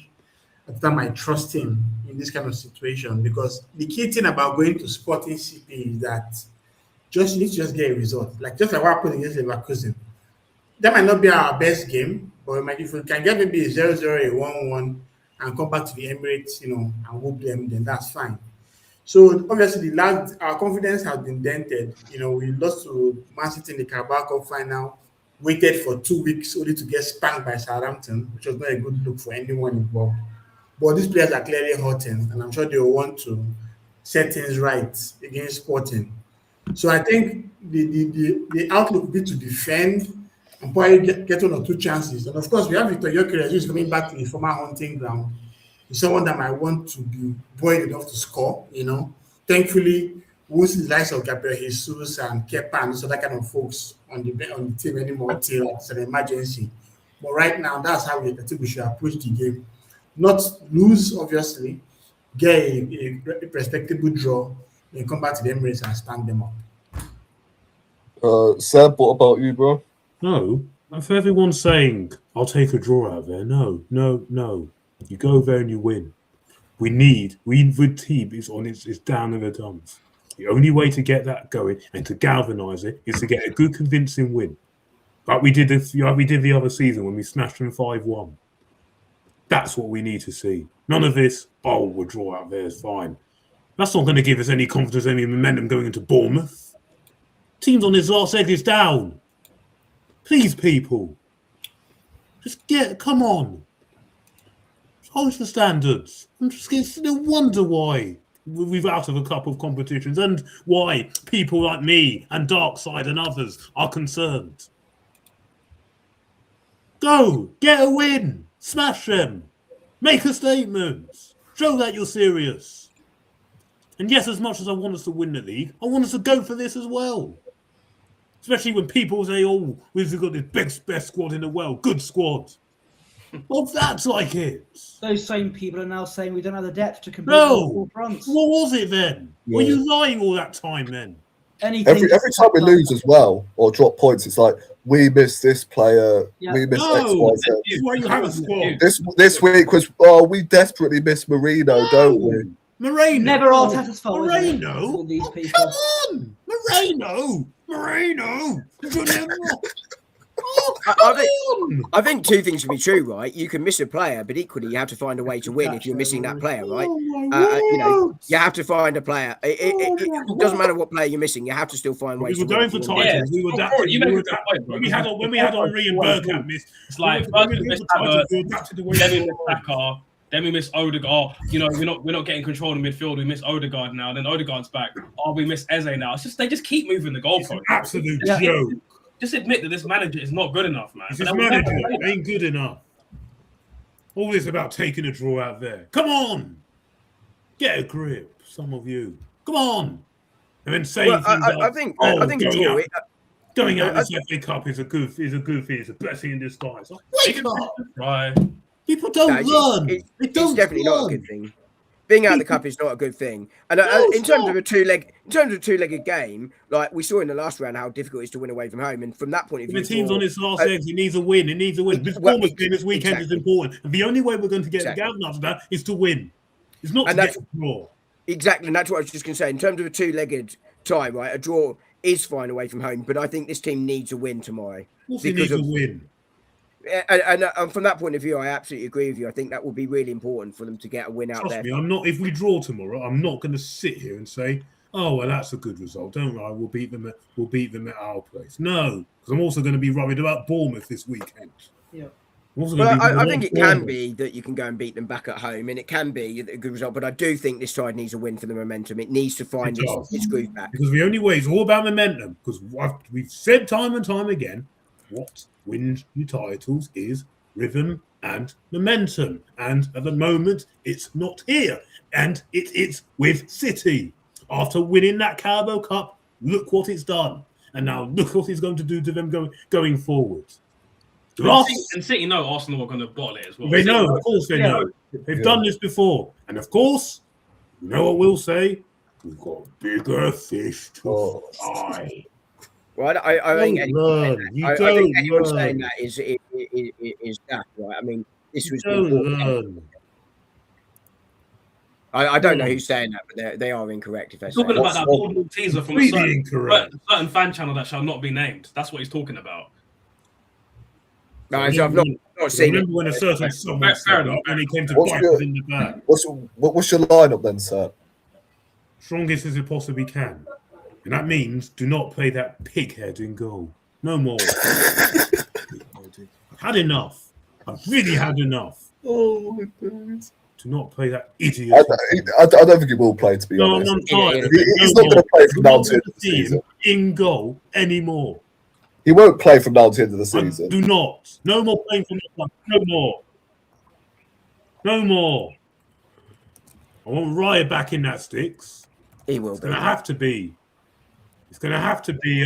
at the time I trust him in this kind of situation because the key thing about going to Sporting CP is that you need to just get a result. Just like what happened against Leverkusen. That might not be our best game, but if we can get maybe a 0-0, a 1-1, and come back to the Emirates, and whoop them, then that's fine. So obviously, our confidence has been dented. We lost to Man City in the Carabao Cup final, waited for 2 weeks only to get spanked by Southampton, which was not a good look for anyone involved. But these players are clearly hurting, and I'm sure they will want to set things right against Sporting. So I think the outlook would be to defend and probably get 1 or 2 chances. And of course, we have Victor Gyökeres, who's coming back to his former hunting ground. He's someone that might want to be buoyed enough to score, Thankfully, we won't see the likes of Gabriel Jesus and Kepa and so that kind of folks on the team anymore till it's an emergency. But right now, that's how I think we should approach the game. Not lose, obviously, get a respectable draw, then come back to the Emirates and stand them up. Seb, what about you, bro? No, for everyone saying, I'll take a draw out there, no. You go there and you win. The team is down in the dumps. The only way to get that going and to galvanise it is to get a good, convincing win. Like we did the other season when we smashed them 5-1. That's what we need to see. None of this, we'll draw out there, is fine. That's not going to give us any confidence, any momentum going into Bournemouth. Team's on his last leg is down. Please, people. Come on. Hold the standards. I'm just getting no wonder why we're out of a couple of competitions and why people like me and Darkside and others are concerned. Go, get a win, smash them, make a statement, show that you're serious. And yes, as much as I want us to win the league, I want us to go for this as well. Especially when people say, we've got the best squad in the world, good squad. Well, that's like it. Those same people are now saying we don't have the depth to compete No. on 4 fronts. What was it then? Yeah. Were you lying all that time then? Every time we lose as well or drop points, it's like we missed this player, we missed X, Y, Z. That's why you have a squad. This week was we desperately miss Marino, don't we? Moreno. Never Arteta's fault. Moreno. These people. Come on, Moreno. I think 2 things can be true, right? You can miss a player, but equally you have to find a way to win if you're missing that player, right? You have to find a player. It doesn't matter what player you're missing. You have to still find ways. We were going for titles. When we had Henry and Bergkamp miss, it's like then we miss Odegaard. We're not getting control in midfield. We miss Odegaard now. Then Odegaard's back. We miss Eze now. It's just they just keep moving the goalpost. Absolute joke. Just admit that this manager is not good enough, man. This manager ain't good enough. All this about taking a draw out there. Come on, get a grip, some of you. Come on, and then say things I think going out this FA Cup is a good thing. It's a blessing in disguise. Wake up, right? People don't learn. It's definitely not a good thing. Being out of the cup is not a good thing. And in terms of a two-legged game, like we saw in the last round, how difficult it is to win away from home. And from that point of view, the team's on its last legs. He needs a win. This Bournemouth game this weekend is important. And the only way we're going to get the game after that is to win. It's not to get a draw. Exactly. And that's what I was just going to say. In terms of a two-legged tie, right, a draw is fine away from home. But I think this team needs a win tomorrow. Of course it needs a win. And from that point of view, I absolutely agree with you. I think that would be really important for them to get a win out there. Trust me, I'm not. If we draw tomorrow, I'm not going to sit here and say, "Oh, well, that's a good result." Don't worry, we'll beat them at our place. No, because I'm also going to be worried about Bournemouth this weekend. Yeah. I think it can be that you can go and beat them back at home, and it can be a good result. But I do think this side needs a win for the momentum. It needs to find its groove back. Because the only way is all about momentum. Because we've said time and time again, what wins you titles is rhythm and momentum. And at the moment, it's not here. And it's with City. After winning that Carabao Cup, look what it's done. And now look what it's going to do to them going forward. And City know Arsenal are going to bottle it as well. They know, of course they know. They've done this before. And of course, you know what we'll say? We've got bigger fish to fry. Well, I think anyone saying that is that, right? I mean, this was... I don't know who's saying that, but they are incorrect if they're talking about that boardwalk teaser from a certain fan channel that shall not be named. That's what he's talking about. No, I've not seen it. Remember when a certain someone said that when he came to bite us in the back. What's your lineup then, sir? Strongest as it possibly can. And that means do not play that pighead in goal. No more. I've had enough. I've really had enough. Oh my goodness. Do not play that idiot. I don't think he will play, to be honest. He's not going to play from now to the end of the season. In goal anymore. He won't play from now to the end of the season. Do not. No more playing from the club. No more. No more. I want Raya back in that sticks. He will. It's going to have to be. It's going to have to be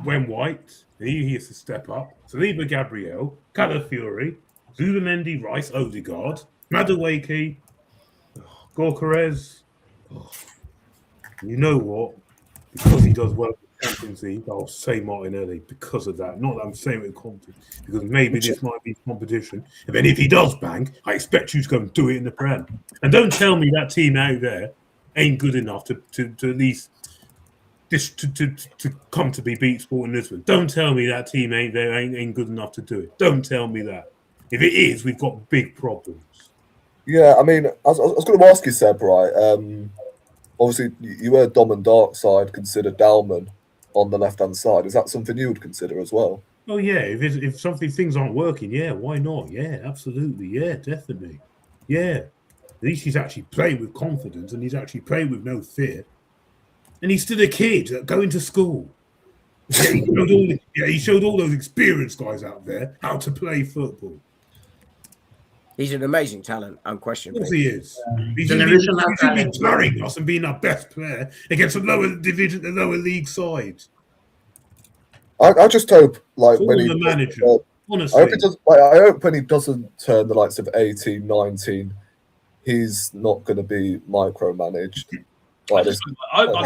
when White. He has to step up. Saliba, Gabriel, Calafiori, Zulamendi, Rice, Odegaard, Madueke, Gorkarez. You know what? Because he does well in the Champions League, I'll say Martinelli because of that. Not that I'm saying it with confidence, because maybe this might be competition. And then if he does bang, I expect you to go and do it in the Prem. And don't tell me that team out there ain't good enough to at least to come to be beat Sporting Lisbon. Don't tell me that team ain't good enough to do it. Don't tell me that. If it is, we've got big problems. Yeah, I mean, I was going to ask you, Seb, right? Obviously, you heard Dom and Darkside consider Dalman on the left-hand side. Is that something you would consider as well? Oh, yeah. If things aren't working, yeah, why not? Yeah, absolutely. Yeah, definitely. Yeah. At least he's actually played with confidence and he's actually played with no fear. And he's still a kid going to school. He showed all those experienced guys out there how to play football. He's an amazing talent, unquestionably. Of course he is. He should be carrying us and being our best player against a lower division, the lower league side. I just hope, like, when the manager, honestly. I hope when he doesn't turn the likes of 18, 19, he's not going to be micromanaged. Like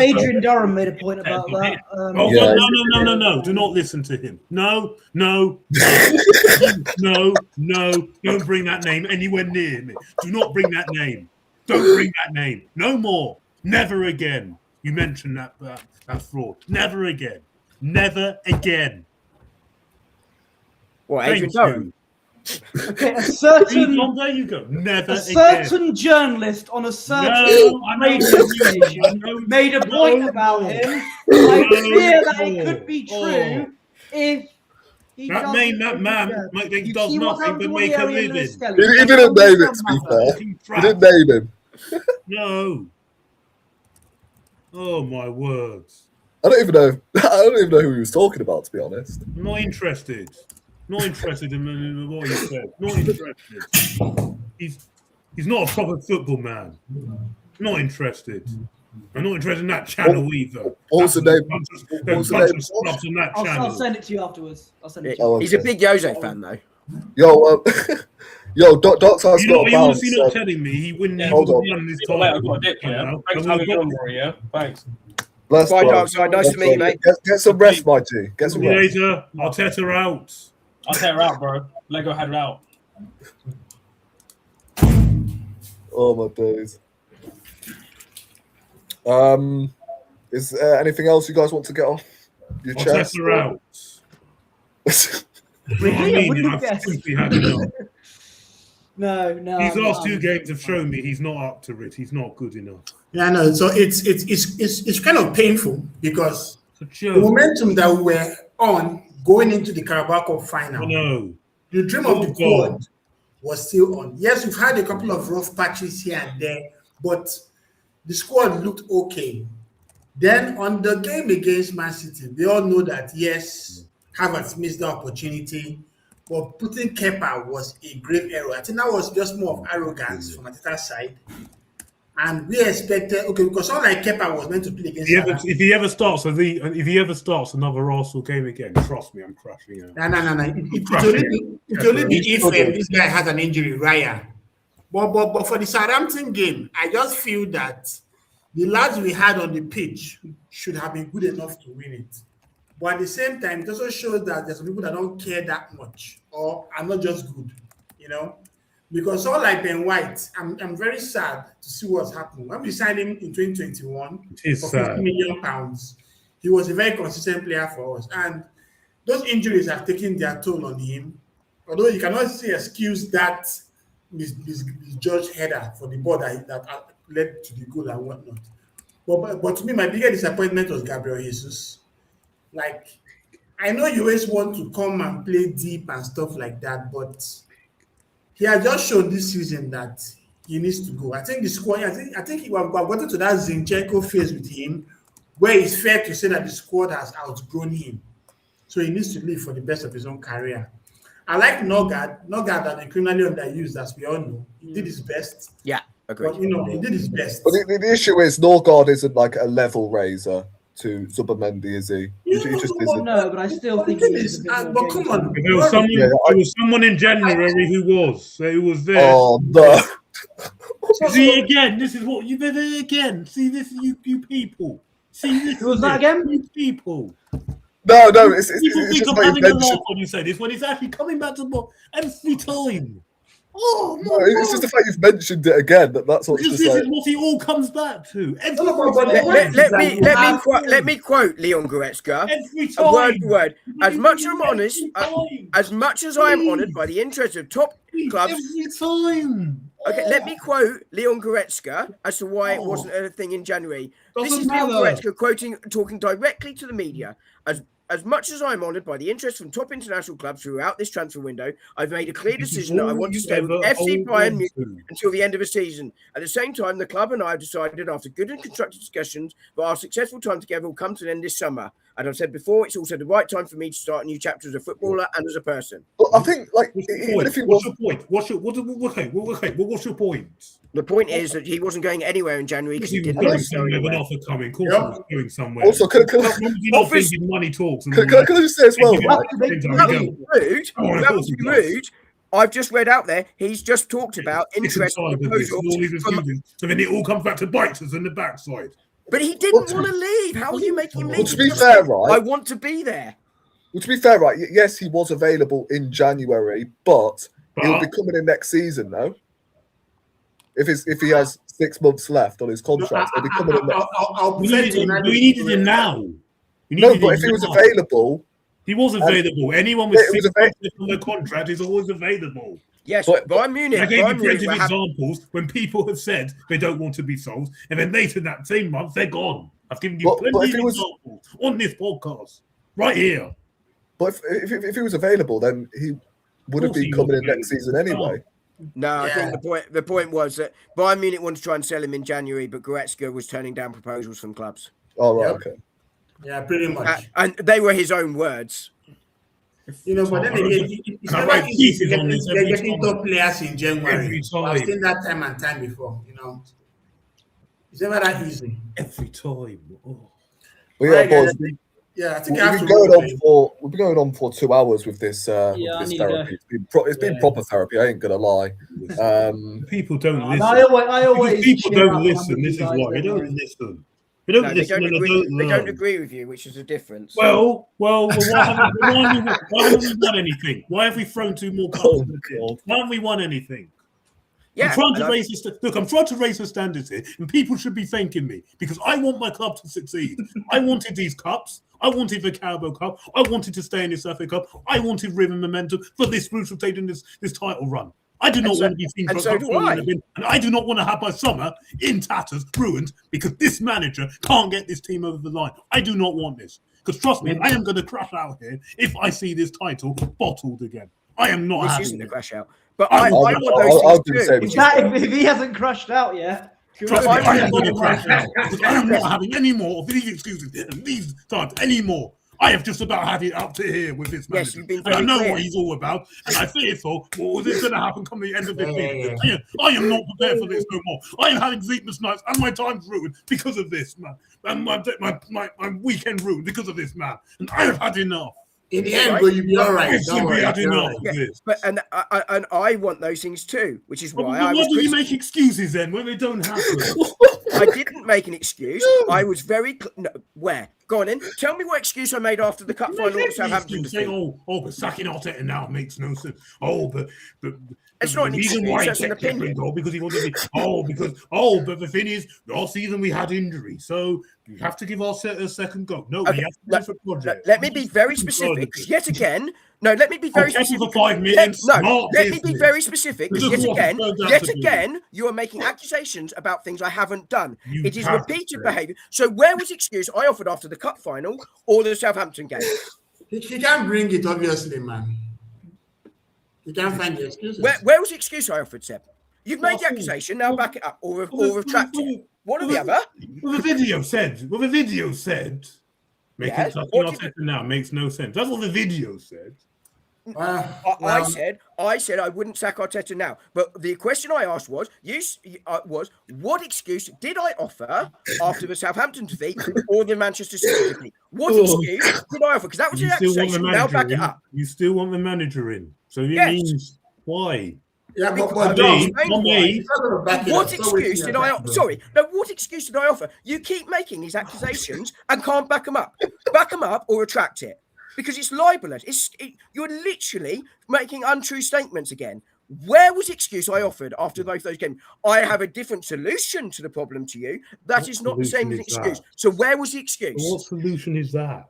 Adrian Durham made a point about that. No. Do not listen to him. No. Don't bring that name anywhere near me. Do not bring that name. Don't bring that name. No more. Never again. You mentioned that fraud. Never again. Never again. What, Adrian Durham? Okay, there you go. Never certain journalist on a certain radio station made a point about him. I fear that it could be true if he that man does nothing but make a living. He didn't name it, to be fair. He didn't name him. No. Oh my words. I don't even know who he was talking about, to be honest. I'm not interested. Not interested in what he said. Not interested. He's not a proper football man. Not interested. I'm not interested in that channel either. What's the name? I'll send it to you afterwards. He's a big Jose fan, though. Doc's got a bounce. You're not telling me he wouldn't even won this time. I've got a dip, yeah. Thanks for having me on, Rory, yeah? Thanks. Bye, Darkside. Nice to meet you, mate. Get some rest, my G. Get some rest. Later. Arteta out. I'll tear her out, bro. Lego had her out. Oh my days. Is there anything else you guys want to get off your chest? Her out. I've simply had enough. No. These last two games have shown me he's not up to it. He's not good enough. Yeah, no. So it's kind of painful because the momentum that we were on going into the Carabao Cup final. No. The dream of the squad was still on. Yes, we've had a couple of rough patches here and there, but the squad looked okay. Then on the game against Man City, we all know that, yes, Havertz missed the opportunity, but putting Kepa was a grave error. I think that was just more of arrogance from Arteta's side. And we expected, because unlike Kepa was meant to play against if he ever starts another Arsenal game again, trust me, I'm crashing out. No. It's only if this guy has an injury, Raya. But for the Southampton game, I just feel that the lads we had on the pitch should have been good enough to win it. But at the same time, it also shows that there's some people that don't care that much or are not just good, Because all like Ben White, I'm very sad to see what's happening. When we signed him in 2021 for £50 million, he was a very consistent player for us. And those injuries have taken their toll on him. Although you cannot say excuse that misjudged header for the ball that led to the goal and whatnot. But to me, my biggest disappointment was Gabriel Jesus. Like, I know you always want to come and play deep and stuff like that, but he has just shown this season that he needs to go. I think the squad. I think we have gotten to that Zinchenko phase with him, where it's fair to say that the squad has outgrown him. So he needs to leave for the best of his own career. I like Nogard. Nogard has been criminally underused, as we all know. He did his best. Yeah, agreed. But, he did his best. But the issue is Norgard isn't like a level raiser to Zubimendi, is he? He just isn't. No, but I still think he is. But come on. There was someone in January who was there. Oh, no. See again, this is what you've been there again. See this, you people. See this. Who was that again? You people. No, People it's think just I'm like having a mentioned. laugh when you say this, when it's actually coming back to the every time. Oh, No, it's just the fact you've mentioned it again. That's what it's because just this like. is what it all comes back to. Every Let me quote Leon Goretzka. Every A time. word for word. As much as I'm Every honest, time. as much as I am honoured by the interest of top clubs. Every time. Okay, let me quote Leon Goretzka as to why it wasn't a thing in January. This Doesn't is Leon matter. Goretzka talking directly to the media. As much as I'm honoured by the interest from top international clubs throughout this transfer window, I've made a clear decision that I want to stay with FC Bayern Munich until the end of the season. At the same time, the club and I have decided, after good and constructive discussions, that our successful time together will come to an end this summer. And I've said before, it's also the right time for me to start a new chapter as a footballer and as a person. But I think, like, even if he was. What's your point? The point is that he wasn't going anywhere in January because he didn't going want to go somewhere with anywhere. offer coming. Of course, he was going somewhere. Also, can Obviously, money talks. I just say as well, right? That would be rude. I've just read out there, he's just talked about interest proposals. So then it all comes back to bite us in the backside. But he didn't want to leave. How are you making him leave? Well, to be fair, right? I want to be there. Well, to be fair, right? Yes, he was available in January, but he'll be coming in next season, though. If he has 6 months left on his contract, he'll be coming in next. We needed him now. No, but if he was available, he was available. Anyone with 6 months left on their contract is always available. Yes, but Bayern Munich. I gave you plenty of examples when people have said they don't want to be sold, and then later that same month they're gone. I've given you plenty of examples on this podcast right here. But if he was available, then he would have been coming in next season anyway. No, I think the point was that Bayern Munich wanted to try and sell him in January, but Goretzka was turning down proposals from clubs. Oh, right, okay. Yeah, pretty much. And they were his own words. But then it's never easy they're getting top players in January. I've seen that time and time before, It's never that easy. Every time. Oh. Well, yeah, boys. Yeah, I think we've been going on for 2 hours with this therapy. It's been proper therapy. I ain't gonna lie. People don't listen. I always people don't listen. This is why they don't listen. They don't listen. They don't agree with you, which is a difference. Well, why haven't we won anything? Why have we thrown 2 more cups in the field? Why haven't we won anything? Yeah, I'm trying to raise the standards here, and people should be thanking me because I want my club to succeed. I wanted these cups. I wanted the Carabao Cup. I wanted to stay in this FA Cup. I wanted rhythm momentum for this group of taking this title run. I do not want to be seen for and I do not want to have my summer in tatters, ruined, because this manager can't get this team over the line. I do not want this. Because trust me, I am going to crash out here if I see this title bottled again. I am not having isn't it. a crash out. But I want those things too. If he hasn't crushed out yet. Trust me, I am going to crash out because I am not having any more of these excuses and these times anymore. I have just about had it up to here with this manager. And I know what he's all about, and I fear for what is going to happen come the end of this season. I am not prepared for this no more. I am having sleepless nights, and my time's ruined because of this, man. And my weekend ruined because of this, man. And I have had enough. In the end, will you be all right? And I want those things too, which is why why do you make excuses then when they don't happen? I didn't make an excuse. I was very where? Go on in. Tell me what excuse I made after the cup final at Southampton. But sacking Arteta now makes no sense. But it's not an excuse. That's an opinion. Because he wanted to be. But the thing is, last season we had injury, so you have to give Arteta a second go. No, we have to do a project. Let me be very specific. Yet again. No, let me be very specific. For 5 minutes. Let me be very specific. Yet again, you are making accusations about things I haven't done. It is repeated behaviour. So where was the excuse I offered after the cup final or the Southampton game? He can't bring it, obviously, man. You can't find the excuses. Where was the excuse I offered, Seb? You've made the accusation, now back it up or retract it. One or the other. Well, the video said. Making something Arteta now makes no sense. That's what the video said. I said I wouldn't sack Arteta now. But the question I asked was, what excuse did I offer after the Southampton defeat or the Manchester City defeat? What excuse did I offer? Because that was the accusation. Now back it up. You still want the manager in. So it means why? Yeah, but what excuse did I offer? Sorry, no, what excuse did I offer? You keep making these accusations and can't back them up. Back them up or retract it. Because it's libelous. You're literally making untrue statements again. Where was the excuse I offered after both those games? I have a different solution to the problem to you. That is not the same as an excuse. So where was the excuse? What solution is that?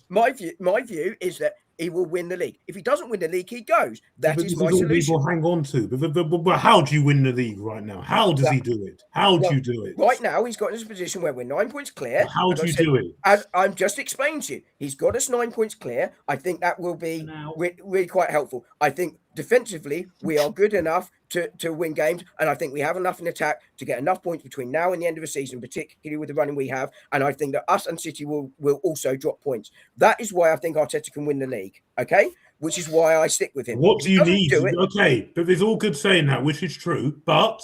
My view is that he will win the league. If he doesn't win the league, he goes. That is my solution. People hang on to. But how do you win the league right now? How does he do it? How do you do it? Right now, he's got us in a position where we're 9 points clear. How do you do it? As I'm just explaining to you, he's got us 9 points clear. I think that will be really quite helpful. I think defensively, we are good enough to win games, and I think we have enough in attack to get enough points between now and the end of the season, particularly with the running we have. And I think that us and City will also drop points. That is why I think Arteta can win the league. Okay, which is why I stick with him. What do you need? Okay, but there's all good saying that, which is true. But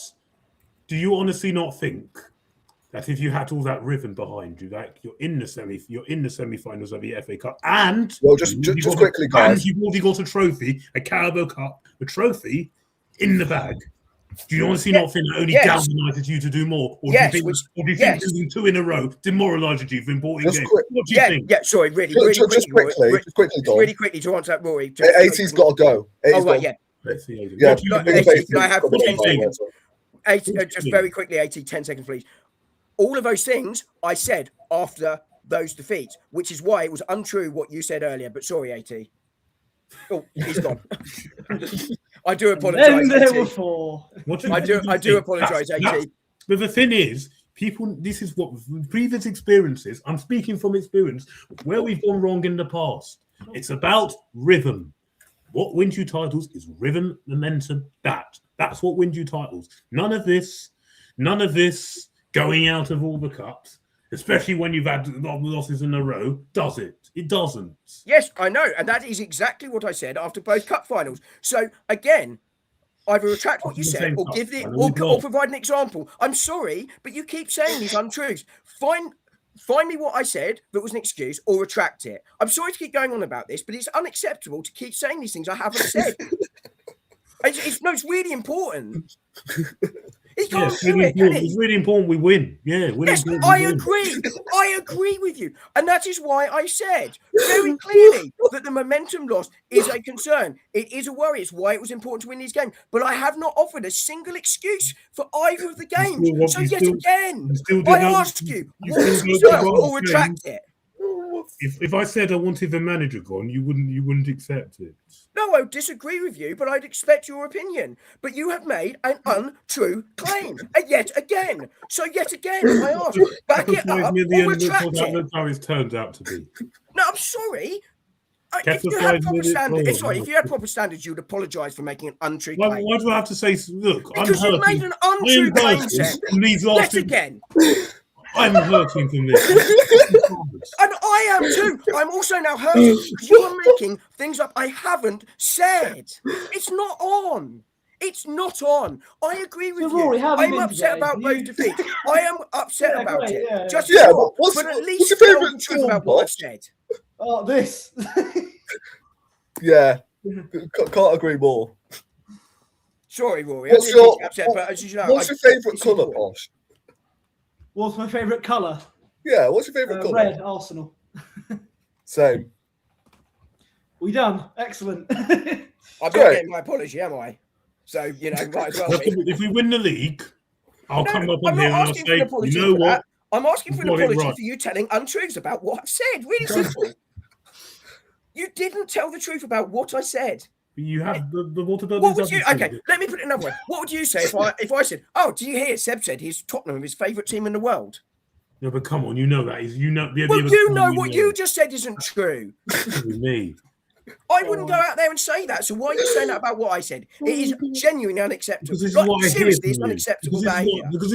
do you honestly not think that if you had all that rhythm behind you, that you're in the semi-finals of the FA Cup, and just quickly, guys, and you've already got a trophy, a Carabao Cup, a trophy in the bag? Do you honestly not think that only galvanizes you to do more? Or do you think losing 2 in a row demoralizes you for important games? What do you think? Yeah, sorry, really quickly to answer that, Rory. 80's got to go. Let's see. Can I have 10 seconds? 80, just very quickly, 80, 10 seconds, please. All of those things I said after those defeats, which is why it was untrue what you said earlier. But sorry, 80. Oh, he's gone. I do apologise. I do apologise, 80. But the thing is, people, this is what previous experiences, I'm speaking from experience, where we've gone wrong in the past. It's about rhythm. What wins you titles is rhythm, momentum, that's what wins you titles. None of this going out of all the cups, especially when you've had losses in a row, does it? It doesn't. Yes, I know. And that is exactly what I said after both cup finals. So, again, either retract what you said or or provide an example. I'm sorry, but you keep saying these untruths. Find me what I said that was an excuse or retract it. I'm sorry to keep going on about this, but it's unacceptable to keep saying these things I haven't said. It's really important. It's really important we win. Yeah, I agree with you. And that is why I said very clearly that the momentum loss is a concern. It is a worry. It's why it was important to win these games. But I have not offered a single excuse for either of the games. I ask you, or retract it. If I said I wanted the manager gone, you wouldn't accept it. No, I disagree with you, but I'd expect your opinion. But you have made an untrue claim, yet again. So yet again, I ask, back it up or retract it. That's how it turns out to be. No, I'm sorry. If you had proper standards, you'd apologise for making an untrue claim. Why do I have to say, look, because you made an untrue claim, Seb. Yet again. I'm hurting from this. And I am too. I'm also now hurting because you are making things up I haven't said. It's not on. It's not on. I agree with you. I'm upset about those defeats. I am upset about it. But at least tell the truth about what I've said. Oh, this. Yeah. Can't agree more. Sorry, Rory. What's your favourite colour, Posh? What's my favourite colour? Yeah, what's your favourite colour? Red, Arsenal. Same. We done. Excellent. I'm not getting my apology, am I? So, might as well. If we win the league, I'll come up on here and I'll say, you know what? I'm asking for an apology for you telling untruths about what I've said. Really simple. You didn't tell the truth about what I said. You have the what about what would you? Okay, let me put it another way. What would you say if I said, "Oh, do you hear? Seb said he's Tottenham, his favourite team in the world." No, but come on, you know that is what you just said isn't true. With me, I wouldn't go out there and say that. So why are you saying that about what I said? It is genuinely unacceptable. Because this is Like, what I hear seriously, from it's you. unacceptable behaviour. Because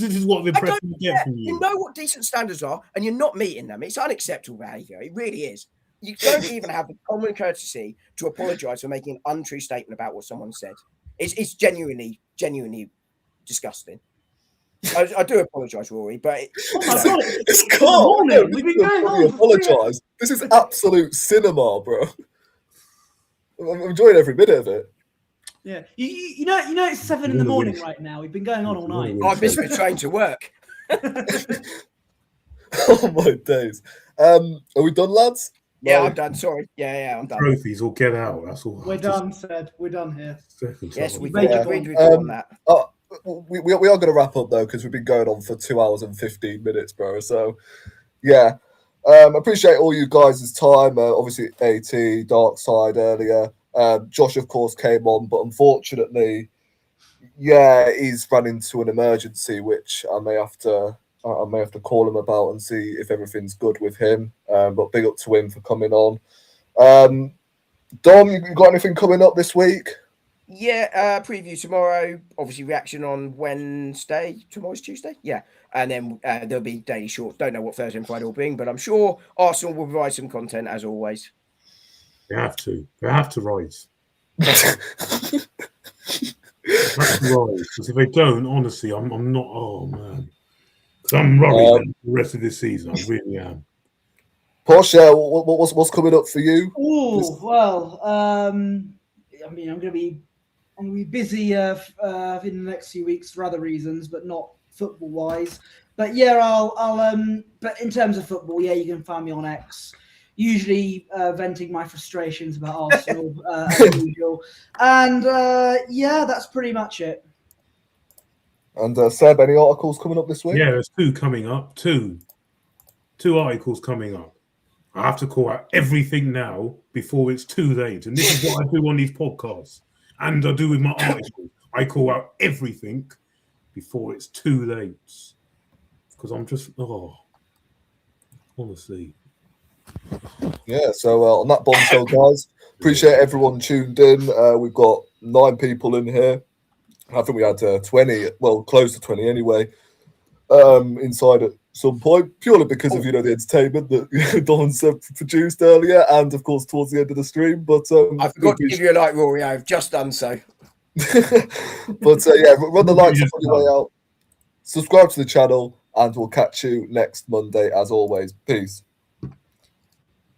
this is what the impression I get from You you. know what decent standards are, and you're not meeting them. It's unacceptable behaviour. It really is. You don't even have the common courtesy to apologise for making an untrue statement about what someone said. It's genuinely disgusting. I do apologise, Rory, but Oh my god, It's the cool. morning. We've been going on for 3 hours. Apologise. This is absolute cinema, bro. I'm enjoying every minute of it. Yeah, you know it's 7 in the morning right now. We've been going on all night. I missed my train to work. Oh my days. Are we done, lads? Yeah, No. I'm done. Sorry. Yeah, I'm done. Trophies will get out. That's all. We're done, said. We're done here. Yes, we Major agreed with point. you on that. We are going to wrap up though because we've been going on for 2 hours and 15 minutes, bro. So, yeah, appreciate all you guys' time. Obviously, AT, Dark Side earlier. Josh, of course, came on, but unfortunately, he's run into an emergency, which I may have to call him about and see if everything's good with him. But big up to him for coming on. Dom, you got anything coming up this week? Yeah, preview tomorrow. Obviously, reaction on Wednesday. Tomorrow's Tuesday. Yeah, and then there'll be daily shorts. Don't know what Thursday and Friday will bring, but I'm sure Arsenal will provide some content as always. They have to. They have to rise. They have to rise. Because if they don't, honestly, I'm not. Oh man, I'm worried the rest of this season. I really am. Posh, what's coming up for you? Oh well, I mean, I'm gonna be busy in the next few weeks for other reasons, but not football wise. But yeah, I'll but in terms of football, yeah, you can find me on X. Usually venting my frustrations about Arsenal as usual. And yeah, that's pretty much it. And Seb, any articles coming up this week? Yeah, there's 2 coming up. Two articles coming up. I have to call out everything now before it's too late. And this is what I do on these podcasts. And I do with my articles. I call out everything before it's too late. Because I'm just, honestly. Yeah, so on that bombshell, guys, appreciate everyone tuned in. We've got 9 people in here. I think we had 20, well, close to 20 anyway, inside at some point, purely because of, the entertainment that Don said produced earlier and, of course, towards the end of the stream. But I forgot to give you a like, Rory. I've just done so. But, yeah, run the likes on your way out. Subscribe to the channel, and we'll catch you next Monday, as always. Peace.